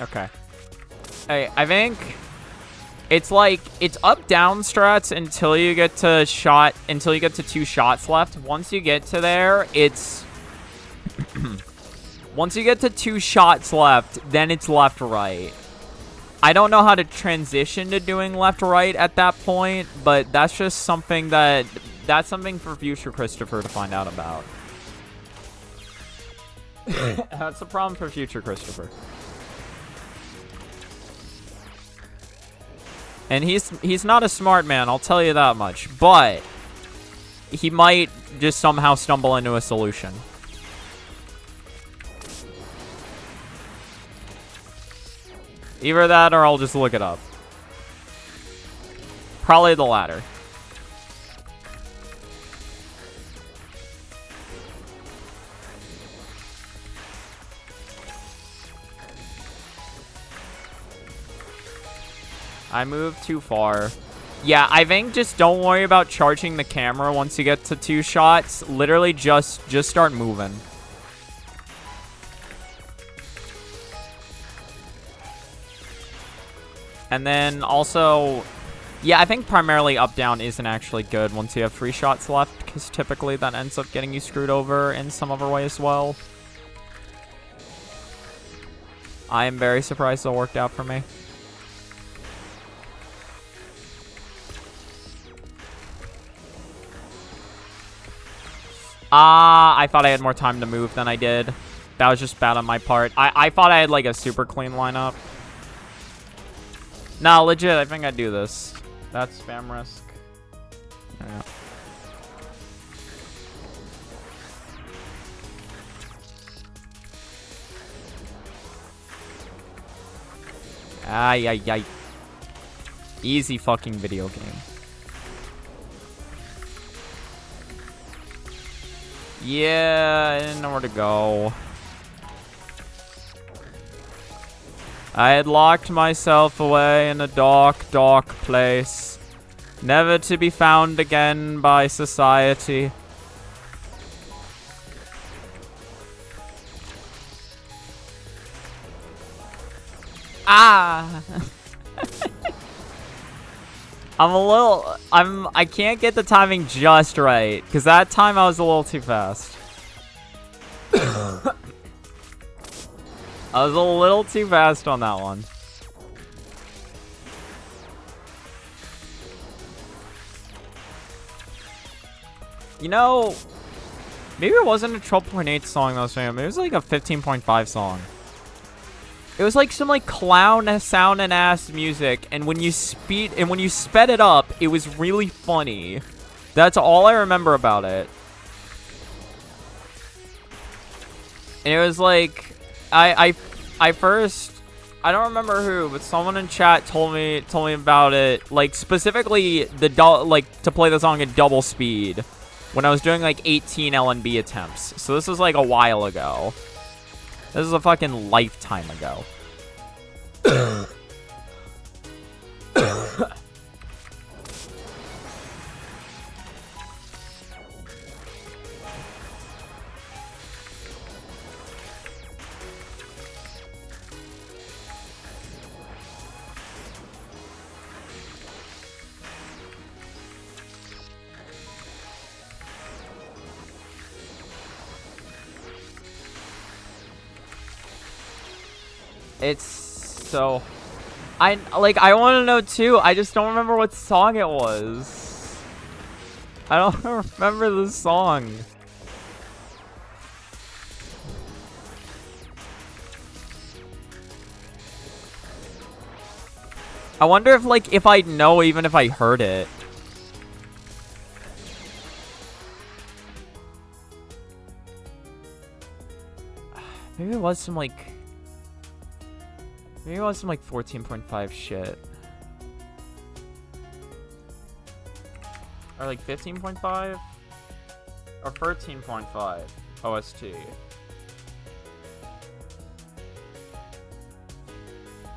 Okay. Hey, I think it's like it's up down strats until you get to 2 shots left. Once you get to there, it's once you get to 2 shots left, then it's left right. I don't know how to transition to doing left right at that point, but that's just something that that's something for future Christopher to find out about. That's a problem for future Christopher. And he's not a smart man, I'll tell you that much. But he might just somehow stumble into a solution. Either that or I'll just look it up. Probably the latter. I moved too far. Yeah, I think just don't worry about charging the camera once you get to 2 shots. Literally just start moving. And then also, yeah, I think primarily up-down isn't actually good once you have 3 shots left, because typically that ends up getting you screwed over in some other way as well. I am very surprised it worked out for me. I thought I had more time to move than I did. That was just bad on my part. I thought I had, like, a super clean lineup. Nah, legit, I think I'd do this. That's spam risk. Yeah. Ay, ay, ay. Easy fucking video game. Yeah, I didn't know where to go. I had locked myself away in a dark, dark place, never to be found again by society. Ah! I can't get the timing just right, because that time I was a little too fast. I was a little too fast on that one. You know, maybe it wasn't a 12.8 song that was saying, maybe it was like a 15.5 song. It was like some like clown sound and ass music, and when you sped it up, it was really funny. That's all I remember about it. And it was like I first, I don't remember who, but someone in chat told me about it, like specifically to play the song at double speed when I was doing like 18 LNB attempts. So this was like a while ago. This is a fucking lifetime ago. It's so... I want to know too, I just don't remember what song it was. I don't remember the song. I wonder if I'd know even if I heard it. Maybe it was some like... Maybe it was some like 14.5 shit. Or like 15.5? Or 13.5 OST.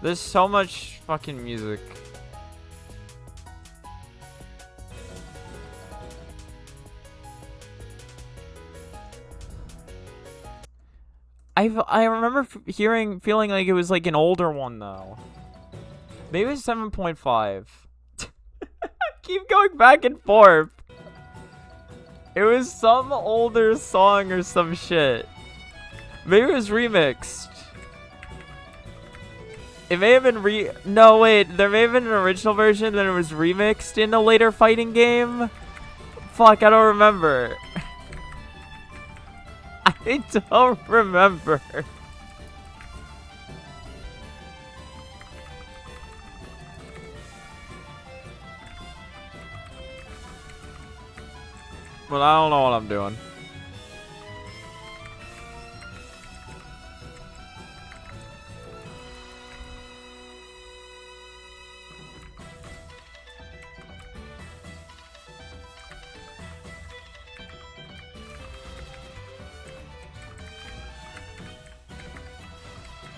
There's so much fucking music. I remember feeling like it was like an older one though. Maybe it's 7.5. Keep going back and forth. It was some older song or some shit. Maybe it was remixed. It may have been no wait, there may have been an original version, then it was remixed in a later fighting game Fuck, I don't remember. I don't remember. Well, I don't know what I'm doing.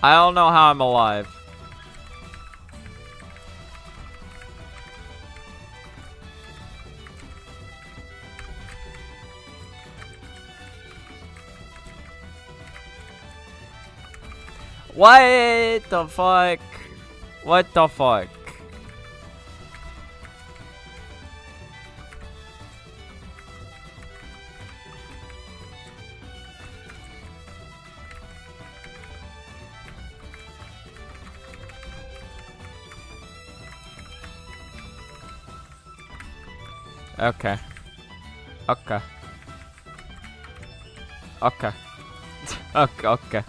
I don't know how I'm alive. What the fuck? What the fuck? Okay. Okay. Okay. Okay, okay.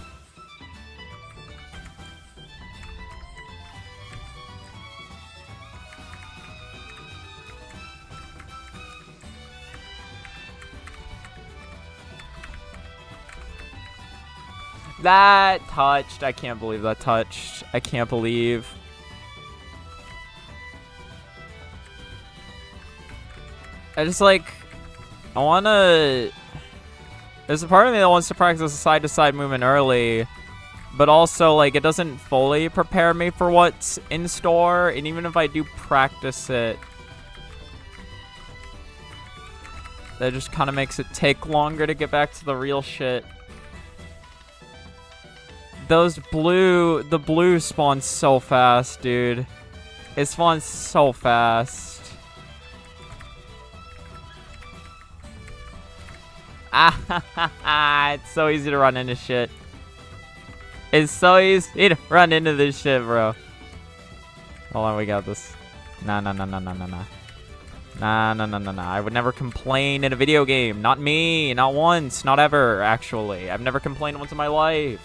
That touched. I can't believe that touched. I can't believe. I just like, I wanna, there's a part of me that wants to practice a side-to-side movement early, but also like it doesn't fully prepare me for what's in store, and even if I do practice it, that just kind of makes it take longer to get back to the real shit. The blue spawns so fast, dude. It spawns so fast. It's so easy to run into shit. It's so easy to run into this shit, bro. Hold on, we got this. Nah. I would never complain in a video game. Not me. Not once. Not ever, actually. I've never complained once in my life.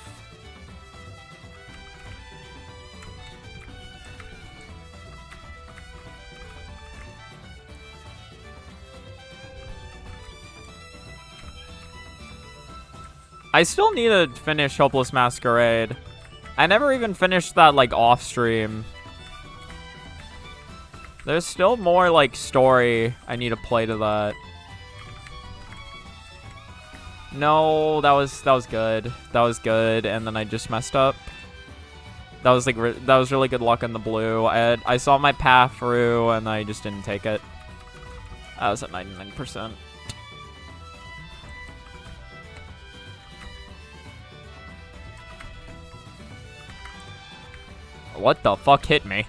I still need to finish Hopeless Masquerade. I never even finished that, like, off-stream. There's still more, like, story I need to play to that. No, that was good. That was good, and then I just messed up. That was, like, that was really good luck on the blue. I saw my path through, and I just didn't take it. I was at 99%. What the fuck hit me?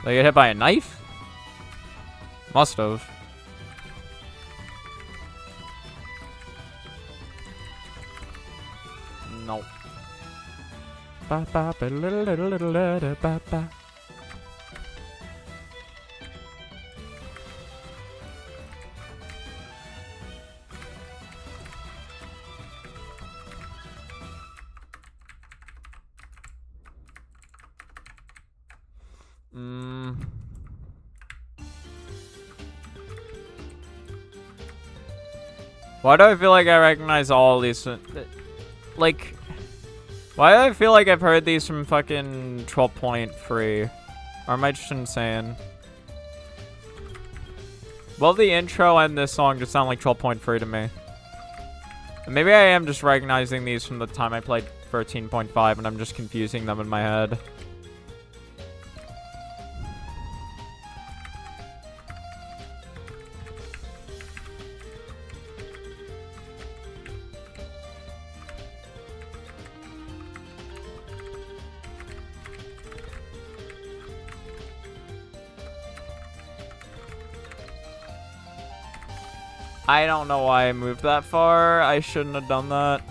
Did I get hit by a knife? Must have. No. Why do I feel like I recognize all these? Like, why do I feel like I've heard these from fucking 12.3? Or am I just insane? Both the intro and this song just sound like 12.3 to me. And maybe I am just recognizing these from the time I played 13.5 and I'm just confusing them in my head. I don't know why I moved that far. I shouldn't have done that.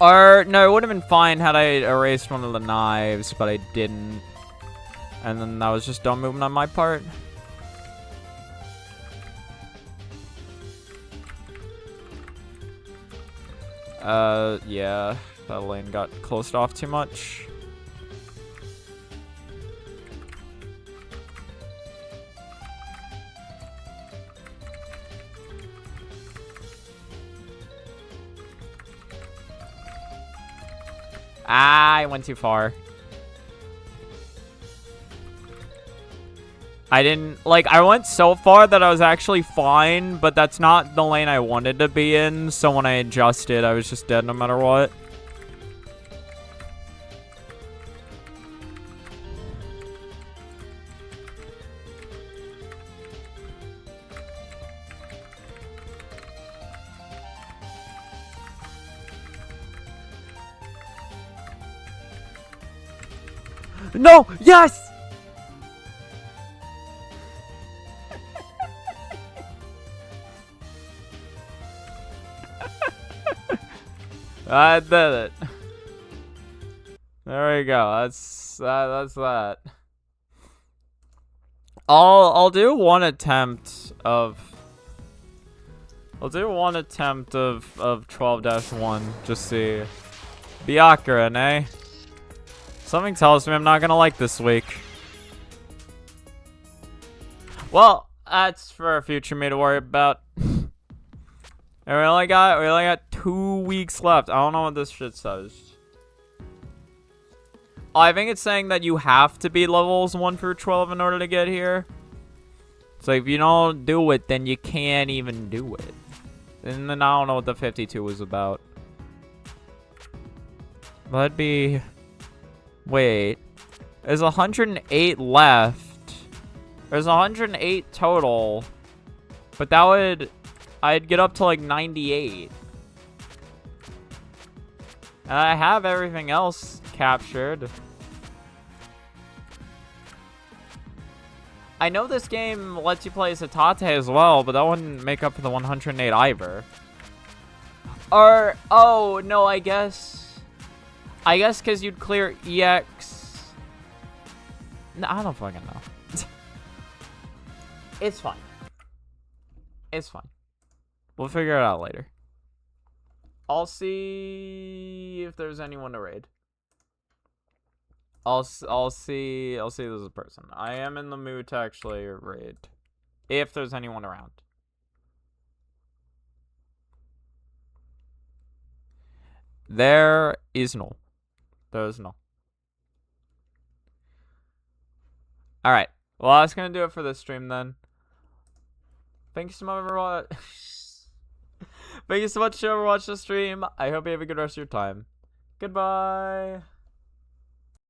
Or, no, it would have been fine had I erased one of the knives, but I didn't. And then that was just dumb movement on my part. Yeah. That lane got closed off too much. Ah, I went too far. I didn't, like, I went so far that I was actually fine, but that's not the lane I wanted to be in, so when I adjusted, I was just dead no matter what. No! Yes! I did it. There we go. That's that. I'll do one attempt of 12-1. Just see. Byakuran, eh? Something tells me I'm not gonna like this week. Well, that's for a future me to worry about. And we only got 2 weeks left. I don't know what this shit says. Oh, I think it's saying that you have to be levels 1 through 12 in order to get here. So if you don't do it, then you can't even do it. And then I don't know what the 52 was about. That'd be... Wait. There's 108 left. There's 108 total. But that would... I'd get up to like 98. And I have everything else captured. I know this game lets you play as a Tate as well, but that wouldn't make up for the 108 either. Or, oh, no, I guess because you'd clear EX. No, I don't fucking know. It's fine. It's fine. We'll figure it out later. I'll see if there's anyone to raid. I'll see if there's a person. I am in the mood to actually raid. If there's anyone around. There is no. There's no. Alright. Well, that's gonna do it for this stream then. Thank you so much for Thank you so much for watching the stream. I hope you have a good rest of your time. Goodbye.